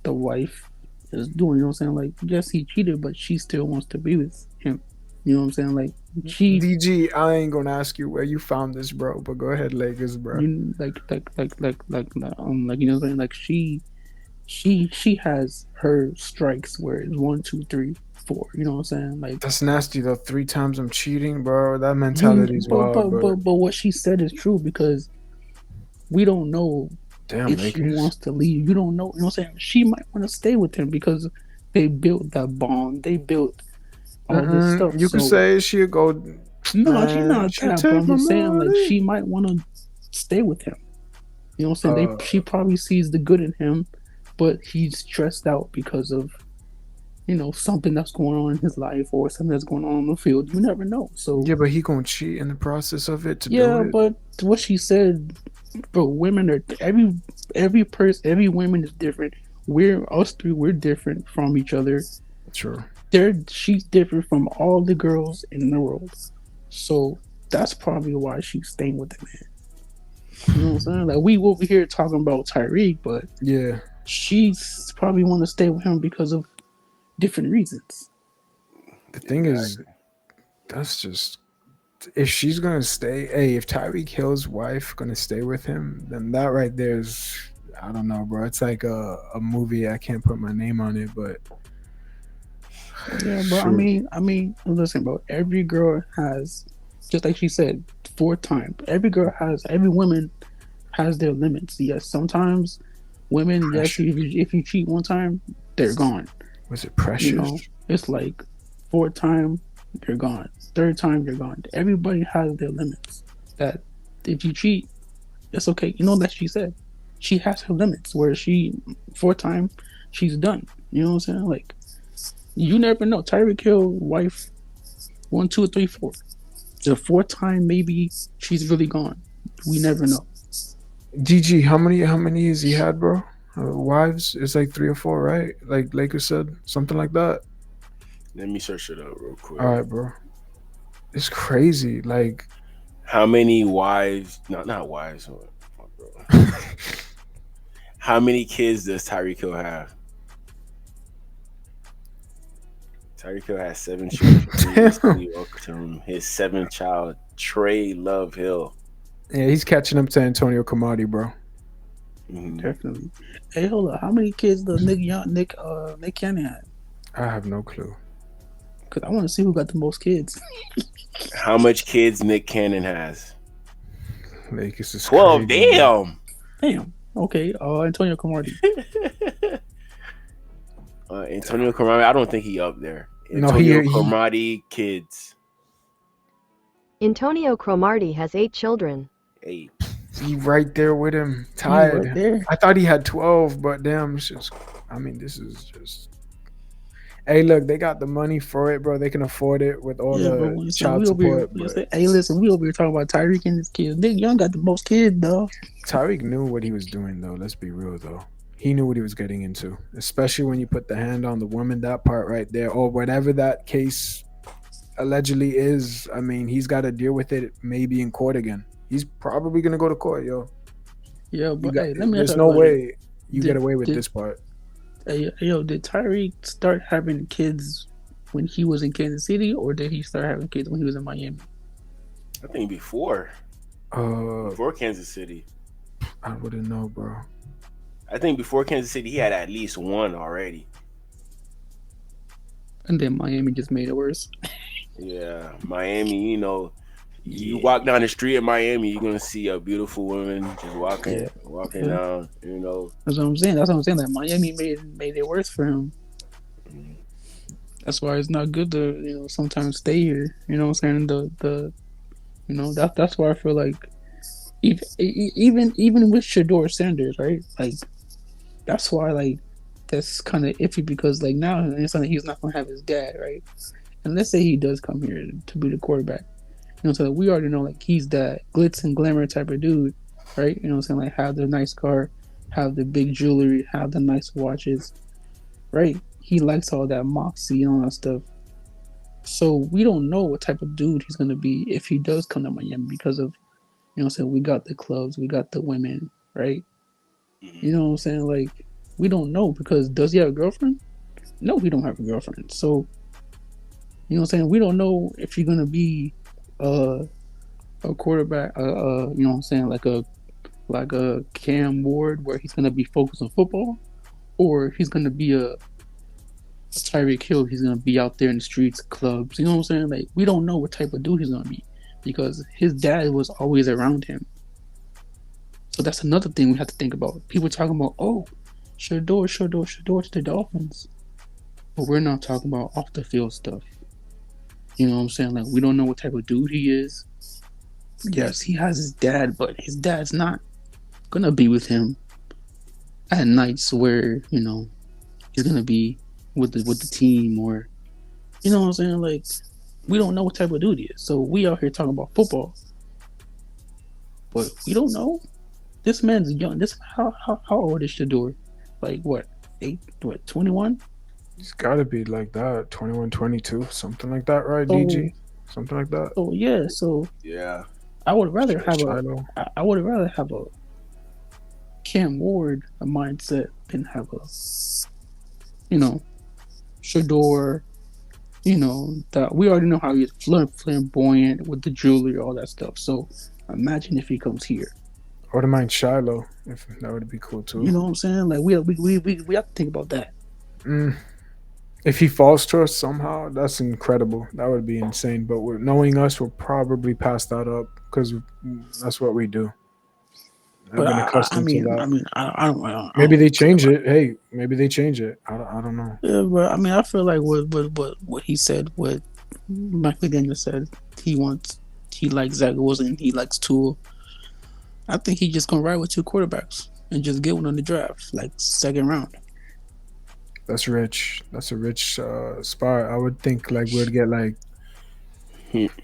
the wife is doing. You know what I'm saying? Like, yes, he cheated, but she still wants to be with him. You know what I'm saying? Like, DG, I ain't gonna ask you where you found this, bro. But go ahead, Lakers, bro. You know what I'm saying? Like, she has her strikes where it's 1, 2, 3, 4. You know what I'm saying? Like, that's nasty though. 3 times I'm cheating, bro. That mentality is wild, bro. But what she said is true because we don't know if Lakers. she wants to leave. You don't know. You know what I'm saying? She might want to stay with him because they built that bond. They built all this stuff. You could say she'll go. No, she's not that. But I'm just saying, like, she might want to stay with him. You know what I'm saying? She probably sees the good in him, but he's stressed out because of, something that's going on in his life or something that's going on the field. You never know. So yeah, but he gonna cheat in the process of it do it. But what she said, bro, women are every woman is different. Us three, we're different from each other. True. She's different from all the girls in the world. So that's probably why she's staying with the man. You know what I'm saying? Like, we over here talking about Tyreek, but yeah, she's probably want to stay with him because of different reasons. The thing is, that's just, if she's gonna stay, if Tyreek Hill's wife gonna stay with him, then that right there is, I don't know, bro. It's like a movie. I can't put my name on it, but yeah, bro. Sure. I mean, listen, bro. Every girl has, just like she said, 4 times. Every woman has their limits. Yes, sometimes women, yes, if you cheat one time, they're gone. Was it precious? It's like 4th time, you're gone. 3rd time, you're gone. Everybody has their limits. That if you cheat, it's okay. You know that she said she has her limits where 4th time, she's done. You know what I'm saying? Like, you never know. Tyreek Hill, wife, 1, 2, 3, 4. The 4th time, maybe she's really gone. We never know. DG, how many has he had, bro? Wives? It's like 3 or 4, right? Like Lakers said, something like that. Let me search it up real quick. All right, bro. It's crazy. Like, how many wives? Not wives. Bro. How many kids does Tyreek Hill have? Tyreek Hill has 7 children. Damn. Welcome his 7th child, Trey Love Hill. Yeah, he's catching up to Antonio Cromartie, bro. Definitely. Hey, hold up. How many kids does Nick Cannon have? I have no clue. Cause I want to see who got the most kids. How much kids Nick Cannon has? Lakers is 12. crazy, Damn. Damn. Okay. Antonio Cromartie. Antonio Cromartie, I don't think he up there. No, Antonio Cromartie kids. Antonio Cromartie has 8 children. 8. He right there with him, tied. Right there. I thought he had 12, but damn, it's just. I mean, this is just. Hey, look, they got the money for it, bro. They can afford it with all the child support. Hey, listen, we over here talking about Tyreek and his kids. Nick Young got the most kids, though. Tyreek knew what he was doing, though. Let's be real, though. He knew what he was getting into, especially when you put the hand on the woman. That part right there, or whatever that case allegedly is. I mean, he's got to deal with it. Maybe in court again. He's probably gonna go to court, yo. Yeah, but hey, let me. There's no way you get away with this part. Hey, yo, did Tyreek start having kids when he was in Kansas City, or did he start having kids when he was in Miami? I think before Kansas City. I wouldn't know, bro. I think before Kansas City, he had at least one already. And then Miami just made it worse. Yeah, Miami, you walk down the street in Miami, you're gonna see a beautiful woman just walking down. That's what I'm saying. That Miami made it worse for him. That's why it's not good to sometimes stay here. You know what I'm saying? That's why I feel like even with Shador Sanders, right? Like that's why that's kind of iffy because now it's like he's not gonna have his dad, right? And let's say he does come here to be the quarterback. So we already know he's that glitz and glamour type of dude, right? You know what I'm saying? Have the nice car, have the big jewelry, have the nice watches, right? He likes all that moxie and all that stuff. So we don't know what type of dude he's gonna be if he does come to Miami because of, we got the clubs, we got the women, right? You know what I'm saying? We don't know because does he have a girlfriend? No, he don't have a girlfriend. So, you know what I'm saying? We don't know if he's gonna be a quarterback, you know what I'm saying, like a Cam Ward where he's gonna be focused on football, or he's gonna be a Tyreek Hill. He's gonna be out there in the streets, clubs. You know what I'm saying? We don't know what type of dude he's gonna be because his dad was always around him. So that's another thing we have to think about. People talking about Shador to the Dolphins, but we're not talking about off the field stuff. You know what I'm saying? We don't know what type of dude he is. Yes, he has his dad, but his dad's not gonna be with him at nights where, he's gonna be with the team or, you know what I'm saying? We don't know what type of dude he is. So we out here talking about football. But we don't know. This man's young. How old is Shador? 21? It's got to be like that, 21, 22, something like that, right, DG? Something like that. Oh yeah, so yeah. I would rather have a Cam Ward mindset than have a Shador. That we already know how he's flamboyant with the jewelry, all that stuff. So imagine if he comes here. I wouldn't mind Shiloh. If that would be cool too. You know what I'm saying? We have to think about that. If he falls to us somehow, that's incredible. That would be insane. But knowing us, we'll probably pass that up because that's what we do. I've been accustomed to that. I don't maybe they change it. Hey, maybe they change it. I don't know. Yeah, but I feel like what he said, what Mike McDaniel said, he likes Zach Wilson, he likes Tua. I think he's just gonna ride with 2 quarterbacks and just get one on the draft, second round. That's rich. That's a rich spot. I would think we'd get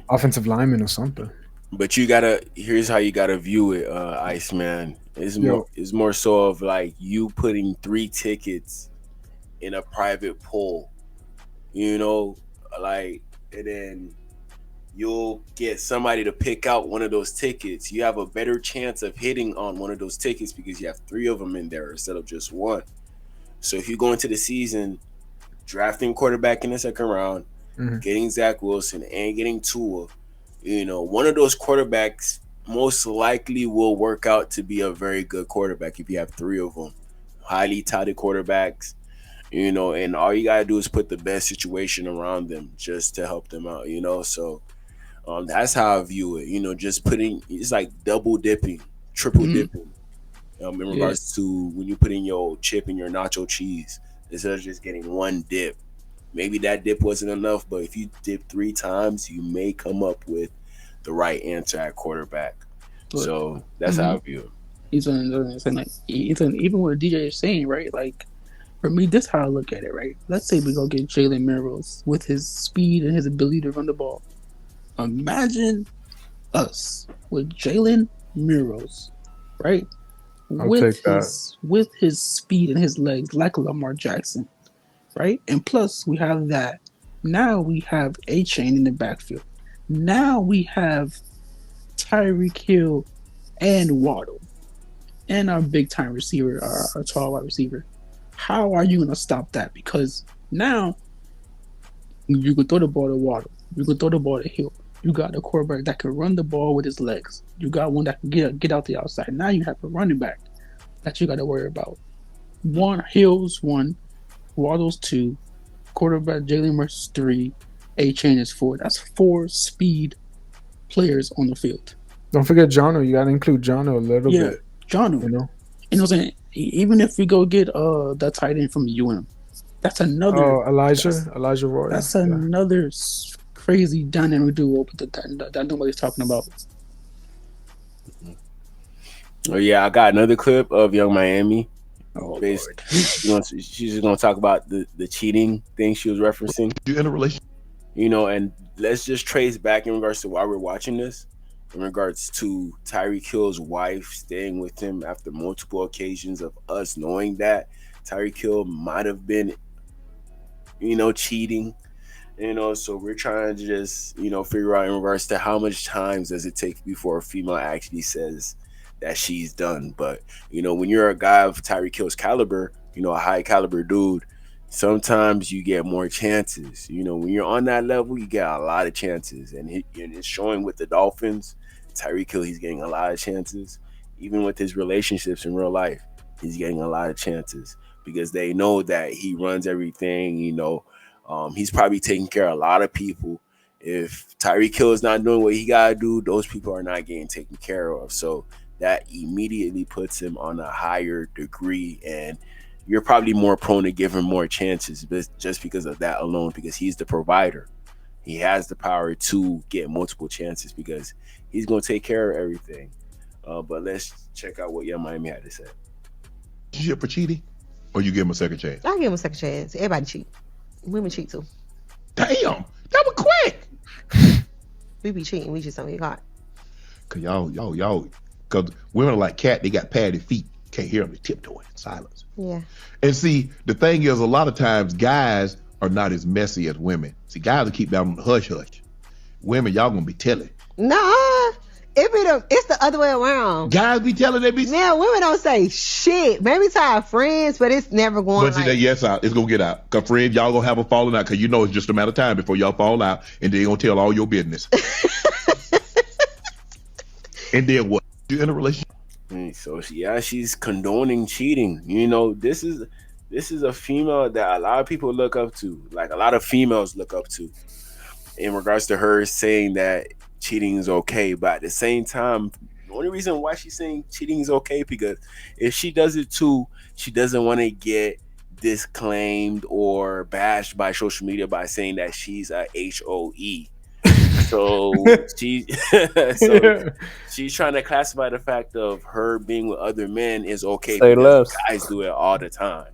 offensive lineman or something. But here's how you gotta view it, IceeMan. It's more so of you putting 3 tickets in a private pool, and then you'll get somebody to pick out one of those tickets. You have a better chance of hitting on one of those tickets because you have 3 of them in there instead of just one. So if you go into the season drafting quarterback in the second round, Mhm. getting Zach Wilson, and getting Tua, one of those quarterbacks most likely will work out to be a very good quarterback if you have three of them. Highly touted quarterbacks, and all you gotta do is put the best situation around them just to help them out, So that's how I view it. Just putting it's like double dipping, triple dipping. In Yeah. regards to when you put in your chip and your nacho cheese instead of just getting one dip. Maybe that dip wasn't enough, but if you dip 3 times, you may come up with the right answer at quarterback. But, So that's how I view it. Even what DJ is saying, right? Like, for me, this is how I look at it, right? Let's say we go get Jalen Milrows with his speed and his ability to run the ball. Imagine us with Jalen Milrows, right? I'll take that. With his speed and his legs, like Lamar Jackson, right? And plus, we have that. Now we have A-Chain in the backfield. Now we have Tyreek Hill and Waddle and our big-time receiver, our tall wide receiver. How are you going to stop that? Because now you can throw the ball to Waddle. You can throw the ball to Hill. You got a quarterback that can run the ball with his legs. You got one that can get out the outside. Now you have a running back that you got to worry about. Hill's 1, Waddle's 2, quarterback Jalen Murray's 3, A-Chain is 4. That's 4 speed players on the field. Don't forget Jono. You got to include Jono a little bit. Jono. You know what I'm saying? Even if we go get that tight end from UM, that's another. Oh, Elijah Roy. That's another crazy dynamic duo that nobody's talking about. Oh yeah, I got another clip of Young Miami. Oh, she's just gonna talk about the cheating thing she was referencing. You in a relationship? And let's just trace back in regards to why we're watching this. In regards to Tyreek Hill's wife staying with him after multiple occasions of us knowing that Tyreek Hill might have been, cheating. So we're trying to just, figure out in regards to how much time does it take before a female actually says that she's done. But, when you're a guy of Tyreek Hill's caliber, a high caliber dude, sometimes you get more chances. When you're on that level, you get a lot of chances. And it's showing with the Dolphins. Tyreek Hill, he's getting a lot of chances. Even with his relationships in real life, he's getting a lot of chances because they know that he runs everything. He's probably taking care of a lot of people. If Tyreek Hill is not doing what he got to do, those people are not getting taken care of. So that immediately puts him on a higher degree, and you're probably more prone to give him more chances just because of that alone, because he's the provider. He has the power to get multiple chances because he's going to take care of everything. But let's check out what Young Miami had to say. You for cheating, or you give him a second chance? I give him a second chance. Everybody cheat. Women cheat too. Damn, that was quick. We be cheating. We just don't get caught. Cause y'all, cause women are like cat. They got padded feet. Can't hear them. They tiptoeing in silence. Yeah. And see, the thing is, a lot of times guys are not as messy as women. See, guys will keep that on the hush hush. Women, y'all gonna be telling. Nah, it's the other way around. Guys be telling, they be. Yeah, women don't say shit. Maybe to our friends, but it's never going. But see, that yes out. It's gonna get out. Cause friends, y'all gonna have a falling out. Cause it's just a matter of time before y'all fall out, and they gonna tell all your business. And then what? You in a relationship? So she's condoning cheating. This is a female that a lot of people look up to, like a lot of females look up to, in regards to her saying that cheating is okay. But at the same time, the only reason why she's saying cheating is okay because if she does it too, she doesn't want to get disclaimed or bashed by social media by saying that she's a HOE. So she's trying to classify the fact of her being with other men is okay because guys do it all the time.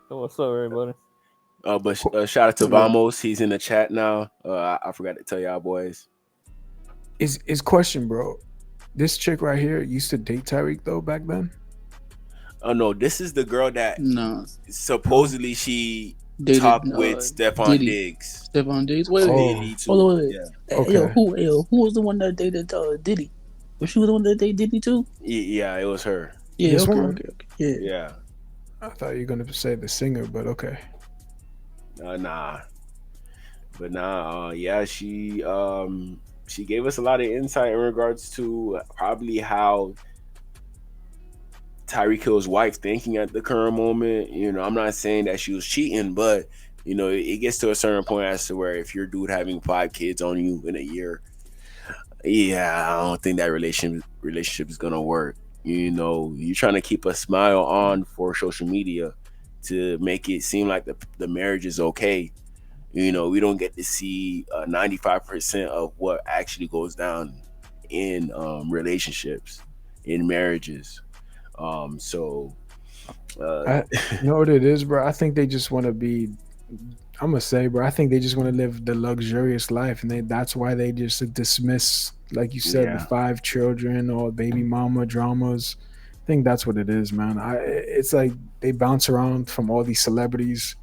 What's up, everybody? But shout out to Vamos. He's in the chat now. I forgot to tell y'all boys. Is question, bro? This chick right here used to date Tyreek though back then? Oh no, this is the girl that supposedly she dated, talked with Stephon Diggs. Stephon Diggs? Wait. Hold on. Yeah. Okay. Who was the one that dated Diddy? Was she the one that dated Diddy too? Yeah, it was her. Yeah, okay. Yeah. I thought you were gonna say the singer, but okay. Nah, but nah, yeah, she gave us a lot of insight in regards to probably how Tyreek Hill's wife thinking at the current moment. I'm not saying that she was cheating, but it gets to a certain point as to where if your dude having 5 kids on you in a year, yeah, I don't think that relationship is gonna work. You're trying to keep a smile on for social media to make it seem like the marriage is okay. We don't get to see 95% of what actually goes down in relationships, in marriages. So, I you know what it is, bro. I think they just want to be. I'm gonna say, bro. I think they just want to live the luxurious life, and that's why they just dismiss, like you said, the yeah, 5 children or baby mama dramas. I think that's what it is, man. It's like they bounce around from all these celebrities.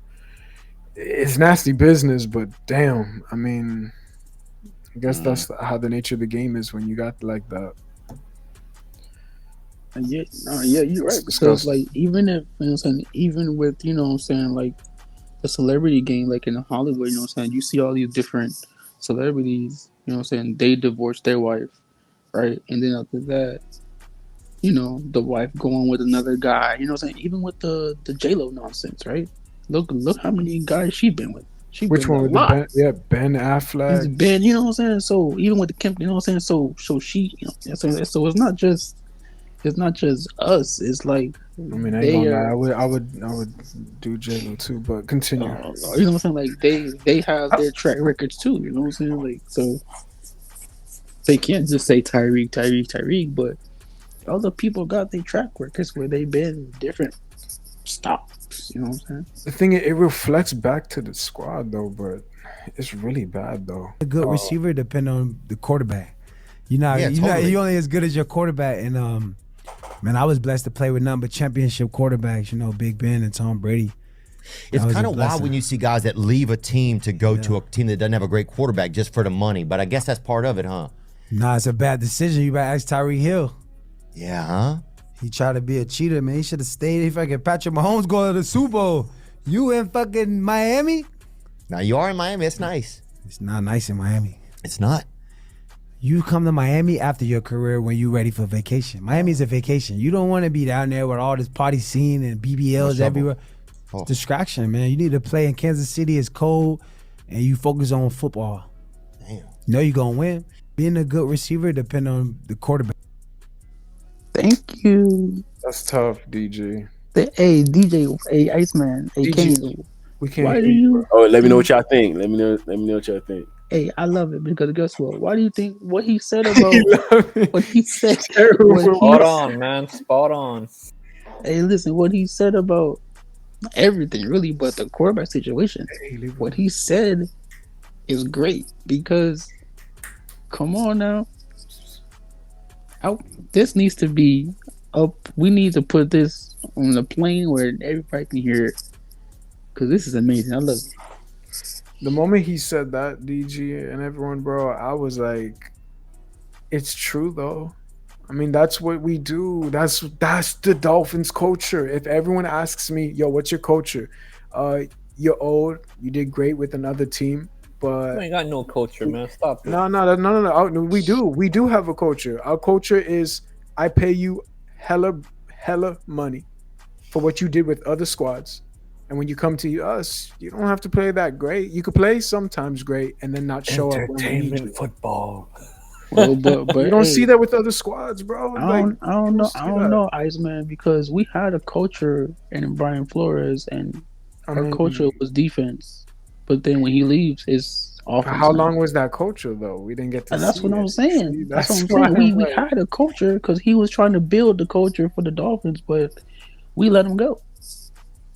It's nasty business, but damn, I mean, I guess that's how the nature of the game is when you got like that. And yeah, no, yeah, you're It's right. Because disgusting. like even if even with like the celebrity game, like in Hollywood, you see all these different celebrities, they divorce their wife, right? And then after that, the wife going with another guy, even with the J Lo nonsense, right? Look how many guys she been with. She Which been with one a with the lot. Ben? Yeah, Ben It's Affleck. been, so even with the Kim, so she, so it's not just us. It's like I mean, I ain't they gonna lie. are, I would do J Lo too, but continue. Like they have their track records too. You know what I'm saying? Like so they can't just say Tyreek, Tyreek, Tyreek, but other people got their track records where they've been different stops. You know what I'm saying? The thing is, it reflects back to the squad though, but it's really bad though. A good receiver depend on the quarterback. You're only as good as your quarterback. And man, I was blessed to play with nothing but championship quarterbacks. Big Ben and Tom Brady. It's kind of wild when you see guys that leave a team to go to a team that doesn't have a great quarterback just for the money. But I guess that's part of it, huh? Nah, it's a bad decision. You better ask Tyreek Hill. Yeah, huh? He tried to be a cheater, man. He should have stayed. If fucking Patrick Mahomes going to the Super Bowl, you in fucking Miami? Now you are in Miami. It's nice. It's not nice in Miami. It's not. You come to Miami after your career when you're ready for vacation. Miami's a vacation. You don't want to be down there with all this party scene and BBLs everywhere. It's distraction, man. You need to play in Kansas City. It's cold, and you focus on football. Damn. You're going to win. Being a good receiver depends on the quarterback. Thank you. That's tough, DJ. Hey, DJ, hey, IceeMan, hey, DJ, Kane. we can't Why hear do you? Oh, let me know what y'all think. Let me know what y'all think. Hey, I love it because guess what? Why do you think what he said about what he said? Spot on, man. Spot on. Hey, listen, what he said about everything really, but the quarterback situation. What he said is great because, come on now, this needs to be up. We need to put this on the plane where everybody can hear it because this is amazing. I love it. The moment he said that, DG and everyone, bro, I was like, it's true though. I mean, that's what we do. That's the Dolphins culture. If everyone asks me, yo, what's your culture? You're old. You did great with another team, but You ain't got no culture, man. Stop it. No. We do. We do have a culture. Our culture is I pay you hella money for what you did with other squads. And when you come to us, you don't have to play that great. You could play sometimes great and then not show up when we need you. Entertainment football. Well, but you don't hey, see that with other squads, bro. I don't know, IceeMan, because we had a culture in Brian Flores, and our culture was defense. But then when he leaves, it's offense. How long was that culture though? We didn't get to. And that's see what it. I'm saying. See, that's what I'm saying. why We had a culture because he was trying to build the culture for the Dolphins, but we let him go.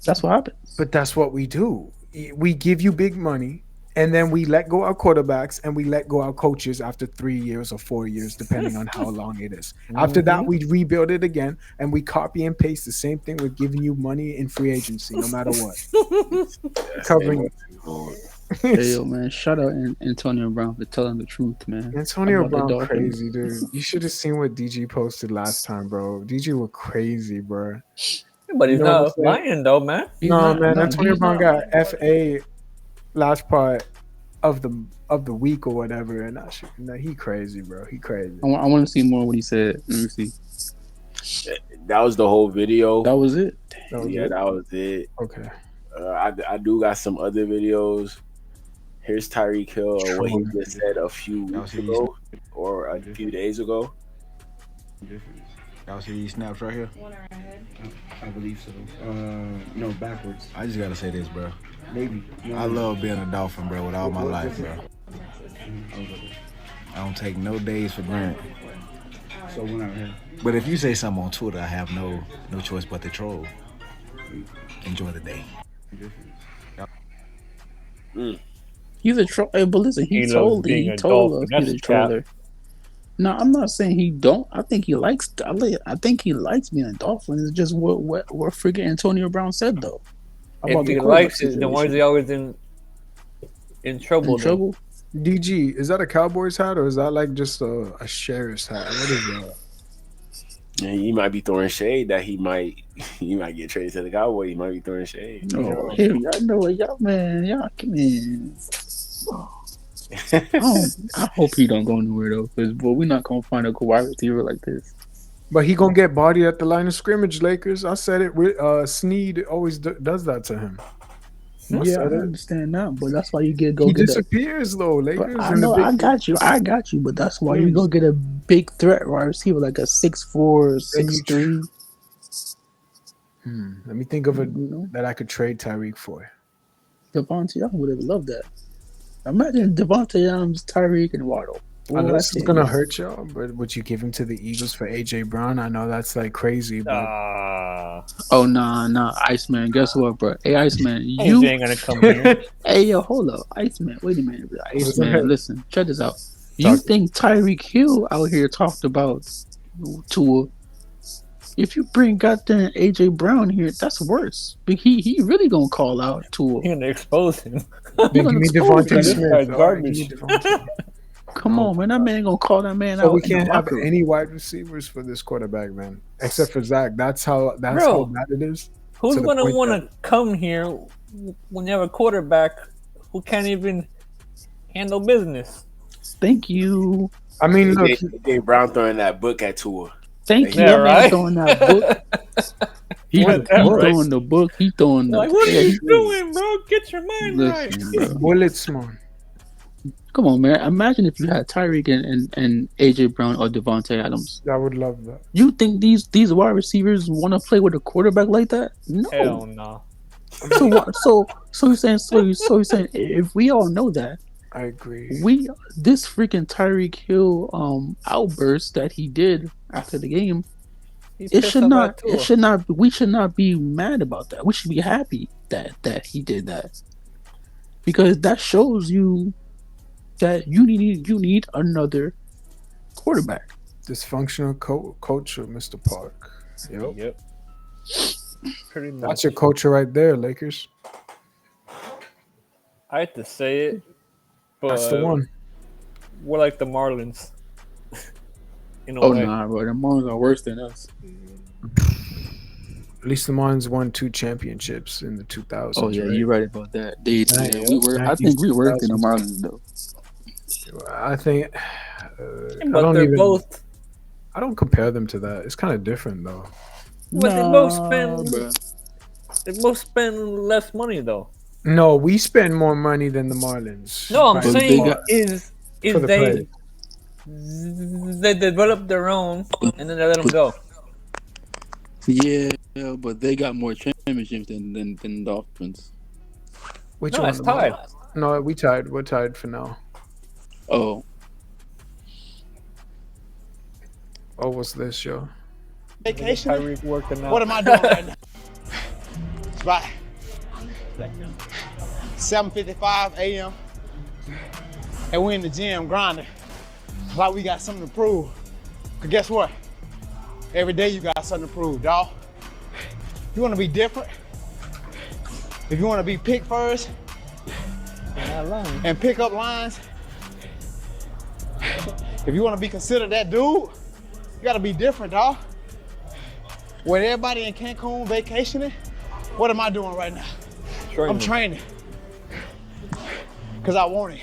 That's what happens. But that's what we do. We give you big money, and then we let go our quarterbacks and we let go our coaches after 3 years or 4 years, depending on how long it is. After that, we rebuild it again and we copy and paste the same thing with giving you money in free agency, no matter what. Covering. Hey, yo, man, shout out Antonio Brown for telling the truth, man. Antonio Brown crazy, dude. You should have seen what DG posted last time, bro. DG were crazy, bro. but he's You know what I'm not saying? lying though, man. No, man. Antonio he's Brown not got FA last part of the week or whatever, and that shit. No, he crazy, bro. He crazy. I want to see more what he said. Let me see. That was the whole video. That was it. That was it. Okay. I do got some other videos. Here's Tyreek Hill, or what he just said a few weeks ago, or a few days ago. Y'all see these snaps right here? I believe so. No, backwards. I just gotta say this, bro. Maybe. I love being a Dolphin, bro, with all my life, bro. I don't take no days for granted. So when I'm here. But if you say something on Twitter, I have no choice but to troll. Enjoy the day. He's a troll. But listen, he told us he's a troller. No, I'm not saying he don't. I think he likes. I think he likes being a Dolphin. It's just what freaking Antonio Brown said though. If he likes it, then why is he always in trouble? In trouble? DG, is that a Cowboys hat or is that like just a Sheriff's hat? What is that? Yeah, he might be throwing shade that he might get traded to the Cowboys. He might be throwing shade. Oh, hey, I know it, y'all, man. Y'all, man. I hope he don't go nowhere though, because we're not gonna find a wide receiver like this. But he gonna get bodied at the line of scrimmage, Lakers. I said it. Snead always does that to him. Yeah, I understand that, but that's why you He disappears though, Lakers. I know, I got you, but that's why you go get a big threat wide receiver like a 6'4", 6'3". Let me think of it that I could trade Tyreek for. Devontae Adams would have loved that. Imagine Devontae Adams, Tyreek, and Waddle. I know this is gonna hurt y'all, but would you give him to the Eagles for AJ Brown? I know that's like crazy, but oh nah, IceeMan. Guess what, bro? Hey, IceeMan, you ain't gonna come here. Hey, yo, hold up, IceeMan. Wait a minute, IceeMan. Listen, check this out. You think Tyreek Hill out here talked about Tua? If you bring goddamn AJ Brown here, that's worse. But he really gonna call out Tua. He gonna expose him. Give me Devontae Smith. Garbage. Come on, man. That man gonna call that man out. So we can't have any wide receivers for this quarterback, man, except for Zach. That's how bad it is. Who's gonna want to come here when you have a quarterback who can't even handle business? Thank you. I mean, look, AJ Brown throwing that book at Tua. Thank you. That man throwing that book. He throwing the book. He throwing the. Like, what are you doing, bro? Get your mind right. Bullets, man. Come on, man. Imagine if you had Tyreek and AJ Brown or Devontae Adams. I would love that. You think these wide receivers want to play with a quarterback like that? No. Hell no. So you're saying if we all know that, I agree. This freaking Tyreek Hill outburst that he did after the game, we should not be mad about that. We should be happy that he did that, because that shows you that you need another quarterback. Dysfunctional culture, Mr. Park. Yep. Pretty much. That's your culture right there, Lakers. I hate to say it, but that's the one. We're like the Marlins. Nah, bro. The Marlins are worse than us. At least the Marlins won 2 championships in the 2000s. Oh yeah, right? you're right about that. I think we worse than the Marlins though. I think. But they're both. I don't compare them to that. It's kind of different though. But they both spend less money though. No, we spend more money than the Marlins. No, I'm saying they develop their own and then they let them go. Yeah, but they got more championships than the Dolphins. Which one? It's tied. No, we tied. We're tied for now. Oh, what's this, yo? Vacation? Tyreek working out. What am I doing right now? It's about 7:55 a.m. and we're in the gym grinding. Like we got something to prove. Cause guess what? Every day you got something to prove, dawg. You wanna be different? If you wanna be pick first and pick up lines, if you wanna be considered that dude, you gotta be different, dawg. with everybody in Cancun vacationing, what am I doing right now? I'm training. Because I want it.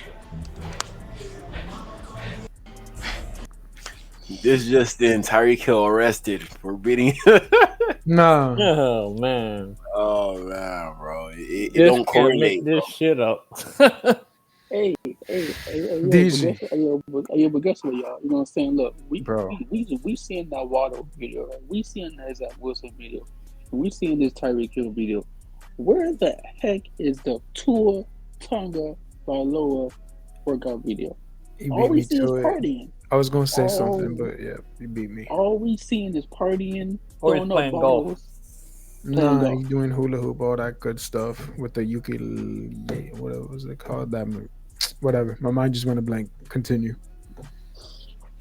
This just in, Tyreek Hill arrested for beating. No. Oh man. Oh man, bro, it This don't can't make correlate. this shit up. Hey, DG. but guess what, y'all? You know what I'm saying? Look, Bro. we seeing that Waddle video, right? We seeing that Zach Wilson video. We seeing this Tyreek Hill video. Where the heck is the Tua Tonga Bailoa workout video? He All beat we me see is to it. partying. I was gonna say something, All, but yeah, he beat me. all we seeing is partying, Or he's throwing up playing golf. bottles. Nah, he's doing hula hoop, all that good stuff with the ukulele. What was it called? That whatever. My mind just went a blank. Continue.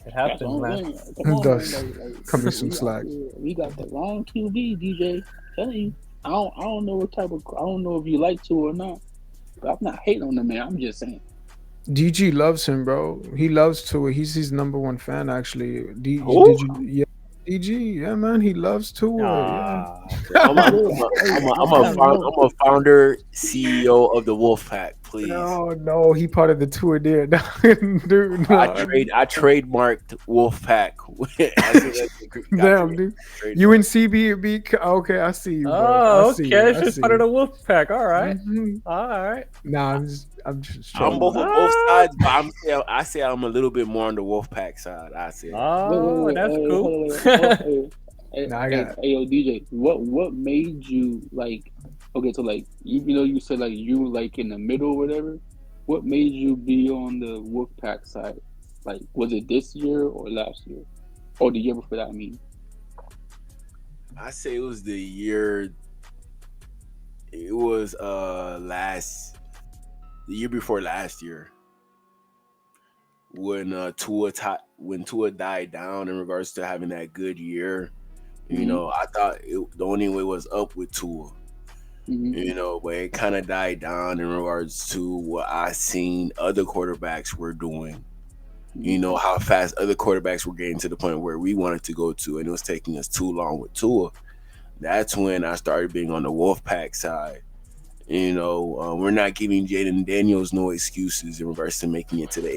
It happens, man. Come on, Does. man. Cut me some slack. We got the wrong QB, DJ. I'm telling you, I don't know what type of. I don't know if you like to or not. But I'm not hating on the man. I'm just saying. DG loves him, bro. He loves Tua. He's his number one fan, actually. Who? Did you? Yeah, DG. Yeah, man. He loves Tua. Yeah. I'm a founder, CEO of the Wolfpack. Please. No, he part of the Tua there, dude. No. I trademarked Wolfpack. Damn, dude. You and CB? Okay, I see you, bro. Oh, I see okay. you. I She's see part of you. the wolf pack. All right. Mhm. All right. Nah, I'm just I'm both on both sides, but I say I'm a little bit more on the Wolfpack side. I say. Oh, that's cool. Hey, yo, DJ, what made you like? Okay, so like you said like you like in the middle or whatever. What made you be on the Wolfpack side? Like, was it this year or last year, or the year before that? I mean, I say it was the year. It was the year before last year when Tua died down in regards to having that good year. You know, I thought the only way was up with Tua. You know, but it kind of died down in regards to what I seen other quarterbacks were doing. You know, how fast other quarterbacks were getting to the point where we wanted to go to, and it was taking us too long with Tua. That's when I started being on the Wolfpack side. You know, we're not giving Jaden Daniels no excuses in regards to making it to the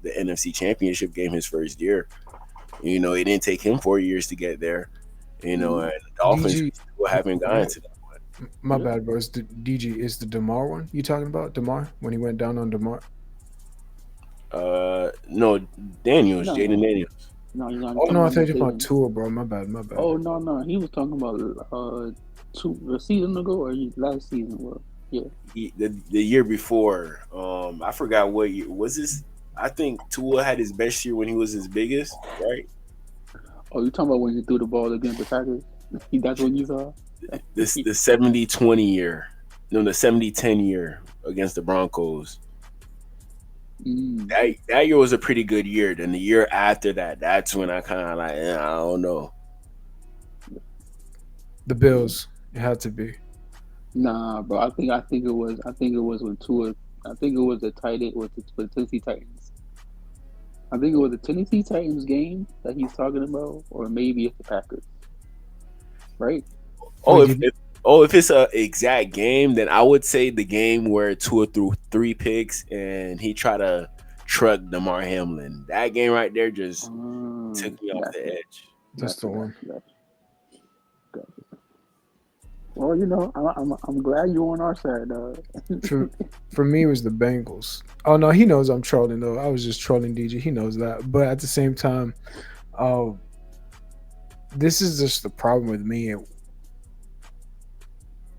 NFC Championship game his first year. You know, it didn't take him 4 years to get there. You know, and the Dolphins still haven't gotten to that point. My bad, bro. It's the DG. Is the DeMar one you talking about? DeMar when he went down on DeMar? No, Daniels, Jaden Daniels. No, you're not. Oh no, I thought you were about Tua, bro. My bad. Oh no, he was talking about a season ago or last season. Well, yeah, the year before. I forgot what year was this. I think Tua had his best year when he was his biggest, right? Oh, you talking about when he threw the ball against the Packers? That's what you saw? The 70-20 year. No, the 70-10 year against the Broncos. That year was a pretty good year. Then the year after that, that's when I kind of like, I don't know. The Bills. It had to be. Nah, bro. I think it was when Tua. I think it was the tight end with the Tennessee Titans. I think it was the Tennessee Titans game that he's talking about, or maybe it's the Packers. Right? If it's a exact game, then I would say the game where Tua threw 3 picks and he tried to truck DeMar Hamlin. That game right there just took me off the edge. That's the one. Well, you know, I'm glad you're on our side. For me, it was the Bengals. Oh no, he knows I'm trolling though. I was just trolling DJ. He knows that. But at the same time, this is just the problem with me.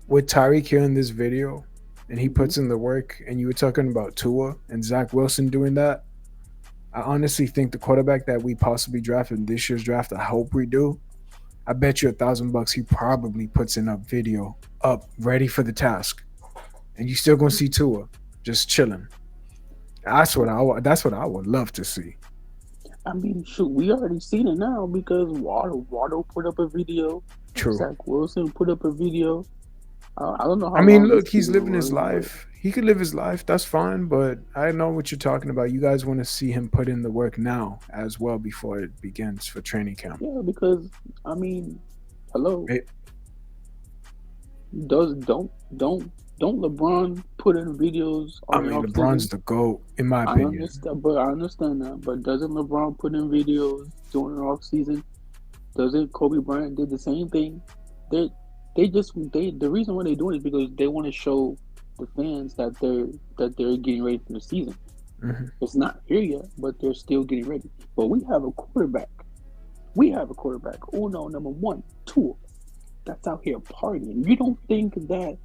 With Tyreek here in this video, and he puts in the work, and you were talking about Tua and Zach Wilson doing that. I honestly think the quarterback that we possibly drafted in this year's draft, I hope we do. I bet you $1,000 he probably puts in a video up ready for the task, and you still gonna see Tua just chilling. That's what I would love to see. I mean, shoot, we already seen it now because Waddle put up a video. True. Zach Wilson put up a video. I don't know how. I mean, look, he's living his life. He could live his life. That's fine. But I know what you're talking about. You guys want to see him put in the work now as well before it begins for training camp. Yeah, because I mean, Hello. Hey, Don't LeBron put in videos I on the mean, off LeBron's season? the GOAT, in my I opinion. understand that. But doesn't LeBron put in videos during the off season? Doesn't Kobe Bryant did the same thing? The reason why they're doing it is because they want to show the fans that they're getting ready for the season. Mm-hmm. It's not here yet, but they're still getting ready. But we have a quarterback. Uno number 1, 2, that's out here partying. You don't think that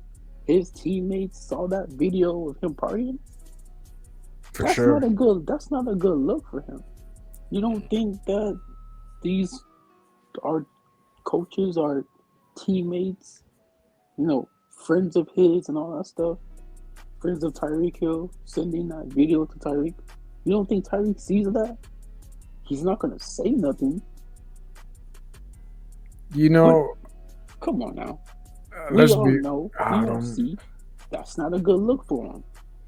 his teammates saw that video of him partying? That's sure. That's not a good look for him. You don't think that these are coaches, are teammates, friends of his and all that stuff, friends of Tyreek Hill, sending that video to Tyreek? You don't think Tyreek sees that? He's not gonna say nothing. Come on now. We all see. That's not a good look for him.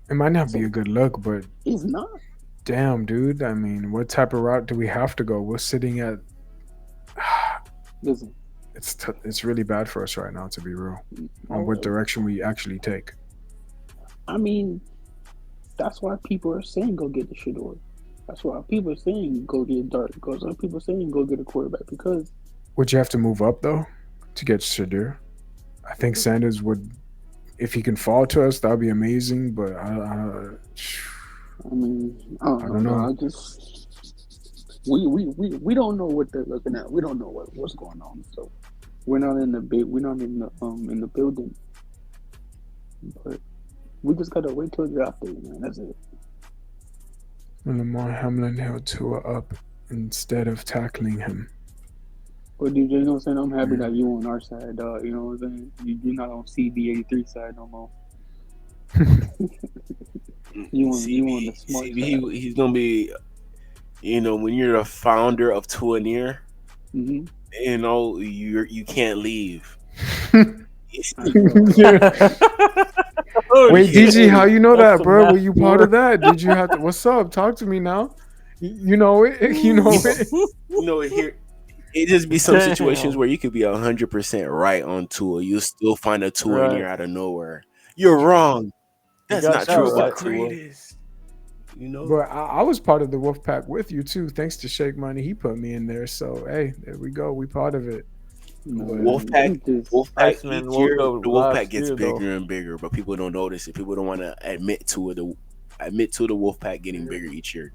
It might not be a good look, but it's not. Damn, dude. I mean, what type of route do we have to go? We're sitting at. Listen, it's really bad for us right now, to be real, on what direction we actually take. I mean, that's why people are saying go get the Shador. That's why people are saying go get Dart. Because some people are saying go get a quarterback. Because would you have to move up though to get Shador? I think Sanders would, if he can fall to us, that'd be amazing. But I don't know. We don't know what they're looking at. We don't know what's going on. So we're not in the building. But we just gotta wait till the draft day, man. That's it. Lamar Hamlin held Tua up instead of tackling him. But DJ, you know what I'm saying? I'm happy that you on our side, dog. You know what I'm saying? You're not on CB83 side no more. you on the smart side. He's gonna be, when you're the founder of Tuanier, you can't leave. Wait, DG, how you know that, bro? Were you part of that? Did you have to? What's up? Talk to me now. You know it. You know it. Here. It just be some situations where you could be 100% right on Tua. You'll still find a Tua in here out of nowhere. You're wrong. That's not true about creators. But I was part of the Wolfpack with you too. Thanks to Shake Money, he put me in there. So hey, there we go. We part of it. Wolfpack each year, the Wolfpack gets bigger and bigger, but people don't notice it. People don't want to admit to the Wolfpack getting bigger each year.